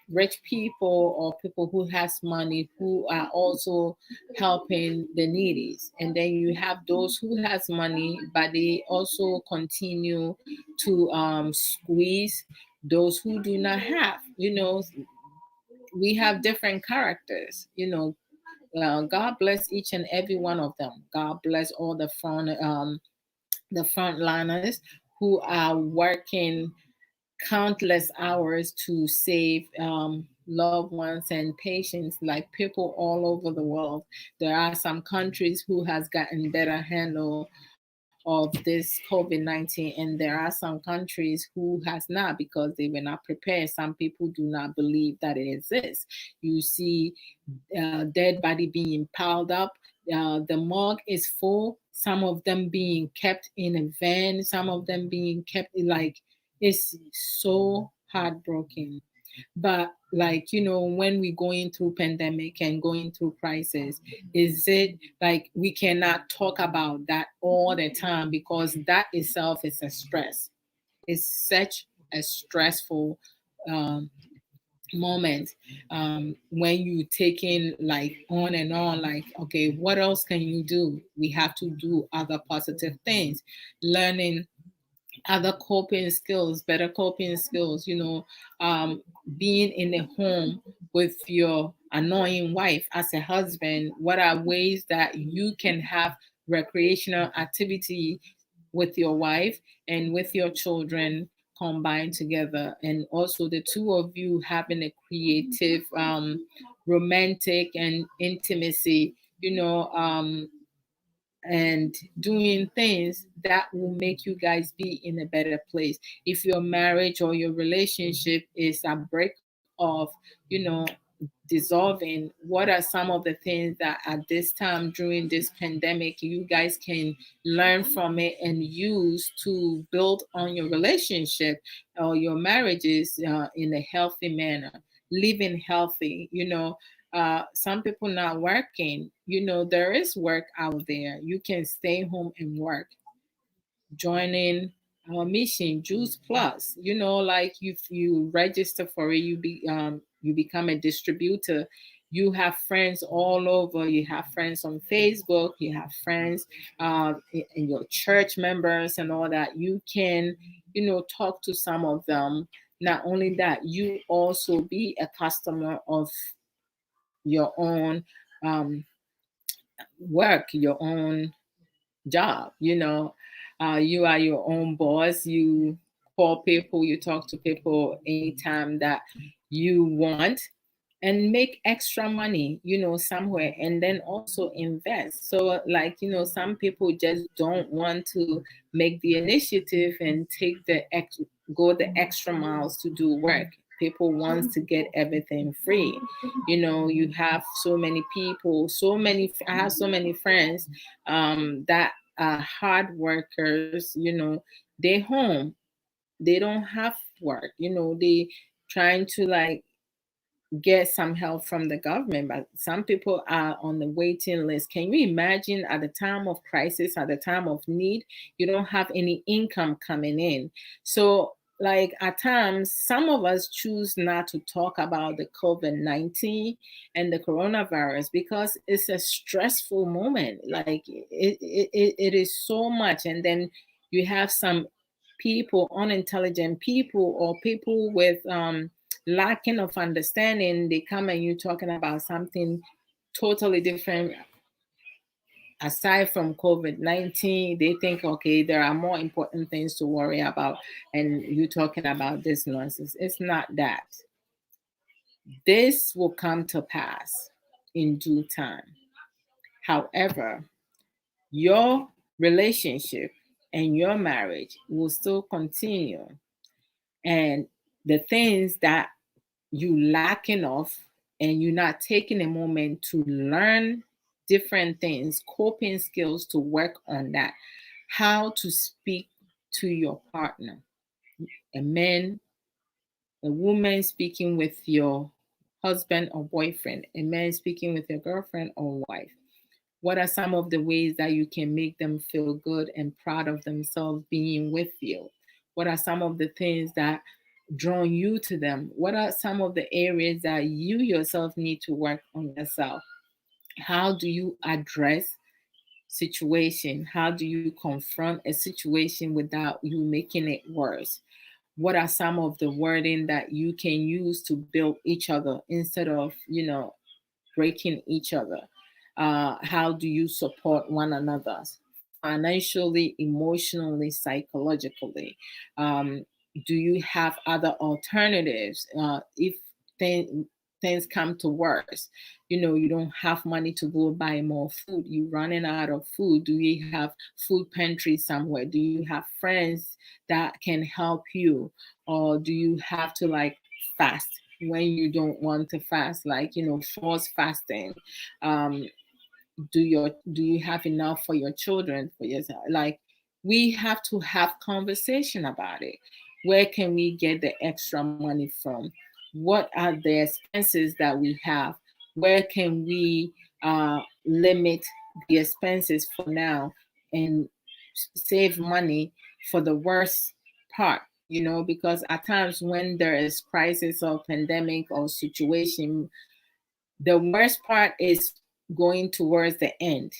rich people or people who has money who are also helping the needies, and then you have those who has money but they also continue to squeeze those who do not have. We have different characters. God bless each and every one of them. God bless all the frontliners who are working countless hours to save loved ones and patients, like people all over the world. There are some countries who has gotten better handle of this COVID-19, and there are some countries who has not because they were not prepared. Some people do not believe that it exists. You see dead body being piled up. The morgue is full. Some of them being kept in a van. Some of them being kept like, it's so heartbroken. But like, when we going through pandemic and going through crisis, is it like we cannot talk about that all the time because that itself is a stress. It's such a stressful um, moment when you taking like on and on, like, okay, what else can you do? We have to do other positive things, learning other coping skills, better coping skills, being in a home with your annoying wife as a husband. What are ways that you can have recreational activity with your wife and with your children combined together? And also the two of you having a creative, romantic and intimacy, and doing things that will make you guys be in a better place. If your marriage or your relationship is a break of, dissolving, what are some of the things that at this time during this pandemic you guys can learn from it and use to build on your relationship or your marriages in a healthy manner, living healthy? Some people not working. There is work out there. You can stay home and work. Joining our mission, Juice Plus. Like if you register for it, you become a distributor. You have friends all over. You have friends on Facebook. You have friends in your church members and all that. You can, talk to some of them. Not only that, you also be a customer of your own work, your own job. You are your own boss. You call people, you talk to people anytime that you want, and make extra money, somewhere, and then also invest. So, like, some people just don't want to make the initiative and take go the extra miles to do work. People wants to get everything free. You have so many people, I have so many friends that are hard workers. They home, they don't have work. They trying to like get some help from the government, but some people are on the waiting list. Can you imagine, at the time of crisis, at the time of need, you don't have any income coming in? So, like, at times, some of us choose not to talk about the COVID-19 and the coronavirus because it's a stressful moment. Like, it is so much. And then you have some people, unintelligent people, or people with lacking of understanding. They come and you talking about something totally different aside from COVID-19. They think, okay, there are more important things to worry about, and you talking about this nonsense. It's not that. This will come to pass in due time. However, your relationship and your marriage will still continue, and the things that you lacking of, and you're not taking a moment to learn different things, coping skills, to work on that. How to speak to your partner, a man, a woman speaking with your husband or boyfriend, a man speaking with your girlfriend or wife. What are some of the ways that you can make them feel good and proud of themselves being with you? What are some of the things that draw you to them? What are some of the areas that you yourself need to work on yourself? How do you address situation? How do you confront a situation without you making it worse? What are some of the wording that you can use to build each other instead of, breaking each other? How do you support one another financially, emotionally, psychologically? Um, do you have other alternatives? If thing, things come to worse, you don't have money to go buy more food, you running out of food. Do you have food pantry somewhere? Do you have friends that can help you? Or do you have to like fast when you don't want to fast, like force fasting? um do you have enough for your children, for yourself? Like, we have to have conversation about it. Where can we get the extra money from? What are the expenses that we have? Where can we limit the expenses for now and save money for the worst part? Because at times when there is crisis or pandemic or situation, the worst part is going towards the end.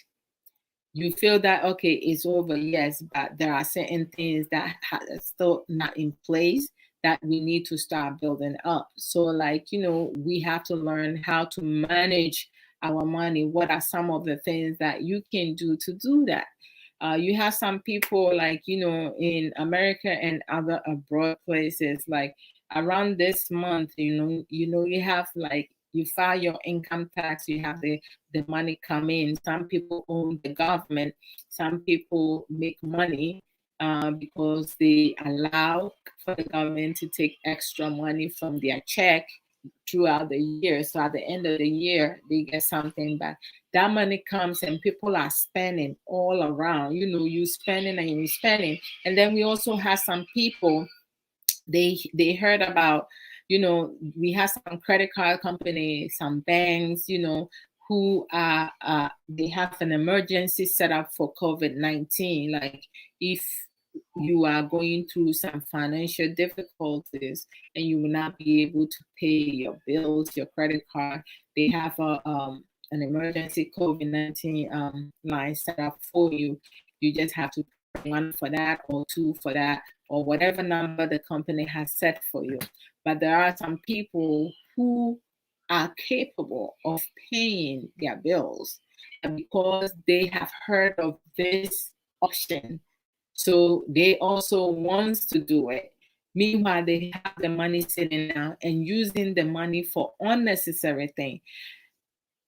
You feel that okay, it's over, yes, but there are certain things that are still not in place that we need to start building up. So like, we have to learn how to manage our money. What are some of the things that you can do to do that? You have some people like, in America and other abroad places, like around this month, you have like, you file your income tax, you have the money come in. Some people own the government, some people make money because they allow for the government to take extra money from their check throughout the year. So at the end of the year, they get something back. That money comes and people are spending all around. You spending and you spending. And then we also have some people, they heard about, we have some credit card companies, some banks, who are they have an emergency set up for COVID-19. Like, if you are going through some financial difficulties and you will not be able to pay your bills, your credit card, they have an emergency COVID-19 line set up for you. You just have to pay one for that or two for that, or whatever number the company has set for you. But there are some people who are capable of paying their bills, and because they have heard of this option, so they also wants to do it. Meanwhile, they have the money sitting now and using the money for unnecessary things,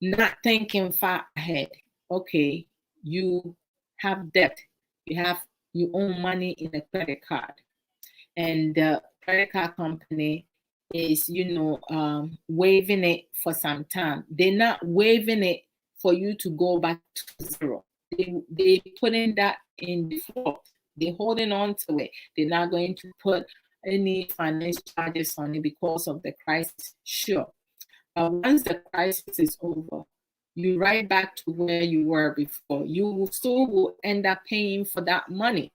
not thinking far ahead. Okay, you have debt, you owe money in a credit card, and the credit card company is waiving it for some time. They're not waiving it for you to go back to zero. They putting that in default. They're holding on to it. They're not going to put any finance charges on it because of the crisis. Sure, but once the crisis is over, you right back to where you were before. You still will end up paying for that money.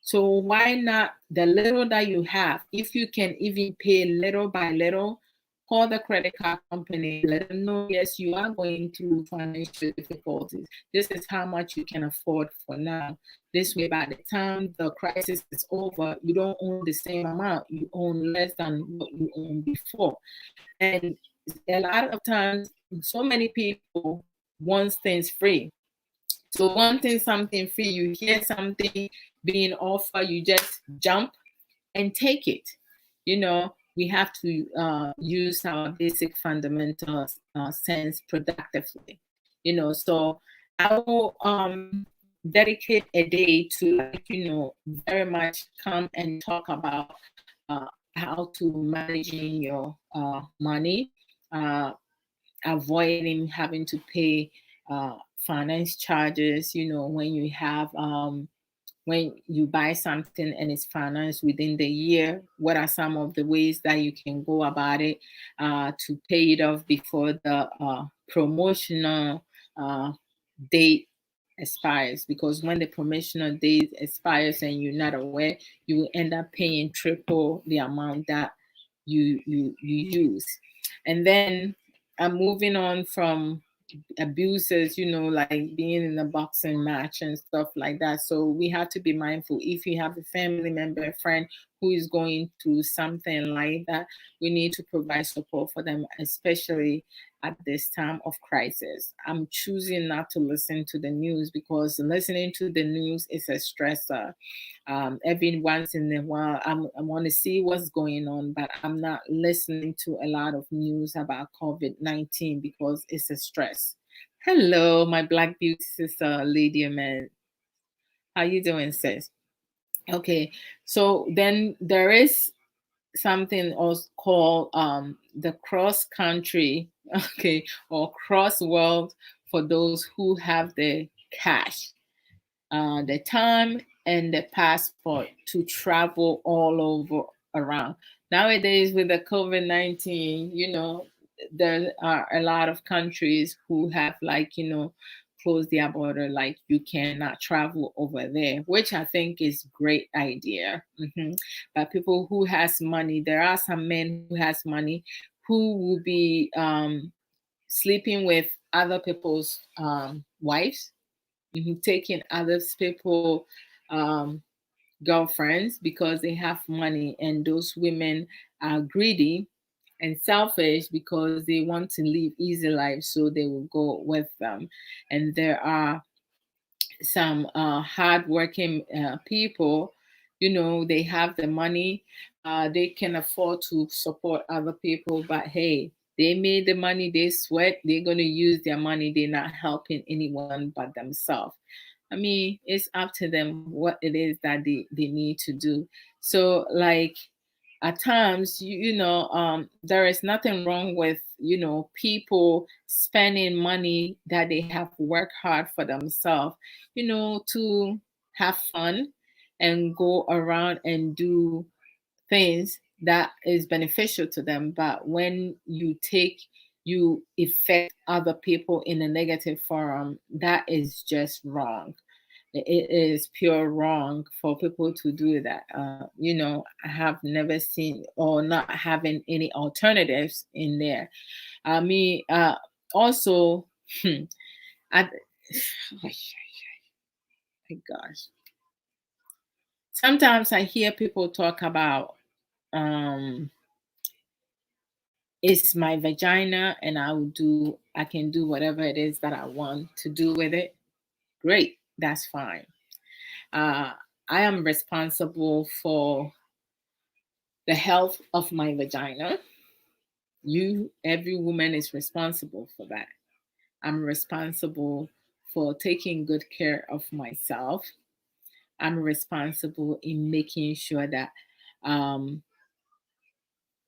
So why not the little that you have? If you can even pay little by little, call the credit card company, let them know, yes, you are going through financial difficulties. This is how much you can afford for now. This way, by the time the crisis is over, you don't own the same amount. You own less than what you owned before. And a lot of times, so many people want things free. So wanting something free, you hear something being offered, you just jump and take it. We have to use our basic fundamental sense productively. So I will dedicate a day to, very much come and talk about how to managing your money, avoiding having to pay finance charges, when you have when you buy something and it's financed within the year. What are some of the ways that you can go about it to pay it off before the promotional date expires, because when the promotional date expires and you're not aware, you will end up paying triple the amount that you use. And then I'm moving on from abuses, like being in a boxing match and stuff like that. So we have to be mindful. If you have a family member, a friend who is going through something like that, we need to provide support for them, especially at this time of crisis. I'm choosing not to listen to the news, because listening to the news is a stressor. Every once in a while, I want to see what's going on, but I'm not listening to a lot of news about COVID-19 because it's a stress. Hello, my Black beauty sister, Lady Man. How you doing, sis? Okay, so then there is something also called the cross country, okay, or cross world, for those who have the cash, the time, and the passport to travel all over around. Nowadays, with the COVID-19, there are a lot of countries who have, like, closed their border, like you cannot travel over there, which I think is great idea. But people who has money, there are some men who has money who will be sleeping with other people's wives, taking other people girlfriends, because they have money, and those women are greedy and selfish because they want to live easy lives, so they will go with them. And there are some hardworking people, they have the money, they can afford to support other people, but hey, they made the money, they sweat, they're going to use their money, they're not helping anyone but themselves. I mean, it's up to them what it is that they need to do. So, like, at times, there is nothing wrong with, people spending money that they have worked hard for themselves, to have fun and go around and do things that is beneficial to them. But when you affect other people in a negative forum, that is just wrong. It is pure wrong for people to do that. I have never seen, or not having any alternatives in there. I mean, also, I, oh my gosh. Sometimes I hear people talk about, it's my vagina, and I can do whatever it is that I want to do with it. Great, that's fine. I am responsible for the health of my vagina. Every woman is responsible for that. I'm responsible for taking good care of myself. I'm responsible in making sure that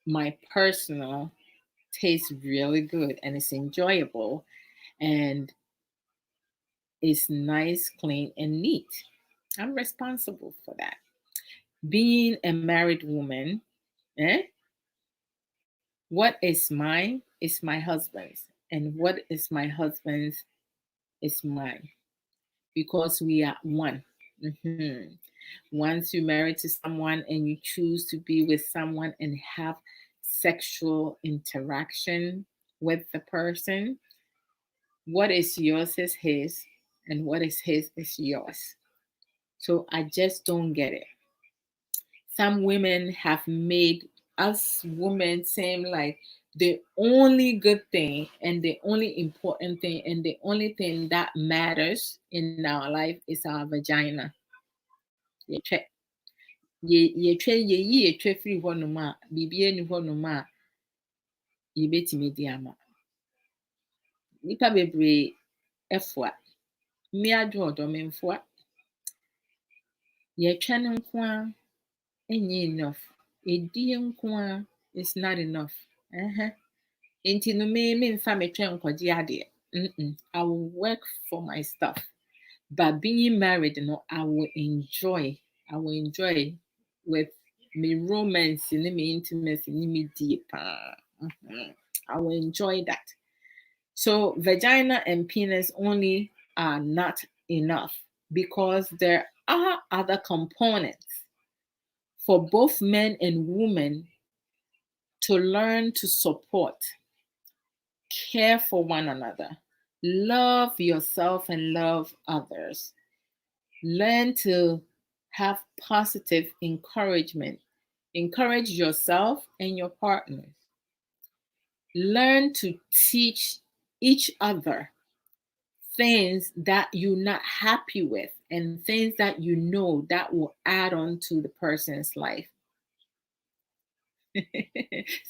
my personal tastes really good and it's enjoyable and it's nice, clean, and neat. I'm responsible for that. Being a married woman, what is mine is my husband's, and what is my husband's is mine, because we are one. Once you marry to someone and you choose to be with someone and have sexual interaction with the person, what is yours is his, and what is his is yours. So I just don't get it. Some women have made us women seem like the only good thing and the only important thing and the only thing that matters in our life is our vagina. Yɛtwa yɛyi yɛtwa firi hɔnom a biribi ani hɔnom a yɛbɛtumi di ama. Nnipa bebree ɛfoa. Mme Adwoa Odo memfoa. Yɛtwa no nko a ɛnyɛ enough. Ɛdie nko a is not enough. Nti no memfa metwa nkɔgye adeɛ. I will work for my stuff. But being married, I will enjoy with me romance and me intimacy and me deep. I will enjoy that. So vagina and penis only are not enough, because there are other components for both men and women to learn to support, care for one another, love yourself and love others, learn to have positive encouragement, encourage yourself and your partners, learn to teach each other things that you're not happy with and things that you know that will add on to the person's life.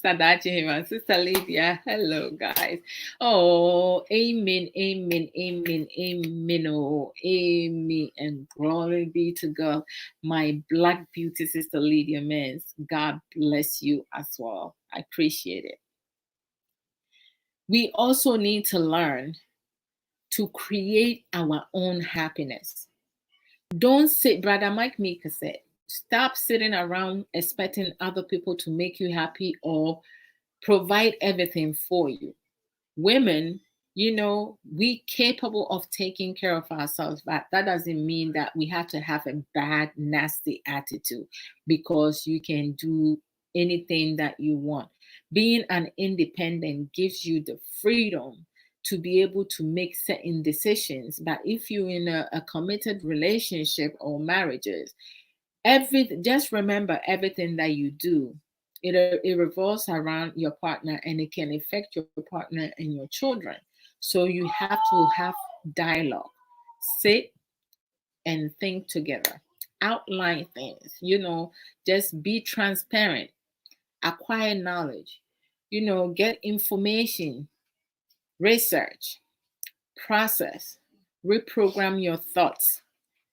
Sadachi and Sister Lydia, hello guys. Oh, amen, amen, amen, amen, oh, amen, and glory be to God. My Black beauty Sister Lydia Mans, God bless you as well. I appreciate it. We also need to learn to create our own happiness. Don't sit, Brother Mike Mika said, stop sitting around expecting other people to make you happy or provide everything for you. Women, we capable of taking care of ourselves, but that doesn't mean that we have to have a bad, nasty attitude because you can do anything that you want. Being an independent gives you the freedom to be able to make certain decisions. But if you're in a committed relationship or marriages, just remember everything that you do, it revolves around your partner, and it can affect your partner and your children. So you have to have dialogue, sit and think together, outline things, just be transparent, acquire knowledge, get information, research, process, reprogram your thoughts.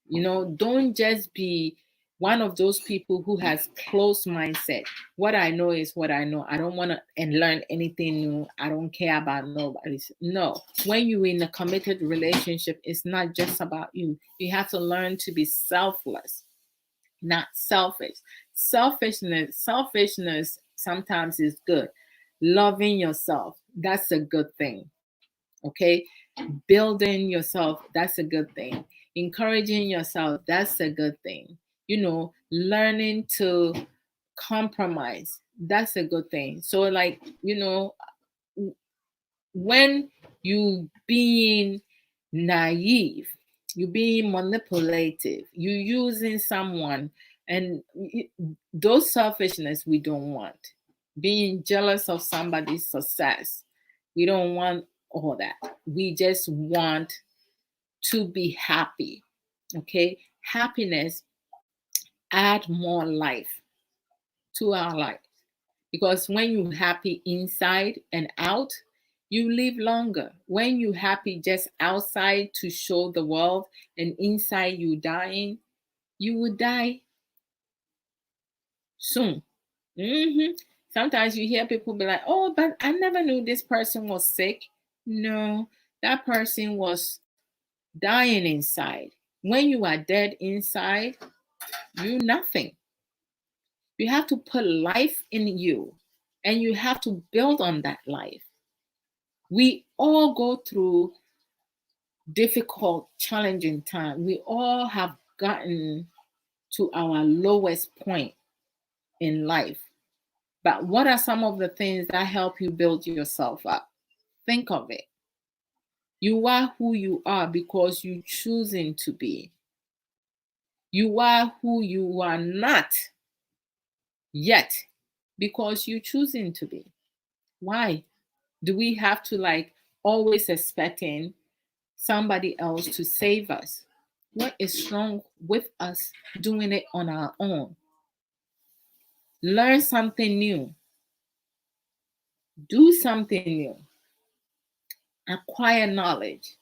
Don't just be one of those people who has closed mindset. What I know is what I know. I don't want to and learn anything new. I don't care about nobody. No. When you're in a committed relationship, it's not just about you. You have to learn to be selfless, not selfish. Selfishness sometimes is good. Loving yourself, that's a good thing. Okay? Building yourself, that's a good thing. Encouraging yourself, that's a good thing. Learning to compromise, that's a good thing. So, like, when you being naive, you being manipulative, you using someone, and those selfishness we don't want. Being jealous of somebody's success, we don't want all that. We just want to be happy. Okay? Happiness add more life to our life, because when you're happy inside and out, you live longer. When you're happy just outside to show the world and inside you dying, you will die soon. Sometimes you hear people be like, oh, but I never knew this person was sick. No, that person was dying inside. When you are dead inside, you're nothing. You have to put life in you, and you have to build on that life. We all go through difficult, challenging time. We all have gotten to our lowest point in life. But what are some of the things that help you build yourself up? Think of it. You are who you are because you're choosing to be. You are who you are not yet because you're choosing to be. Why do we have to always expecting somebody else to save us? What is wrong with us doing it on our own? Learn something new. Do something new. Acquire knowledge.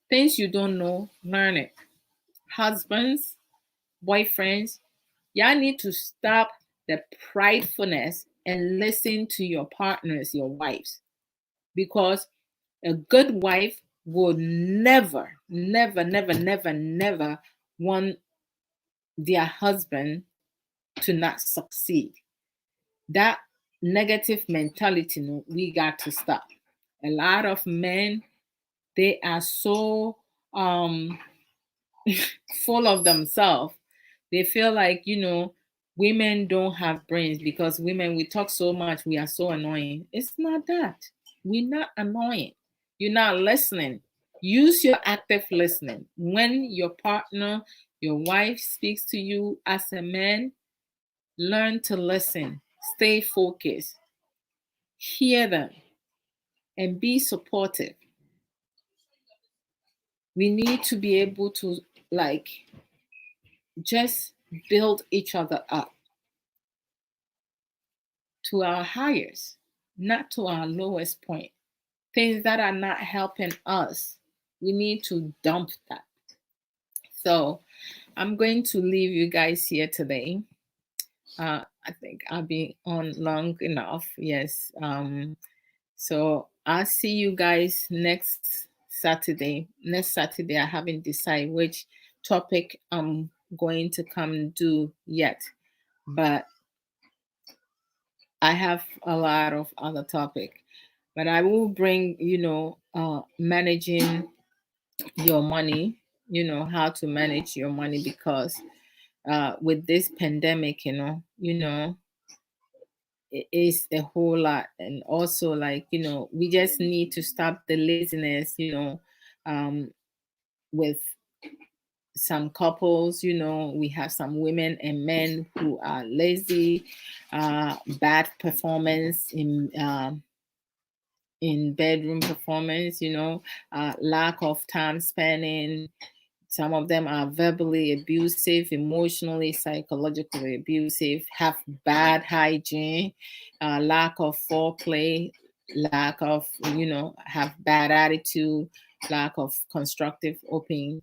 Things you don't know, learn it. Husbands, boyfriends, y'all need to stop the pridefulness and listen to your partners, your wives. Because a good wife will never, never, never, never, never want their husband to not succeed. That negative mentality, we got to stop. A lot of men, they are so full of themselves. They feel like, women don't have brains because women, we talk so much, we are so annoying. It's not that. We're not annoying. You're not listening. Use your active listening. When your partner, your wife speaks to you as a man, learn to listen. Stay focused. Hear them and be supportive. We need to be able to, like, just build each other up to our highest, not to our lowest point. Things that are not helping us, we need to dump that. So I'm going to leave you guys here today. I think I'll be on long enough. Yes. So I'll see you guys next Saturday. Next Saturday, I haven't decided which topic I'm going to come do yet, but I have a lot of other topic. But I will bring, managing your money, how to manage your money, because with this pandemic, it is a whole lot. And also, like, we just need to stop the laziness, with some couples, we have some women and men who are lazy, bad performance in bedroom performance, lack of time spending. Some of them are verbally abusive, emotionally, psychologically abusive, have bad hygiene, lack of foreplay, lack of, have bad attitude, lack of constructive, open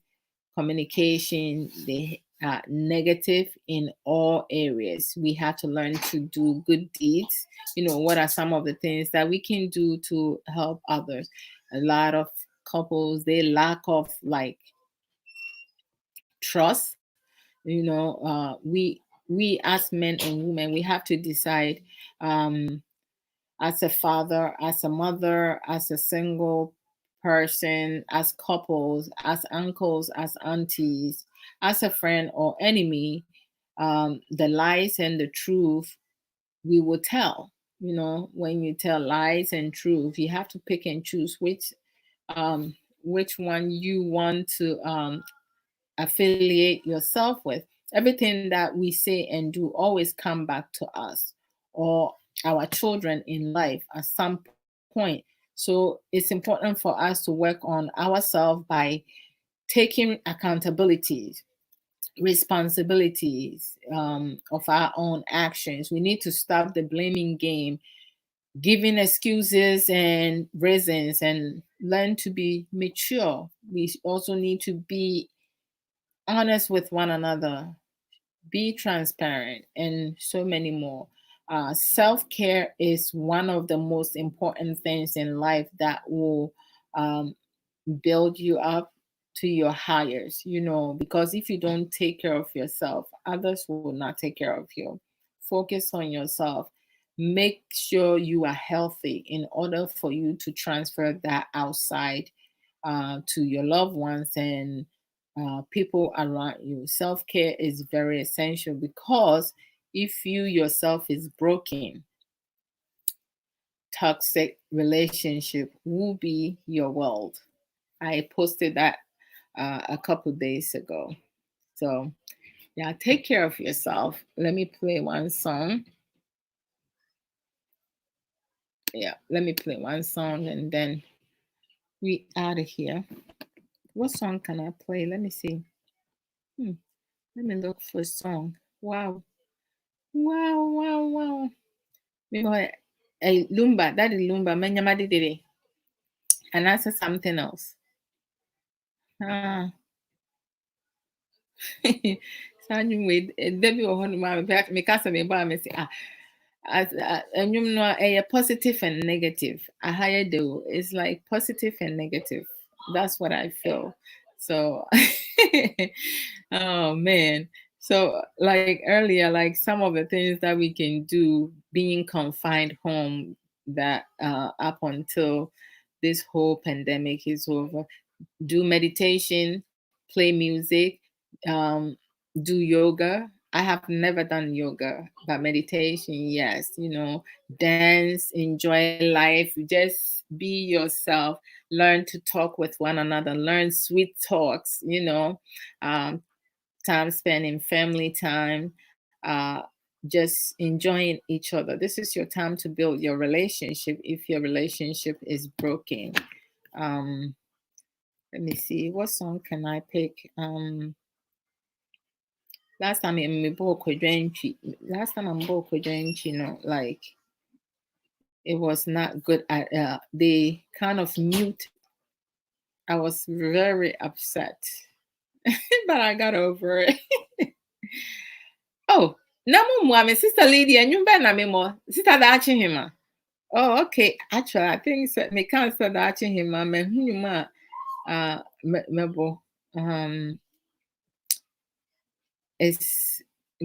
communication. They are negative in all areas. We have to learn to do good deeds. What are some of the things that we can do to help others? A lot of couples, they lack of, like, trust. We as men and women, we have to decide, as a father, as a mother, as a single person, as couples, as uncles, as aunties, as a friend or enemy, the lies and the truth we will tell. When you tell lies and truth, you have to pick and choose which one you want to affiliate yourself with. Everything that we say and do always come back to us or our children in life at some point. So it's important for us to work on ourselves by taking accountabilities, responsibilities, of our own actions. We need to stop the blaming game, giving excuses and reasons, and learn to be mature. We also need to be honest with one another, be transparent, and so many more. Self care is one of the most important things in life that will um, build you up to your highest, because if you don't take care of yourself, others will not take care of you. Focus on yourself. Make sure you are healthy in order for you to transfer that outside, to your loved ones and people around you. Self care is very essential, because if you yourself is broken, toxic relationship will be your world. I posted that a couple days ago. So, yeah, take care of yourself. Let me play one song. Yeah, let me play one song and then we out of here. What song can I play? Let me see. Let me look for a song. Wow. Wow, wow, wow. Maybe a Lumba, that is Lumba, Manyama did, and answer something else. Ah. Sanyu Debbie or Honeyman, because of me, but say, and you know, a positive and negative. A higher do is like positive and negative. That's what I feel. So, oh man. So, like earlier, like some of the things that we can do being confined home, that up until this whole pandemic is over, do meditation, play music, do yoga. I have never done yoga, but meditation, yes, dance, enjoy life, just be yourself, learn to talk with one another, learn sweet talks, time spent in family time, just enjoying each other. This is your time to build your relationship if your relationship is broken. Let me see, what song can I pick? Last time I'm bought like it was not good. They kind of mute. I was very upset, but I got over it. Oh, my sister Lady, and you better me sister watching him. Oh, okay. Actually, I think me can't start watching him. It's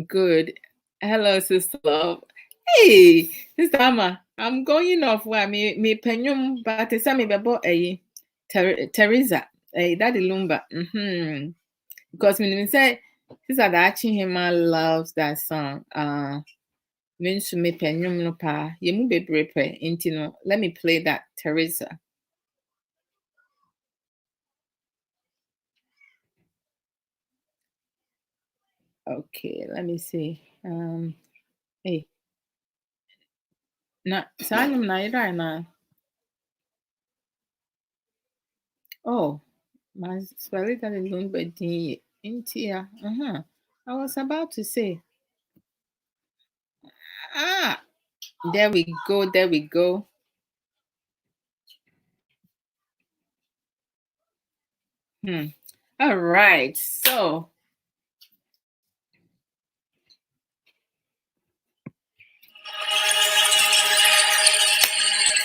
good. Hello, sister love. Hey, sister Amma, I'm going off where me penyum, but it's me bebo Teresa, Daddy Lumba. Because when we say sister Achihima loves that song. Means to me penyum no pa. Yemu bebre intino. Let me play that Teresa. Okay, let me see. Hey. Na sanyum na ira na. Oh, my spelling that is long but intia. I was about to say. There we go. There we go. All right. So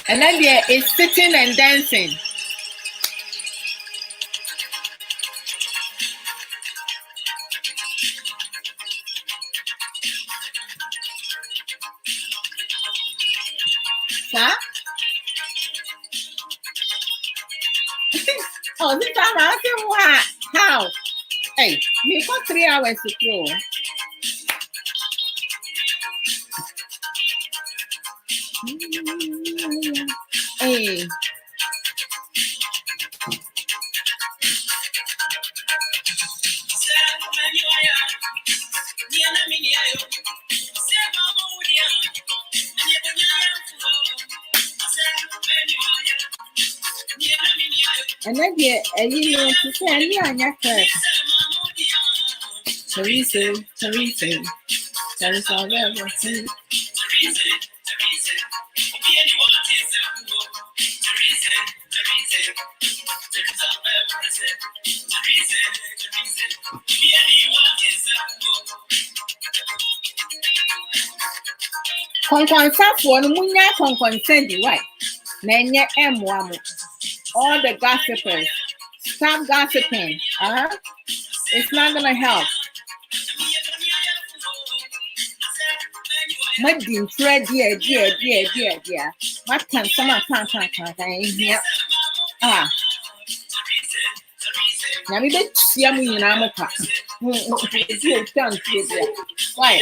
and then there is sitting and dancing. Huh? Oh, this time I said, what? How? Hey, me for 3 hours to throw. Hey. And then you know to say any on your first. Teresa. All the gossipers, stop gossiping. It's not gonna help. My dear, dear. What can someone can't here? Now we bet yummy in America. Why?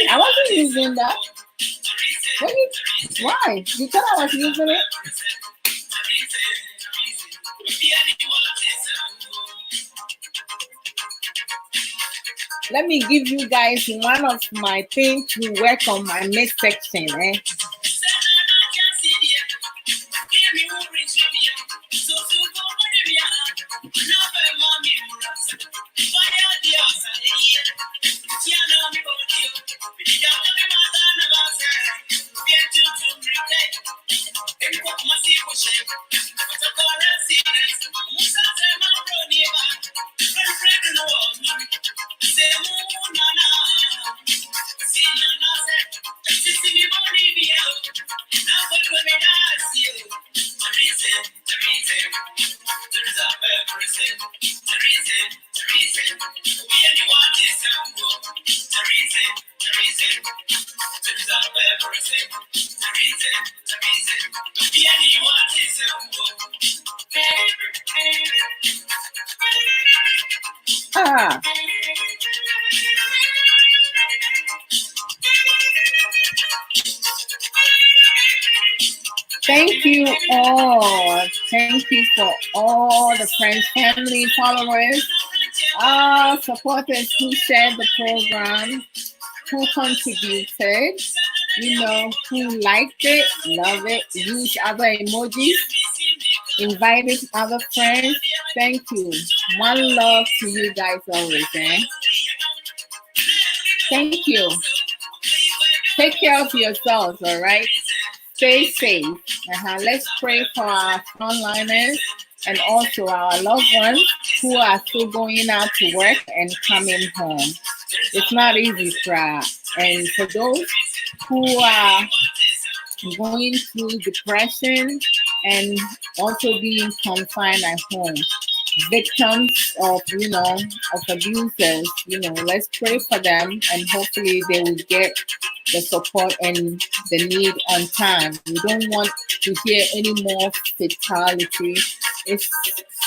I wasn't using that. Why? You thought I was using it? Let me give you guys one of my things to work on my next section. Thank you all. Thank you for all the friends, family, followers, supporters who shared the program, who contributed, who liked it, love it, used other emojis, invited other friends. Thank you. One love to you guys always, eh? Thank you. Take care of yourselves, all right? Stay safe. Let's pray for our frontliners and also our loved ones who are still going out to work and coming home. It's not easy, and for those who are going through depression and also being confined at home, victims of abusers, let's pray for them and hopefully they will get the support and the need on time. We don't want to hear any more fatality. It's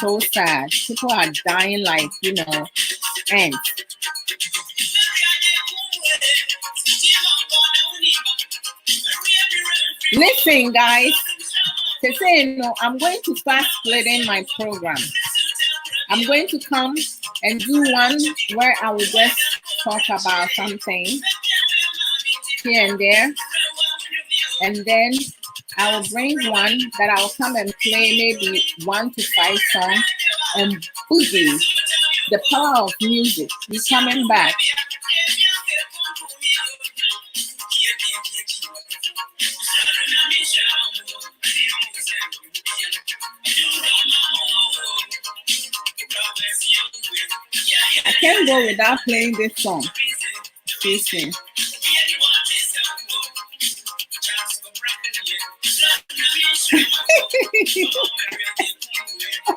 so sad. People are dying like ants. Listen, guys, I'm going to start splitting my program. I'm going to come and do one where I will just talk about something here and there. And then I will bring one that I'll come and play maybe 1 to 5 songs and boogie. The power of music. We're coming back. I can't go without playing this song. Listen.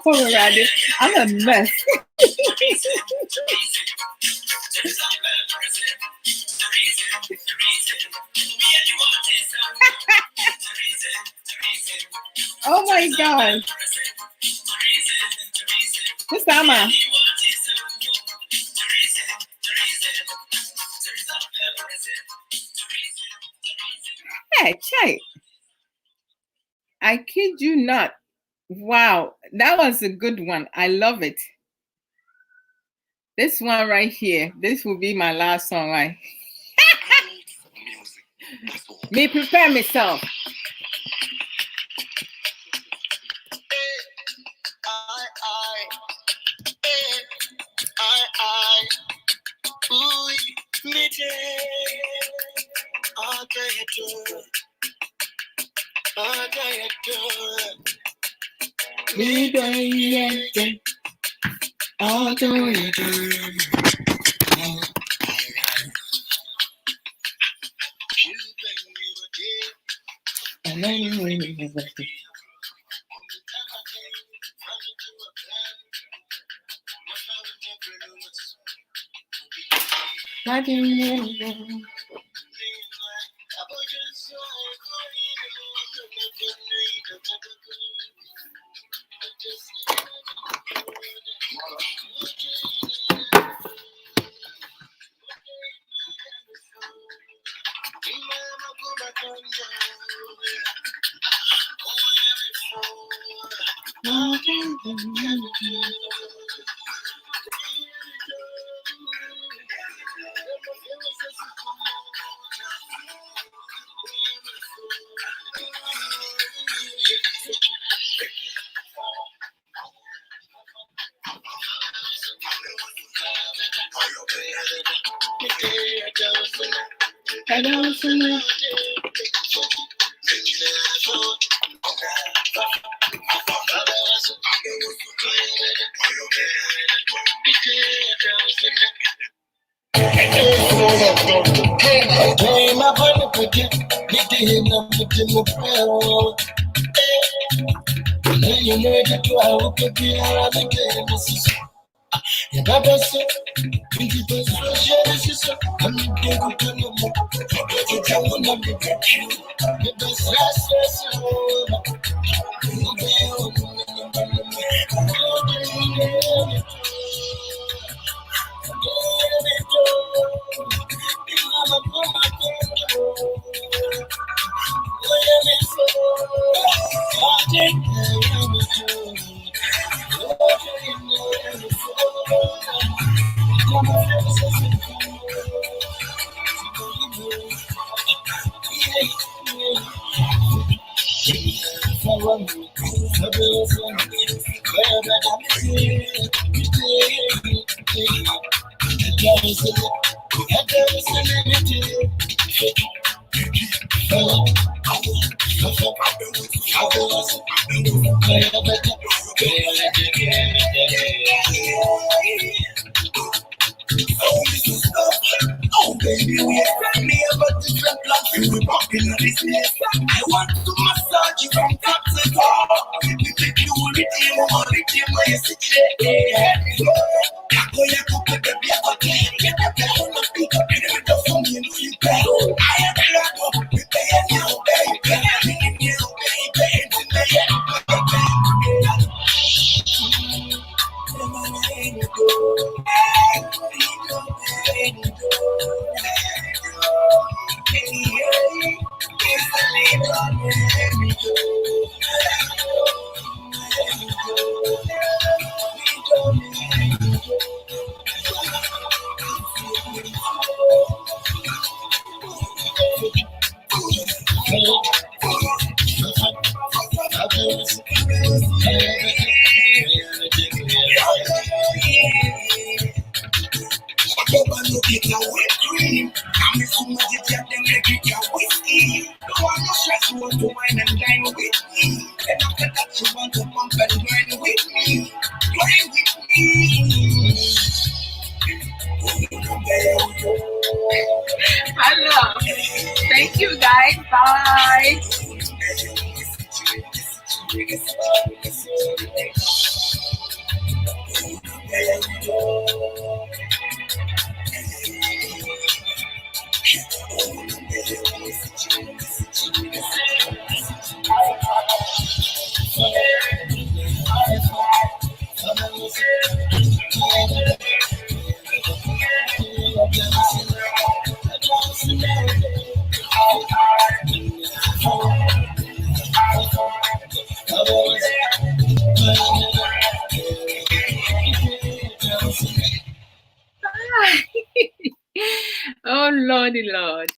Alrighty, I'm a mess. Oh my God. What's that, man? Hey, check. I kid you not. Wow, that was a good one. I love it. This one right here, this will be my last song, right? Me prepare myself. Oh, baby, we expect me about different plans. We were popping on this place. I want to massage you from top to top. We take you all the time, where you sit there. Go, you go, baby, I go there. Get up there, I'm not speak up in the middle for me, know you pay. I am glad up, we pay a new baby. I'm in new baby, and I Hello. Thank you, guys. Bye. Oh, Lordy Lord.